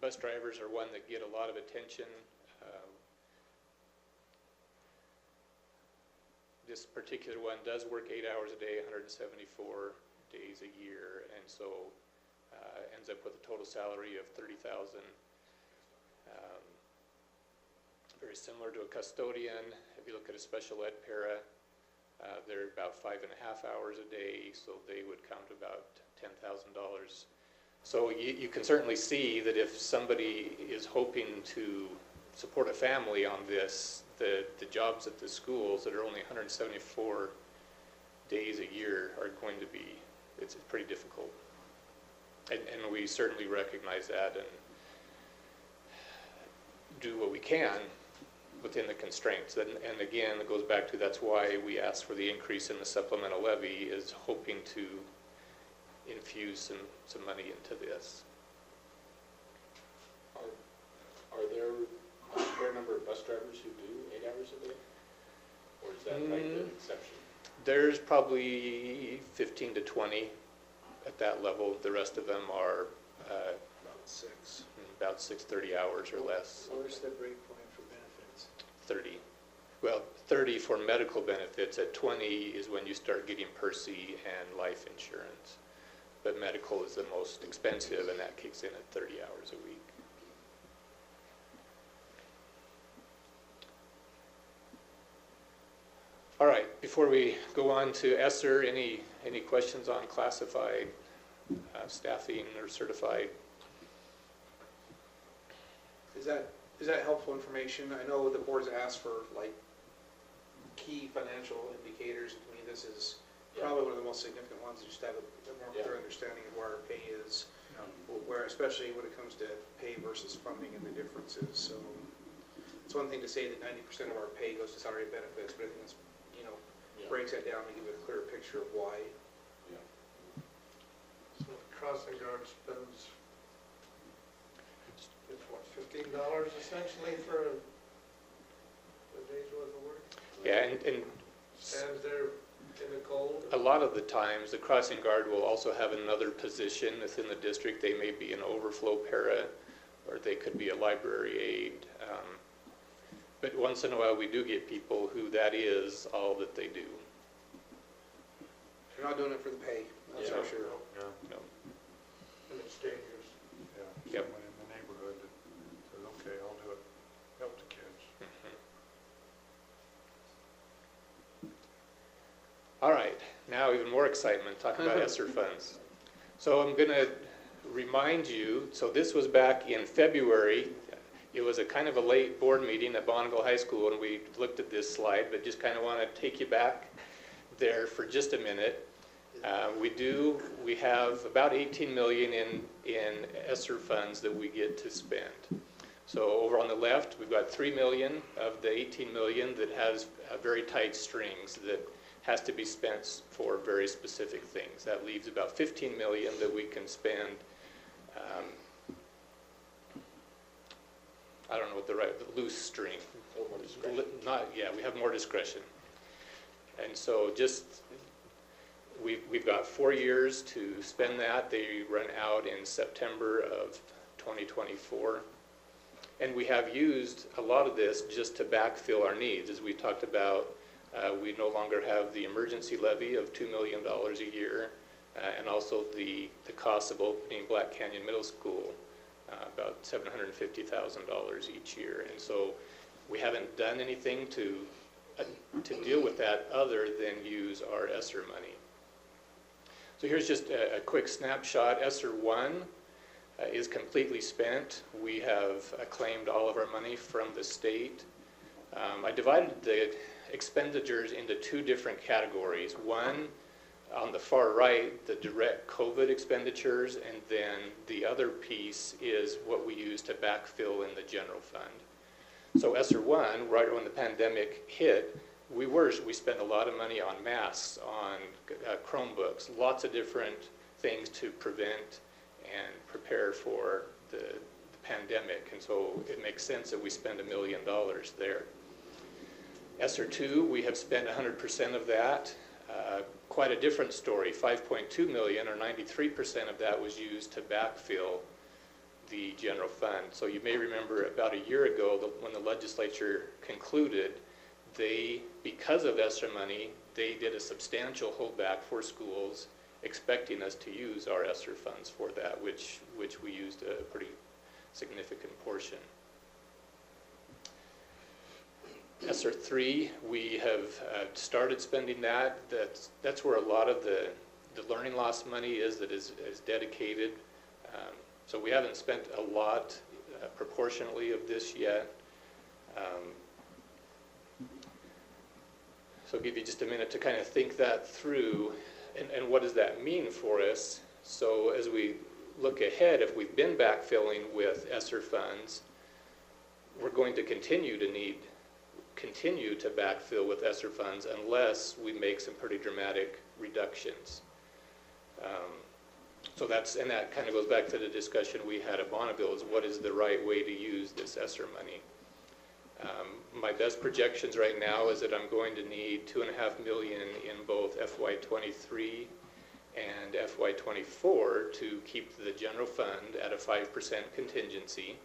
Bus drivers are one that get a lot of attention. This particular one does work 8 hours a day, 174 days a year, and so ends up with a total salary of $30,000. Very similar to a custodian. If you look at a special ed para, they're about 5.5 hours a day, so they would count about $10,000. So you can certainly see that if somebody is hoping to support a family on this, the jobs at the schools that are only 174 days a year are going to be, it's pretty difficult. And we certainly recognize that and do what we can within the constraints. And again, it goes back to that's why we asked for the increase in the supplemental levy, is hoping to infuse some money into this. Are there a fair number of bus drivers who do 8 hours a day? Or is that like the exception? There's probably 15 to 20 at that level. The rest of them are about 630 hours or less. Where's the break point for benefits? 30. Well, 30 for medical benefits. At 20 is when you start getting PERSI and life insurance. But medical is the most expensive, and that kicks in at 30 hours a week. All right, before we go on to ESSER, any questions on classified staffing or certified? Is that helpful information? I know the board's asked for like key financial indicators. To me, this is probably one of the most significant ones, just to have a more clear understanding of where our pay is, where especially when it comes to pay versus funding and the differences. So it's one thing to say that 90% of our pay goes to salary and benefits, but I think it's, breaks that down to give a clear picture of why. Yeah. So the crossing guard spends, it's what, $15 essentially for a day's worth of work? Yeah, and stands there in the cold? A lot of the times, the crossing guard will also have another position within the district. They may be an overflow para, or they could be a library aide. But once in a while, we do get people who that is all that they do. You're not doing it for the pay, that's for sure. No. And it's dangerous. Yeah, Yep. someone in the neighborhood that says, okay, I'll do it, help the kids. All right, now even more excitement, talk about ESSER funds. So I'm going to remind you, so this was back in February. It was a kind of a late board meeting at Bonneville High School, and we looked at this slide, but just kind of want to take you back there for just a minute. We have about 18 million in ESSER funds that we get to spend. So over on the left, we've got 3 million of the 18 million that has very tight strings that has to be spent for very specific things. That leaves about 15 million that we can spend. I don't know what the loose string. A little more discretion. We have more discretion. And so just, we've got 4 years to spend that. They run out in September of 2024. And we have used a lot of this just to backfill our needs. As we talked about, we no longer have the emergency levy of $2 million a year, and also the cost of opening Black Canyon Middle School, about $750,000 each year. And so we haven't done anything to deal with that other than use our ESSER money. So here's just a quick snapshot. ESSER 1 is completely spent. We have claimed all of our money from the state. I divided the expenditures into 2 different categories. One, on the far right, the direct COVID expenditures, and then the other piece is what we use to backfill in the general fund. So ESSER 1, right when the pandemic hit, we spent a lot of money on masks, on Chromebooks, lots of different things to prevent and prepare for the pandemic, and so it makes sense that we spend $1 million there. ESSER 2, we have spent 100% of that. Quite a different story. 5.2 million, or 93% of that, was used to backfill the general fund. So you may remember about a year ago when the legislature concluded, because of ESSER money, they did a substantial holdback for schools, expecting us to use our ESSER funds for that, which we used a pretty significant portion. ESSER 3, we have started spending that. That's where a lot of the learning loss money is that is dedicated. So we haven't spent a lot proportionately of this yet. So I'll give you just a minute to kind of think that through, and what does that mean for us? So as we look ahead, if we've been backfilling with ESSER funds, we're going to continue to backfill with ESSER funds unless we make some pretty dramatic reductions. So that kind of goes back to the discussion we had at Bonneville, is what is the right way to use this ESSER money. My best projections right now is that I'm going to need $2.5 million in both FY23 and FY24 to keep the general fund at a 5% contingency.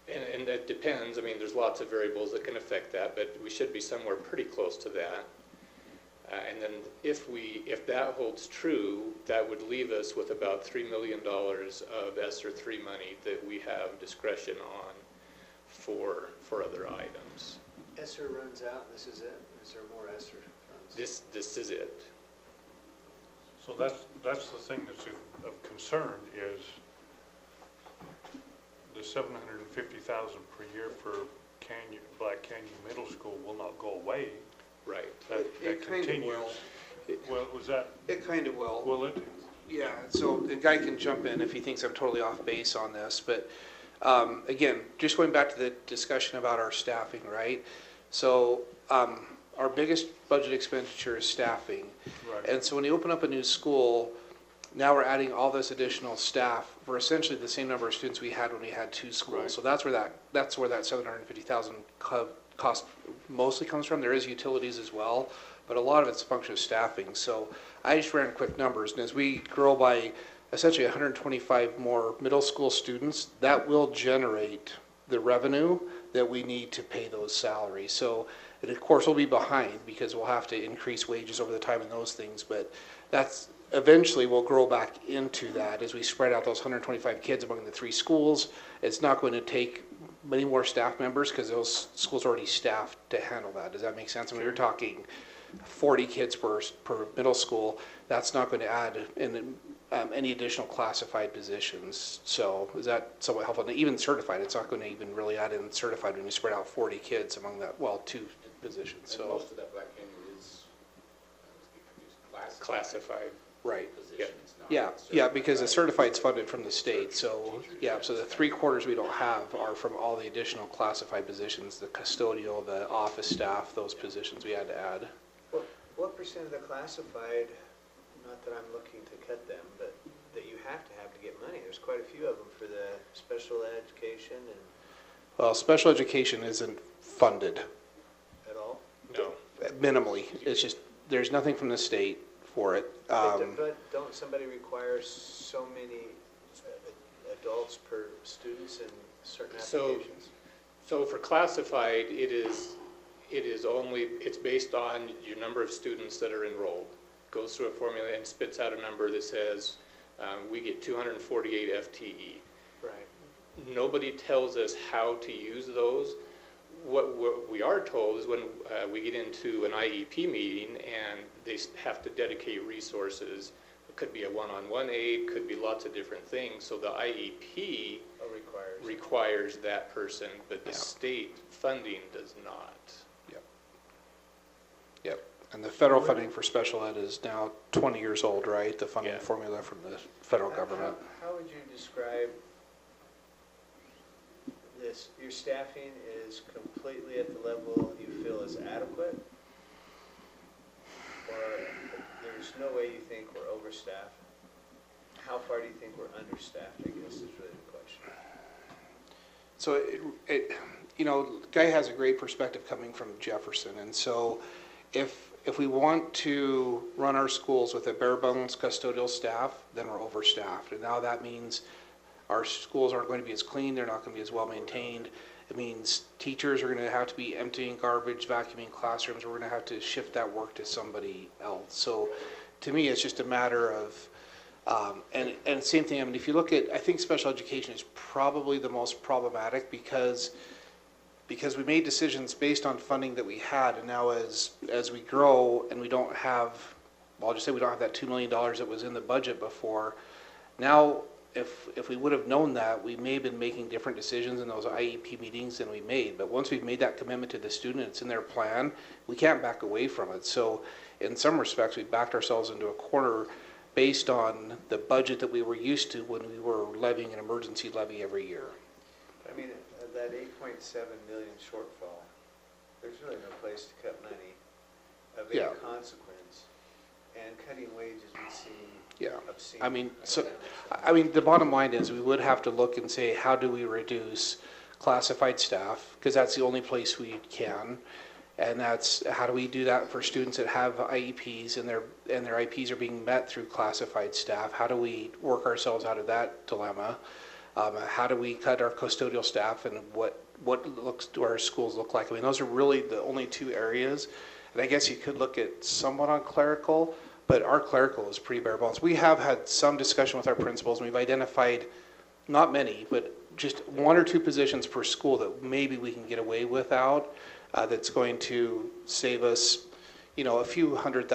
And that depends. I mean, there's lots of variables that can affect that, but we should be somewhere pretty close to that. And then if that holds true, that would leave us with about $3 million of ESSER 3 money that we have discretion on for other items. ESSER runs out, and this is it? Or is there more ESSER funds? This is it. So that's the thing that's of concern, is the $750,000 per year for Black Canyon Middle School will not go away. Right. It kind of will. Well, was that? It kind of will. Will it? Yeah, so the guy can jump in if he thinks I'm totally off base on this, but again, just going back to the discussion about our staffing, right? So our biggest budget expenditure is staffing. Right. And so when you open up a new school, now we're adding all this additional staff for essentially the same number of students we had when we had two schools. Right. So that's where that $750,000 cost mostly comes from. There is utilities as well, but a lot of it's a function of staffing. So I just ran quick numbers, and as we grow by essentially 125 more middle school students, that will generate the revenue that we need to pay those salaries. So, and of course, we'll be behind because we'll have to increase wages over the time and those things, but that's eventually we'll grow back into that as we spread out those 125 kids among the three schools. It's not going to take many more staff members because those schools are already staffed to handle that. Does that make sense? I mean, we're talking 40 kids per middle school. That's not going to add in any additional classified positions. So is that somewhat helpful? And even certified, it's not going to even really add in certified when you spread out 40 kids among that, well, two positions. And so most of that Black Canyon is classified. Right. Positions, Yeah, because the certified's funded from the state. So yeah, so the 3/4 we don't have are from all the additional classified positions, the custodial, the office staff, those positions we had to add. What percent of the classified, not that I'm looking to cut them, but that you have to get money? There's quite a few of them for the special education and. Well, special education isn't funded. At all? No. Minimally. It's just, there's nothing from the state for it. But don't somebody require so many adults per students in certain applications? So for classified, it's based on your number of students that are enrolled. Goes through a formula and spits out a number that says we get 248 FTE. Right. Nobody tells us how to use those. What we are told is when we get into an IEP meeting and they have to dedicate resources. It could be a one-on-one aid, could be lots of different things. So the IEP requires that person, but the state funding does not. Yep. And the federal funding for special ed is now 20 years old, right? The funding formula from the federal government. How would you describe your staffing is completely at the level you feel is adequate? Or there's no way you think we're overstaffed? How far do you think we're understaffed, I guess, is really the question. So you know, Guy has a great perspective coming from Jefferson, and so if we want to run our schools with a bare bones custodial staff, then we're overstaffed. And now that means our schools aren't going to be as clean, they're not going to be as well maintained. It means teachers are going to have to be emptying garbage, vacuuming classrooms. We're going to have to shift that work to somebody else. So to me, it's just a matter of, and same thing, I mean, if you look at, I think special education is probably the most problematic because we made decisions based on funding that we had, and now as we grow and we don't have, well, I'll just say we don't have that $2 million that was in the budget before. Now, if we would have known that, we may have been making different decisions in those IEP meetings than we made. But once we've made that commitment to the student, it's in their plan, we can't back away from it. So in some respects, we backed ourselves into a corner based on the budget that we were used to when we were levying an emergency levy every year. I mean, that 8.7 million shortfall, there's really no place to cut money of any consequence, and cutting wages would seem obscene. I mean, the bottom line is we would have to look and say, how do we reduce classified staff? Because that's the only place we can. And that's, how do we do that for students that have IEPs and their IEPs are being met through classified staff? How do we work ourselves out of that dilemma? How do we cut our custodial staff, and what do our schools look like? I mean, those are really the only two areas. And I guess you could look at somewhat on clerical, but our clerical is pretty bare bones. We have had some discussion with our principals, and we've identified not many, but just one or two positions per school that maybe we can get away without. That's going to save us, you know, a few $100,000,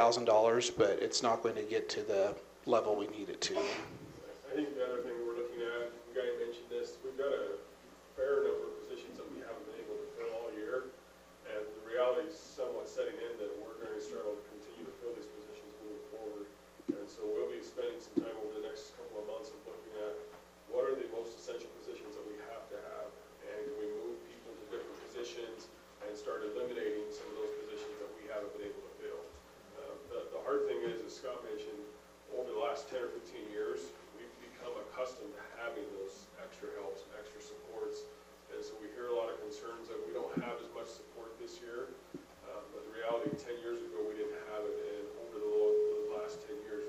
but it's not going to get to the level we need it to. I think the other thing we're looking at, the guy mentioned this, we've got a fair number of positions that we haven't been able to fill all year, and the reality is somewhat setting in that we're going to struggle to continue to fill these positions moving forward. And so we'll be spending some time over the next couple of months of looking at what are the most essential positions that we have to have, and can we move people to different positions and start eliminating some of those positions that we haven't been able to fill. The hard thing is, as Scott mentioned, over the last 10 or 15 years, we've become accustomed to having those extra helps and extra supports. And so we hear a lot of concerns that we don't have as much support this year. But the reality, 10 years ago, we didn't have it. And over the last 10 years,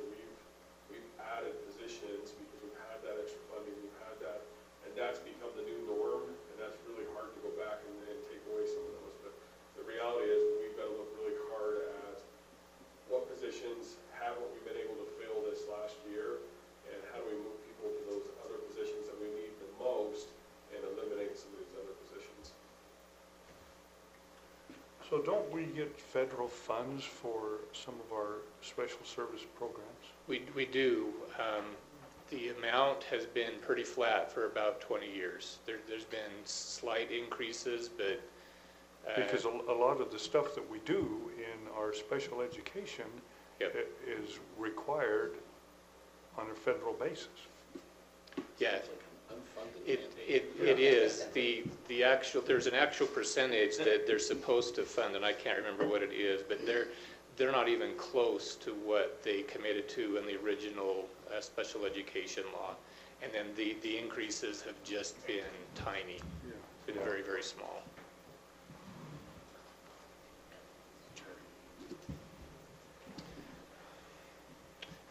we've added positions because we've had that extra funding, we've had that. And that's become the new norm. And that's really hard to go back and take away some of those. But the reality is we've got to look really hard at what positions haven't we been able to fill this last year, and how do we move people to those other positions that we need the most and eliminate some of these other positions. So don't we get federal funds for some of our special service programs? We do. The amount has been pretty flat for about 20 years. There's been slight increases, but because a lot of the stuff that we do in our special education is required on a federal basis. Yeah, it is. The actual, there's an actual percentage that they're supposed to fund, and I can't remember what it is, but they're not even close to what they committed to in the original special education law. And then the increases have just been tiny, been very, very small.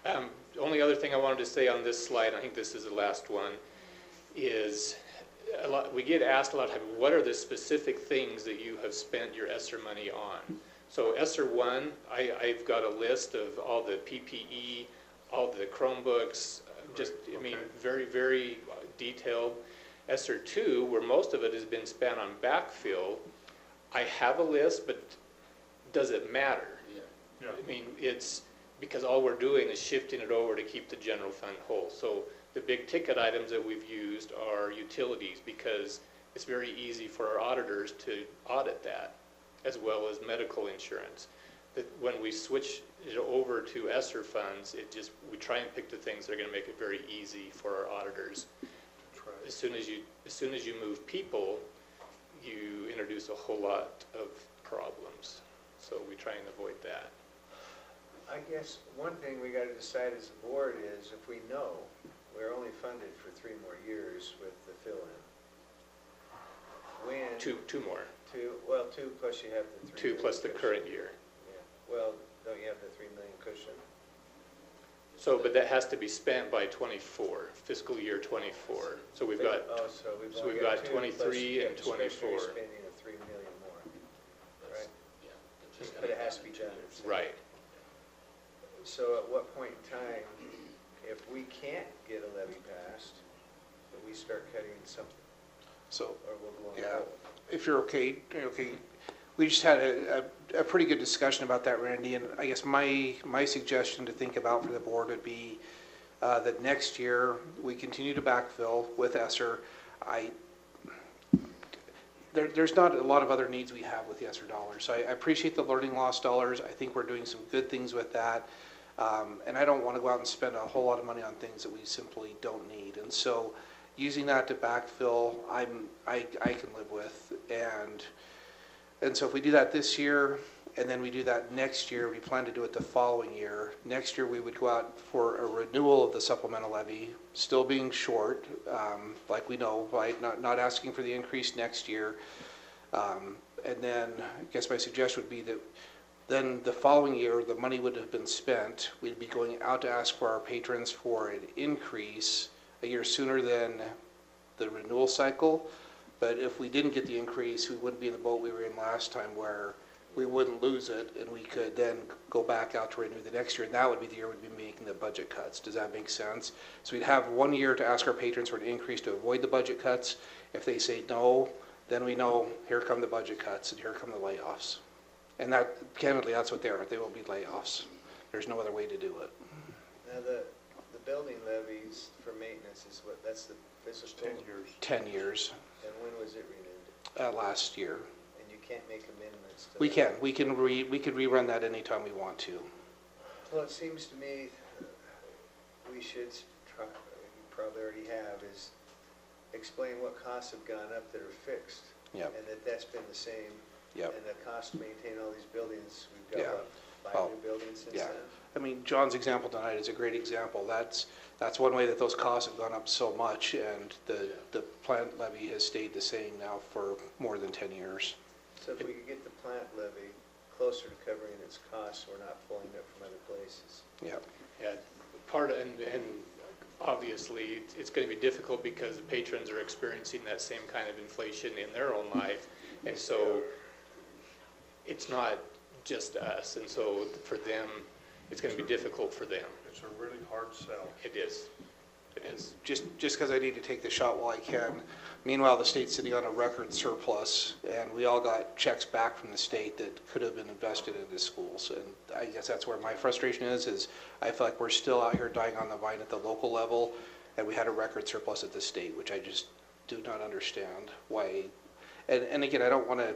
The only other thing I wanted to say on this slide, and I think this is the last one, is we get asked a lot of times, what are the specific things that you have spent your ESSER money on? So ESSER 1, I've got a list of all the PPE, all the Chromebooks, I mean, very, very detailed. ESSER 2, where most of it has been spent on backfill, I have a list, but does it matter? I mean, it's because all we're doing is shifting it over to keep the general fund whole. So the big ticket items that we've used are utilities, because it's very easy for our auditors to audit that, as well as medical insurance. That when we switch it over to ESSER funds, we try and pick the things that are going to make it very easy for our auditors. as soon as you move people, you introduce a whole lot of problems. So we try and avoid that. I guess one thing we got to decide as a board is if we know we're only funded for 3 more years with the fill-in. When? Two more. Well, 2 plus you have the 3 2 plus the cushion. current year. Yeah. Well, don't you have the 3 million cushion? So, but that has to be spent by 24, fiscal year 24. So we've got, Oh, so we've so only we've got got 2 plus 23 and discretionary 24. spending of 3 million more, right? Yeah. But it has to be done. Right. So at what point in time, if we can't get a levy passed, do we start cutting something, So, or we'll go on yeah, hold? if you're okay, we just had a pretty good discussion about that, Randy, and I guess my suggestion to think about for the board would be that next year we continue to backfill with ESSER. There's not a lot of other needs we have with the ESSER dollars. So I appreciate the learning loss dollars. I think we're doing some good things with that. And I don't want to go out and spend a whole lot of money on things that we simply don't need. And so using that to backfill, I can live with. And so if we do that this year, and then we do that next year, we plan to do it the following year. Next year we would go out for a renewal of the supplemental levy, still being short, like we know, right? Not asking for the increase next year. And then I guess my suggestion would be that then the following year, the money would have been spent. We'd be going out to ask for our patrons for an increase a year sooner than the renewal cycle. But if we didn't get the increase, we wouldn't be in the boat we were in last time where we wouldn't lose it and we could then go back out to renew the next year. And that would be the year we'd be making the budget cuts. Does that make sense? So we'd have 1 year to ask our patrons for an increase to avoid the budget cuts. If they say no, then we know here come the budget cuts and here come the layoffs. And that, candidly, that's what they are. They will be layoffs. There's no other way to do it. Now, the building levies for maintenance is what, that's the fiscal? 10 years. 10 years, And when was it renewed? last year. And you can't make amendments to We that? can. We could rerun that anytime we want to. Well, it seems to me we should try, you probably already have, is explain what costs have gone up that are fixed. Yep. And that's been the same. Yep. And the cost to maintain all these buildings, we've Yeah. got, what, 5 Well, new buildings since yeah. then? I mean, John's example tonight is a great example. That's one way that those costs have gone up so much, and the plant levy has stayed the same now for more than 10 years. So if we could get the plant levy closer to covering its costs, we're not pulling it from other places. Yeah. Yeah, and obviously, it's going to be difficult because the patrons are experiencing that same kind of inflation in their own life. And so it's not just us. And so for them, it's going to be difficult for them. It's a really hard sell. It is. It is. Just because I need to take the shot while I can. Meanwhile, the state's sitting on a record surplus, and we all got checks back from the state that could have been invested into schools. And I guess that's where my frustration is I feel like we're still out here dying on the vine at the local level, and we had a record surplus at the state, which I just do not understand why. And again, I don't want to.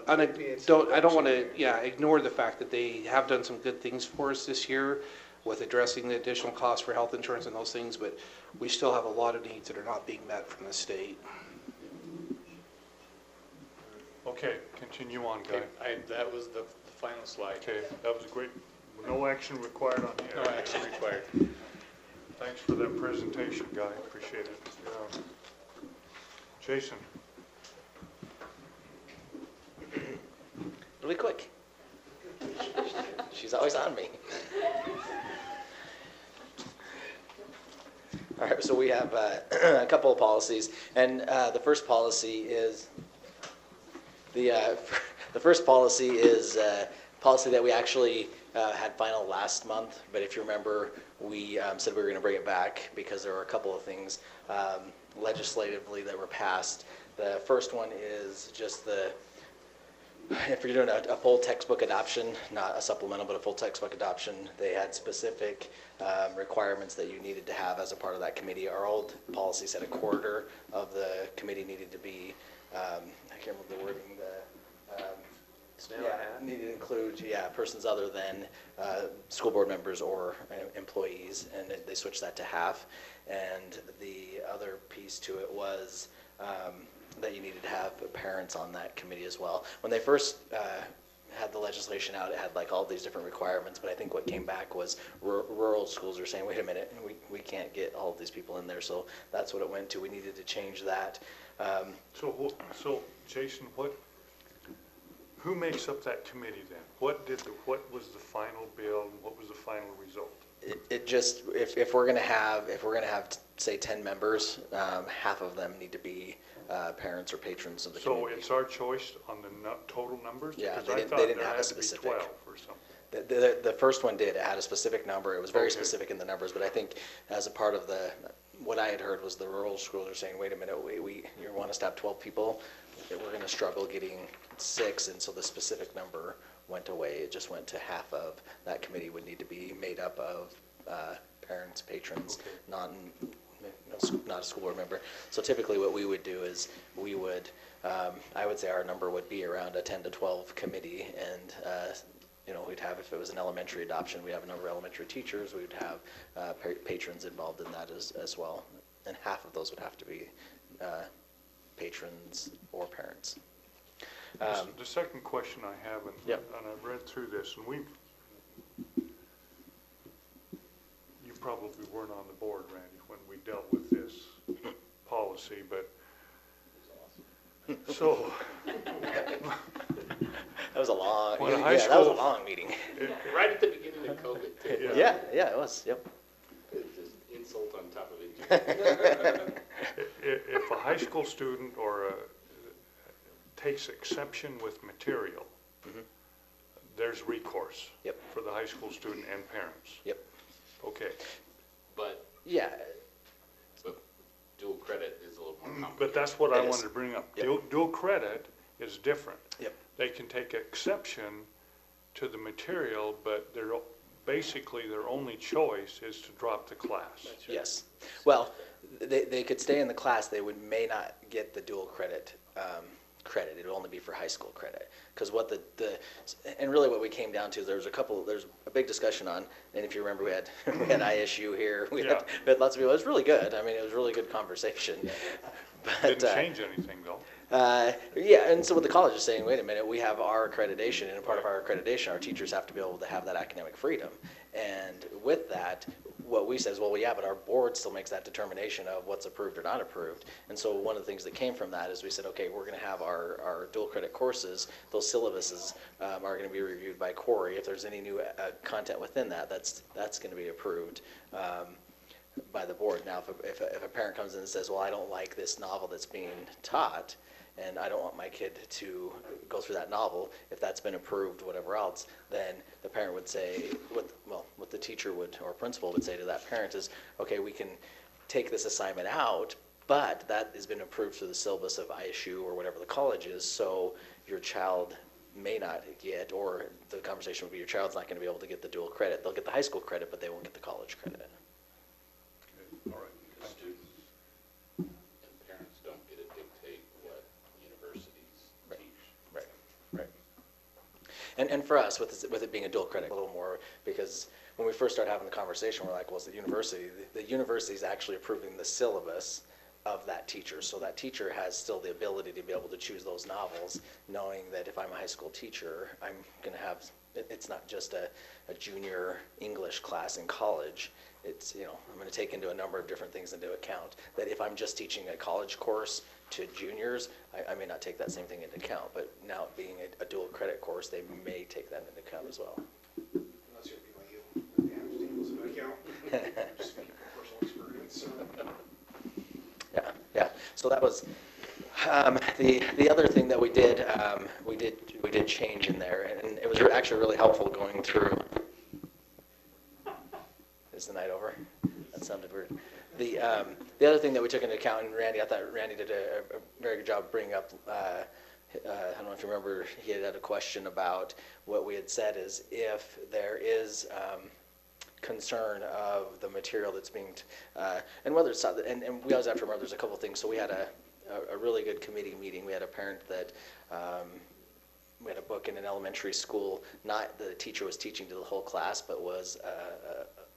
I don't want to, ignore the fact that they have done some good things for us this year with addressing the additional costs for health insurance and those things, but we still have a lot of needs that are not being met from the state. Okay, continue on, Guy. Okay, that was the final slide. Okay, that was great. No action required on the No action required. Thanks for that presentation, Guy. Appreciate it. Jason. Really quick. She's always on me. All right, so we have a couple of policies, and the first policy is the first policy is policy that we actually had final last month. But if you remember, we said we were going to bring it back because there were a couple of things legislatively that were passed. The first one is just if you're doing a full textbook adoption, not a supplemental, but a full textbook adoption, they had specific requirements that you needed to have as a part of that committee. Our old policy said a quarter of the committee needed to be, I can't remember the wording, needed to include, persons other than school board members or employees, and they switched that to half. And the other piece to it was that you needed to have parents on that committee as well. When they first had the legislation out, it had like all these different requirements, but I think what came back was rural schools are saying, wait a minute, we can't get all of these people in there, so that's what it went to. We needed to change that. So Jason, who makes up that committee then? What was the final bill and what was the final result? It just, if we're gonna have say 10 members, half of them need to be parents or patrons of the community. So it's our choice on the total numbers? Yeah, they didn't have a specific. 12 or something. The first one did. It had a specific number. It was very specific in the numbers, but I think as a part of what I had heard was the rural schools are saying, wait a minute, you want us to have 12 people? We're going to struggle getting 6, and so the specific number went away. It just went to half of that committee would need to be made up of parents, patrons, not a school board member. So typically what we would do is we would, I would say our number would be around a 10 to 12 committee, and we'd have, if it was an elementary adoption, we'd have a number of elementary teachers, we'd have patrons involved in that as well. And half of those would have to be patrons or parents. The second question I have, and I've read through this, and you probably weren't on the board, Randy, when we dealt with this policy, but so that was a long. That was a long meeting. Right at the beginning of COVID, too. Yeah, it was. Yep. Just insult on top of each other. If a high school student takes exception with material, there's recourse for the high school student and parents. Yep. Okay. But dual credit is a little more complicated. But that's what I wanted to bring up. Yep. Dual credit is different. Yep. They can take exception to the material, but basically their only choice is to drop the class. Right. Yes. Well, they could stay in the class. They may not get the dual credit credit. It would only be for high school credit. Because what and really what we came down to, there's a big discussion on, and if you remember, we had ISU here, we had lots of people. It was really good. I mean, it was really good conversation. But, didn't change anything though. And so what the college is saying, wait a minute, we have our accreditation, and a part of our accreditation, our teachers have to be able to have that academic freedom. And with that, what we said is, well, but our board still makes that determination of what's approved or not approved. And so one of the things that came from that is we said, okay, we're going to have our dual credit courses, those syllabuses are going to be reviewed by Corey. If there's any new content within that, that's going to be approved by the board. Now, if a parent comes in and says, well, I don't like this novel that's being taught, and I don't want my kid to go through that novel, if that's been approved, whatever else, then the parent would say, what the teacher would, or principal would say to that parent is, okay, we can take this assignment out, but that has been approved through the syllabus of ISU or whatever the college is, so your child may not get, or the conversation would be your child's not going to be able to get the dual credit. They'll get the high school credit, but they won't get the college credit. Okay. All right. The students and parents don't get to dictate what universities teach. Right. And for us, with it being a dual credit, a little more, because when we first started having the conversation, we're like, well, it's the university is actually approving the syllabus of that teacher. So that teacher has still the ability to be able to choose those novels, knowing that if I'm a high school teacher, I'm going to have, it's not just a junior English class in college. It's, I'm going to take into a number of different things into account. That if I'm just teaching a college course to juniors, I may not take that same thing into account. But now being a dual credit course, they may take that into account as well. Unless you're like you, the damage tables into account. Just speaking from personal experience. Yeah. So that was the other thing that we did. We did change in there, and it was actually really helpful going through. Is the night over? That sounded weird. The other thing that we took into account, and I thought Randy did a very good job bringing up. I don't know if you remember, he had a question about what we had said is if there is concern of the material that's being, and whether it's, and we always have to remember there's a couple of things. So we had a really good committee meeting. We had a parent that, we had book in an elementary school, not the teacher was teaching to the whole class, but was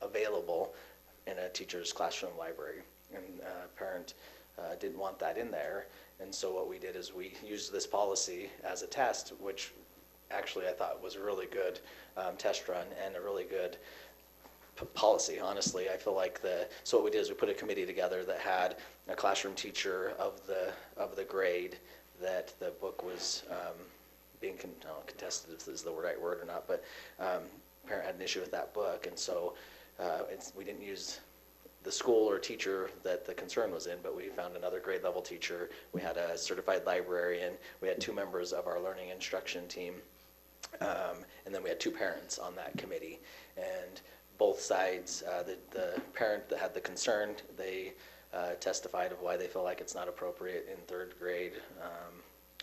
available in a teacher's classroom library. And a parent didn't want that in there. And so what we did is we used this policy as a test, which actually I thought was a really good test run and a really good policy, honestly. I feel like so what we did is we put a committee together that had a classroom teacher of the grade that the book was being contested, if this is the right word or not, but parent had an issue with that book, and so we didn't use the school or teacher that the concern was in, but we found another grade level teacher. We had a certified librarian. We had 2 members of our learning instruction team, and then we had 2 parents on that committee. And both sides, the parent that had the concern, they testified of why they feel like it's not appropriate in 3rd grade,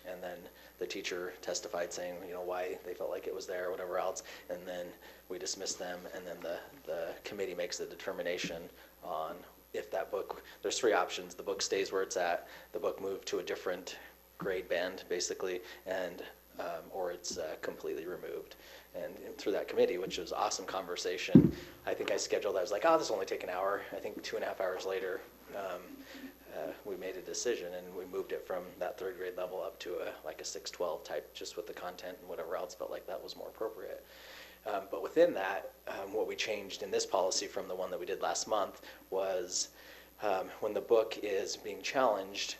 and then the teacher testified saying, why they felt like it was there or whatever else, and then we dismissed them, and then the committee makes the determination on if that book, there's 3 options. The book stays where it's at, the book moved to a different grade band, basically, and or it's completely removed. And through that committee, which was awesome conversation, I think I scheduled, I was like, this will only take an hour. I think 2.5 hours later, we made a decision, and we moved it from that 3rd grade level up to like a 6-12 type, just with the content and whatever else felt like that was more appropriate. But within that, what we changed in this policy from the one that we did last month was when the book is being challenged,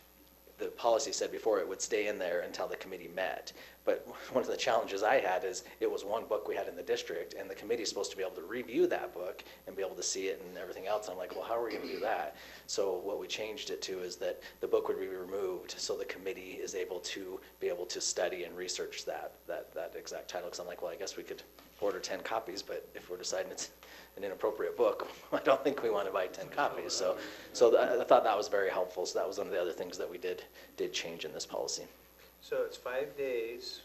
the policy said before it would stay in there until the committee met. But one of the challenges I had is it was one book we had in the district, and the committee is supposed to be able to review that book and be able to see it and everything else. And I'm like, well, how are we going to do that? So what we changed it to is that the book would be removed so the committee is able to be able to study and research that exact title. Because I'm like, well, I guess we could order 10 copies, but if we're deciding it's an inappropriate book, I don't think we want to buy 10 copies. So I thought that was very helpful. So that was one of the other things that we did change in this policy. So it's 5 days.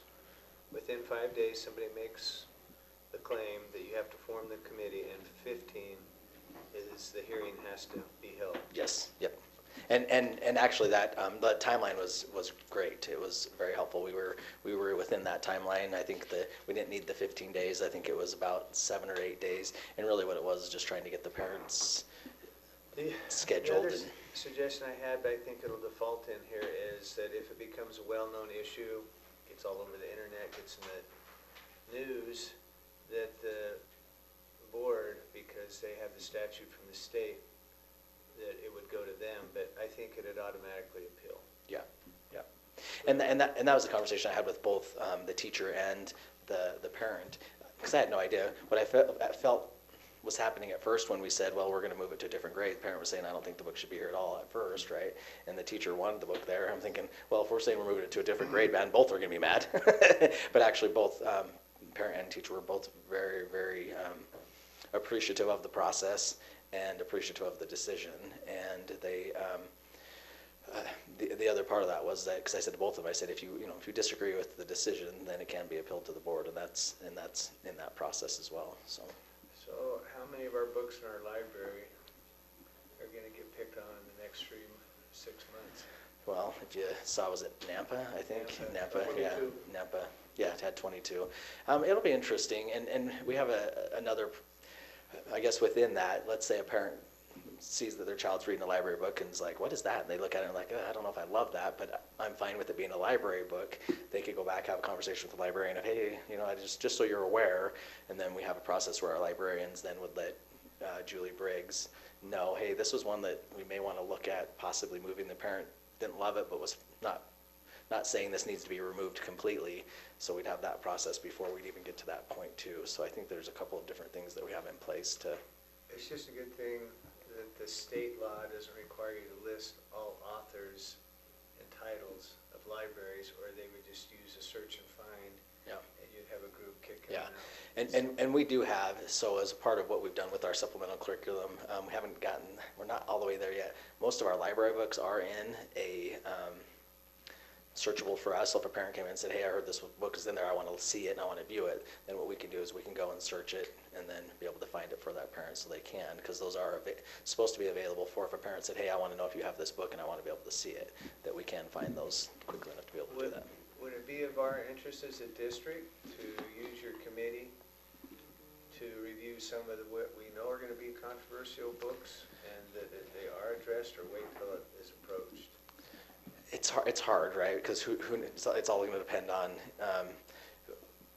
Within 5 days, somebody makes the claim that you have to form the committee, and 15 is the hearing has to be held. Yes. Yep. And actually that the timeline was great. It was very helpful. We were within that timeline. I think we didn't need the 15 days. I think it was about 7 or 8 days. And really what it was just trying to get the parents scheduled. The other suggestion I had, but I think it'll default in here, is that if it becomes a well-known issue, gets all over the internet, gets in the news, that the board, because they have the statute from the state, that it would go to them, but I think it'd automatically appeal. Yeah, yeah. And that was the conversation I had with both the teacher and the parent, because I had no idea. What I felt was happening at first when we said, well, we're going to move it to a different grade. The parent was saying, I don't think the book should be here at all at first, right? And the teacher wanted the book there. I'm thinking, well, if we're saying we're moving it to a different grade band, both are going to be mad. But actually both parent and teacher were both very, very appreciative of the process and appreciative of the decision. And they, the other part of that was that, because I said to both of them, I said, if you disagree with the decision, then it can be appealed to the board, and that's in that process as well. So how many of our books in our library are going to get picked on in the next 6 months? Well, if you saw, was it Nampa, I think? Nampa, yeah, Nampa. Yeah, it had 22. It'll be interesting, and we have another, I guess within that, let's say a parent sees that their child's reading a library book and is like, what is that? And they look at it and like, I don't know if I love that, but I'm fine with it being a library book. They could go back, have a conversation with the librarian of, hey, I just so you're aware, and then we have a process where our librarians then would let Julie Briggs know, hey, this was one that we may want to look at possibly moving. The parent didn't love it, but was not saying this needs to be removed completely. So we'd have that process before we'd even get to that point too. So I think there's a couple of different things that we have in place to. It's just a good thing that the state law doesn't require you to list all authors and titles of libraries, or they would just use a search and find, and you'd have a group kicking out. And we do have, so as a part of what we've done with our supplemental curriculum, we're not all the way there yet. Most of our library books are in a searchable for us. So if a parent came in and said, hey, I heard this book is in there, I want to see it and I want to view it, then what we can do is we can go and search it and then be able to find it for that parent so they can, because those are supposed to be available for if a parent said, hey, I want to know if you have this book and I want to be able to see it, that we can find those quickly enough to be able to do that. Would it be of our interest as a district to use your committee to review some of what we know are going to be controversial books, and that they are addressed, or wait till it is approached? It's hard, right? Because it's all going to depend on,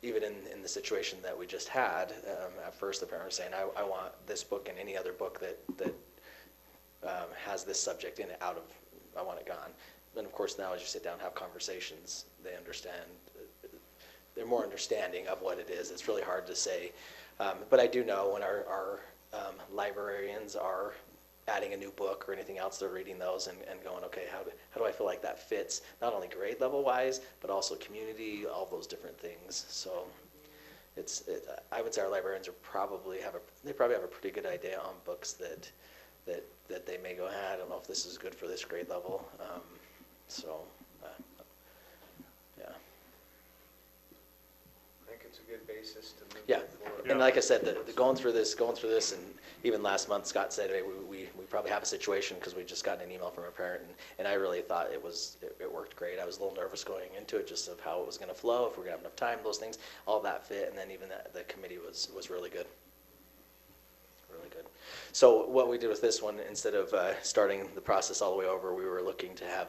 even in the situation that we just had, at first the parent was saying, I want this book and any other book that has this subject in it out of, I want it gone. And of course now as you sit down and have conversations, they understand, they're more understanding of what it is. It's really hard to say. But I do know when our librarians are adding a new book or anything else, they're reading those and going, okay, how do I feel like that fits, not only grade level wise, but also community, all those different things. So I would say our librarians probably have a pretty good idea on books that they may go, I don't know if this is good for this grade level. Yeah. I think it's a good basis to move forward. And like I said, going through this, and even last month Scott said, hey, we probably have a situation because we just got an email from a parent, and I really thought it worked great. I was a little nervous going into it, just of how it was going to flow, if we're going to have enough time, those things, all that fit, and then even the committee was really good. Really good. So what we did with this one, instead of starting the process all the way over, we were looking to have,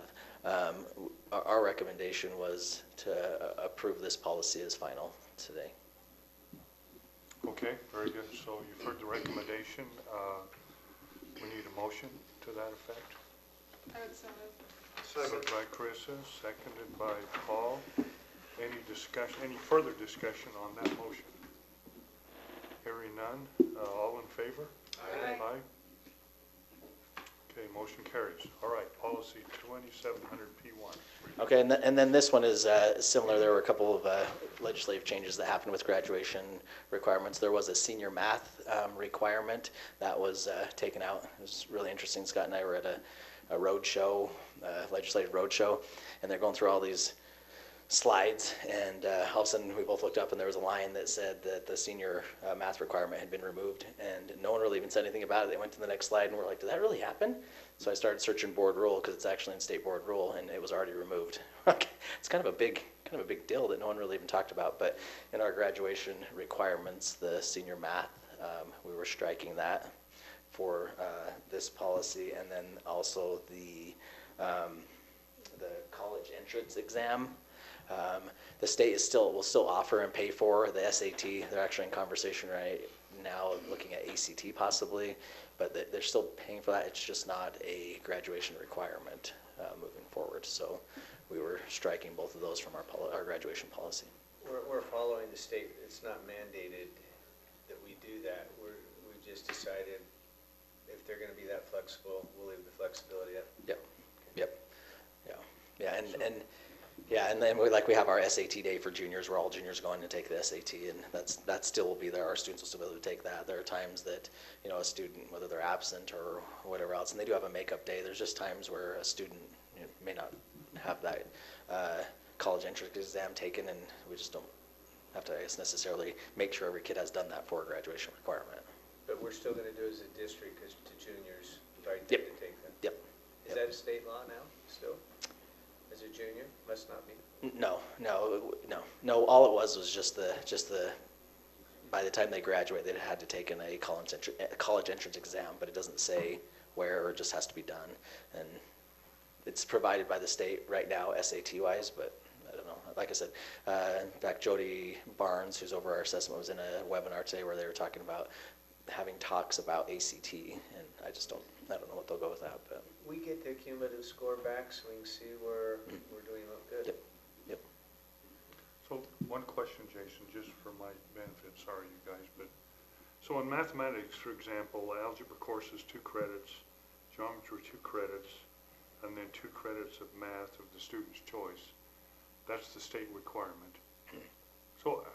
our recommendation was to approve this policy as final today. Okay, very good. So you've heard the recommendation. We need a motion to that effect. I would so move. Moved by Carissa, seconded by Paul. Any discussion, any further discussion on that motion? Hearing none. All in favor? Aye. Aye. Okay, motion carries. All right, policy 2700P1. Okay, and then this one is similar. There were a couple of legislative changes that happened with graduation requirements. There was a senior math requirement that was taken out. It was really interesting. Scott and I were at a road show, legislative road show, and they're going through all these slides, and all of a sudden we both looked up and there was a line that said that the senior math requirement had been removed, and no one really even said anything about it. They went to the next slide and we're like, did that really happen? So I started searching board rule, because it's actually in state board rule, and it was already removed. It's kind of a big deal that no one really even talked about. But in our graduation requirements, the senior math, we were striking that for this policy, and then also the college entrance exam. The state will still offer and pay for the SAT. They're actually in conversation right now looking at ACT possibly, but they're still paying for that. It's just not a graduation requirement moving forward. So we were striking both of those from our graduation policy. We're following the state. It's not mandated that we do that. We just decided if they're going to be that flexible, we'll leave the flexibility up. Yep. Yeah, and then we have our SAT day for juniors, where all juniors going to take the SAT, and that still will be there. Our students will still be able to take that. There are times that, a student, whether they're absent or whatever else, and they do have a makeup day, there's just times where a student may not have that college entrance exam taken, and we just don't have to, necessarily make sure every kid has done that for a graduation requirement. But we're still going to do as a district, because to juniors, invite Yep. them to take them. Yep. Is that a state law now, still? As a junior? Must not be. No. All it was just the. By the time they graduate, they had to take in a college entrance exam, but it doesn't say where, or it just has to be done. And it's provided by the state right now, SAT wise, but I don't know. Like I said, in fact, Jody Barnes, who's over our assessment, was in a webinar today where they were talking about having talks about ACT, and I don't know what they'll go with that, but. We get the cumulative score back, so we can see where we're doing good. Yep. So one question, Jason, just for my benefit, sorry you guys, but so in mathematics, for example, algebra course is 2 credits, geometry 2 credits, and then 2 credits of math of the student's choice. That's the state requirement. So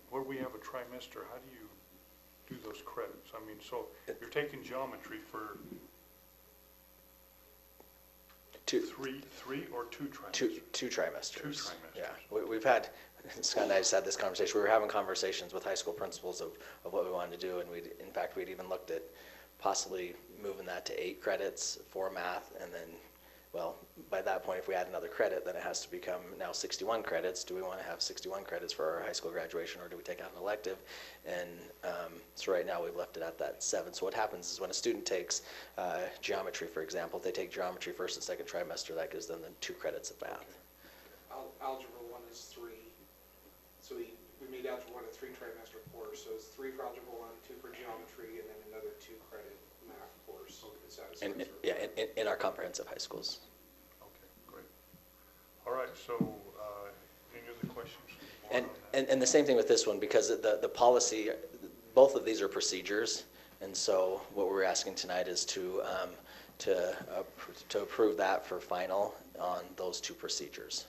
where we have a trimester, how do you do those credits? I mean, so you're taking geometry for three or 2 trimesters? Two trimesters. 2 trimesters. Yeah, we've had, Scott and I just had this conversation. We were having conversations with high school principals of what we wanted to do, and in fact, we'd even looked at possibly moving that to 8 credits for math, and then well, by that point, if we add another credit, then it has to become now 61 credits. Do we want to have 61 credits for our high school graduation, or do we take out an elective? And so right now we've left it at that 7. So what happens is when a student takes geometry, for example, if they take geometry first and second trimester, that gives them the 2 credits of math. Algebra 1 is 3. So we made Algebra 1 a 3 trimester course. So it's 3 for Algebra 1, 2 for geometry, and then another 2 credit math course. And, yeah, in our comprehensive high schools. Okay, great. All right, so any other questions? And the same thing with this one, because the policy, both of these are procedures, and so what we're asking tonight is to approve that for final on those 2 procedures.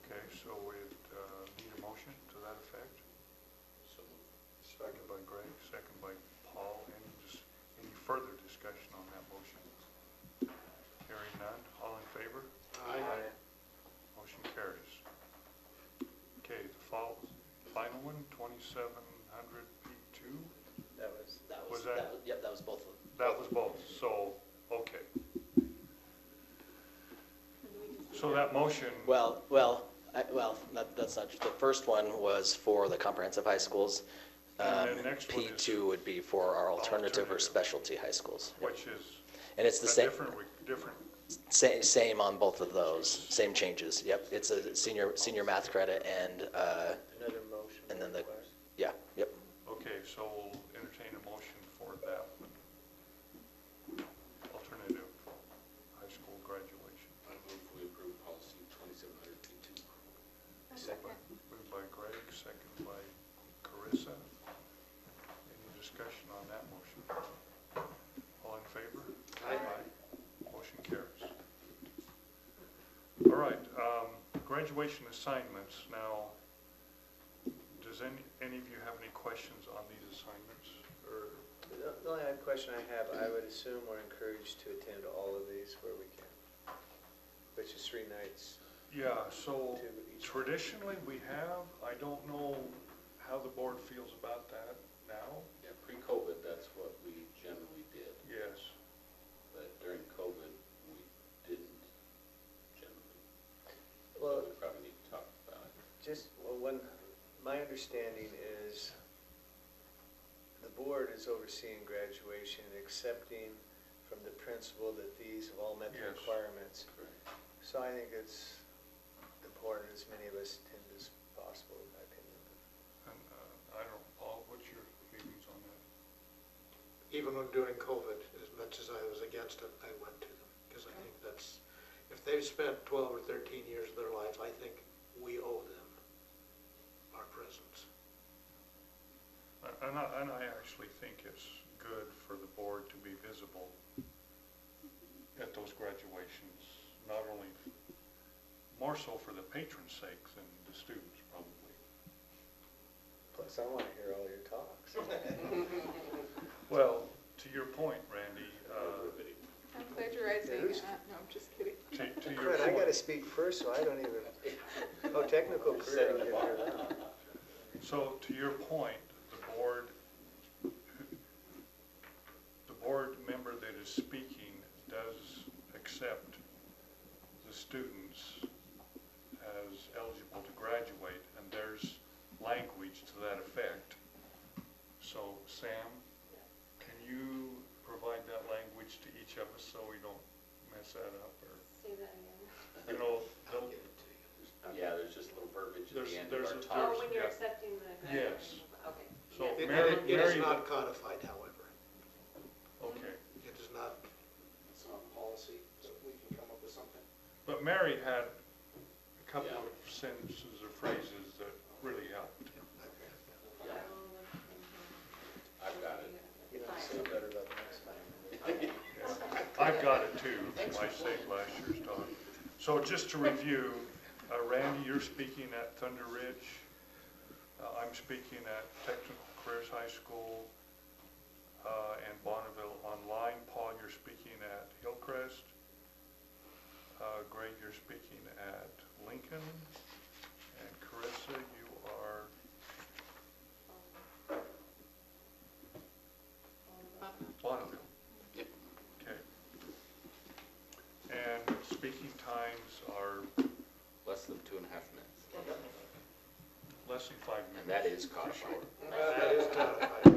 Okay, so we need a motion to that effect? So moved. Second by Greg, second by Paul. Any further discussion on that motion? Hearing none, all in favor? Aye. Motion carries. Okay, the final one, 2700 P2? Was that? Yep, that was both of them. That was both, so, okay. So that motion. That's not, the first one was for the comprehensive high schools. And the next one P2 would be for our alternative or specialty high schools. Which is. And it's the same. Different. Same on both of those, same changes. Yep, it's a senior math credit and Another motion. and then request. yep. Okay, so we'll entertain a motion for that one. Alternative high school graduation. I move we approve policy 2700 P2. Second. Moved by Greg, second by Carissa. Any discussion on that motion? All in favor? Aye. Motion carries. All right, graduation assignments. Now, does any of you have any questions on these assignments? Or The only other question I have, I would assume we're encouraged to attend all of these where we can, which is 3 nights. yeah, so 2 each. traditionally we have. I don't know how the board feels about that now. Yeah, pre-COVID, that's what we generally did. Yes. But during COVID, we didn't generally. Well, So we probably need to talk about it. my understanding is the board is overseeing graduation and accepting from the principal that these have all met the Yes. requirements. Correct. So I think it's important as many of us attend as possible, in my opinion. And I don't, Paul, what's your feelings on that? Even when during COVID, as much as I was against it, I went to them, because I think that's, if they've spent 12 or 13 years of their life, I think we owe them our presence. And I actually think it's good for the board to be visible at those graduations, not only, more so for the patron's sake than the students, probably. Plus, I want to hear all your talks. Well, to your point, Randy, I'm plagiarizing. No, I'm just kidding. to your Crud, I got to point, speak first, so I don't even, technical career, I'll get here now. so to your point, the board member that is speaking does accept the students as eligible to graduate, and there's language to that effect. So, Sam, can you provide that language to each of us so we don't mess that up? Or, Say that again. you know, I'll give it to you. Yeah, there's just a little verbiage at the end of There's our a- talk. Oh, when you're yeah. accepting the Yes. graduation. Okay. So Yes. It is not codified, however. Okay. It is not. It's not policy, so we can come up with something. But Mary had a couple Yeah. of sentences or phrases that really helped. I've got it. You know, say better about the next time. Yeah. I've got it too, from I saved last year's talk. So just to review, Randy, you're speaking at Thunder Ridge. I'm speaking at Technical Careers High School and Bonneville Online. Paul, you're speaking at Hillcrest. Greg, you're speaking at Lincoln. And Carissa, you are Bonneville. Okay. And are Less than 2.5 minutes. less than 5 minutes. And that is codified. That is codified.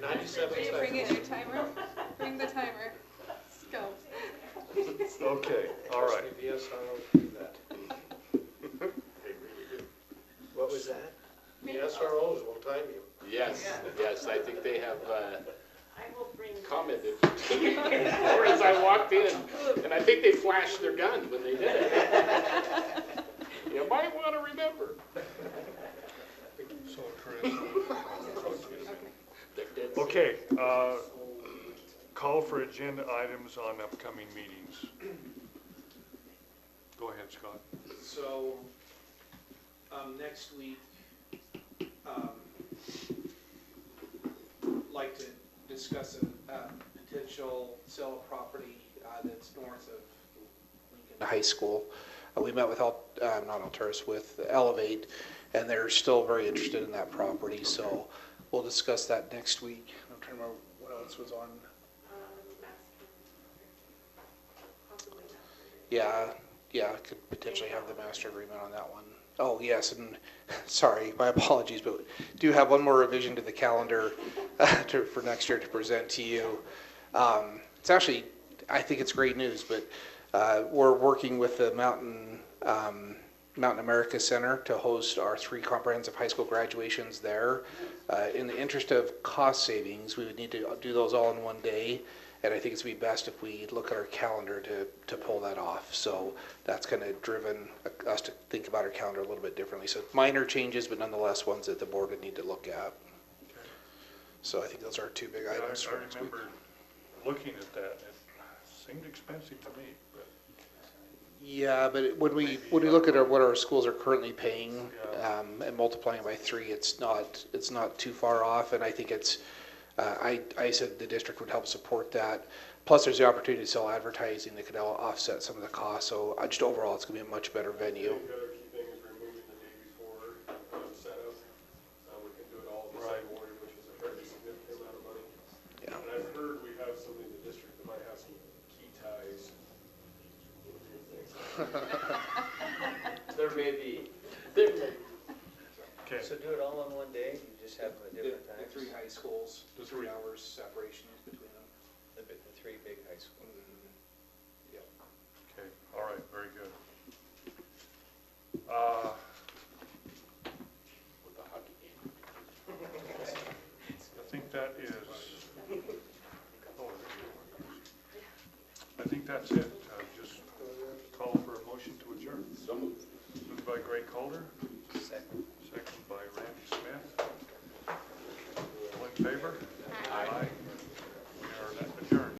97 Bring seconds. in your timer. Bring the timer. Let's go. Okay, all right. Trust me, VSRO will do that. What was that? The SROs will time you. Yes, yes, I think they have I will bring. commented or as I walked in, and I think they flashed their gun when they did it. You might want to remember. So, Chris. They're dead Okay, call for agenda items on upcoming meetings. Go ahead, Scott. So, next week, like to discuss a potential sale of property that's north of Lincoln High School. We met with, not Alturas, with Elevate, and they're still very interested in that property, so we'll discuss that next week. I'm trying to remember what else was on. Yeah, could potentially have the master agreement on that one. Oh, yes, and sorry, my apologies, but do have one more revision to the calendar for next year to present to you. It's actually, I think it's great news, but we're working with the Mountain America Center to host our 3 comprehensive high school graduations there. In the interest of cost savings, we would need to do those all in one day. And I think it's be best if we look at our calendar to pull that off. So that's kind of driven us to think about our calendar a little bit differently. So minor changes, but nonetheless ones that the board would need to look at. Okay. So I think those are 2 big items. I remember looking at that. It seemed expensive to me. But yeah, but when we look at what our schools are currently paying and multiplying it by 3, it's not too far off. And I think it's. I said the district would help support that. Plus, there's the opportunity to sell advertising that could offset some of the costs. So just overall, it's going to be a much better venue. The other key thing is removing the day before setup. We can do it all the same morning, which is a fairly significant amount of money. Yeah. And I've heard we have somebody in the district that might have some key ties. There may be. okay. So do it all on one day? You just have them at different times? The 3 high schools, the 3 hours separation between them. The 3 big high schools. Yep. Okay, all right, very good. with the hockey game. I think that is, I think that's it. Just call for a motion to adjourn. So moved. Moved by Greg Calder. Second.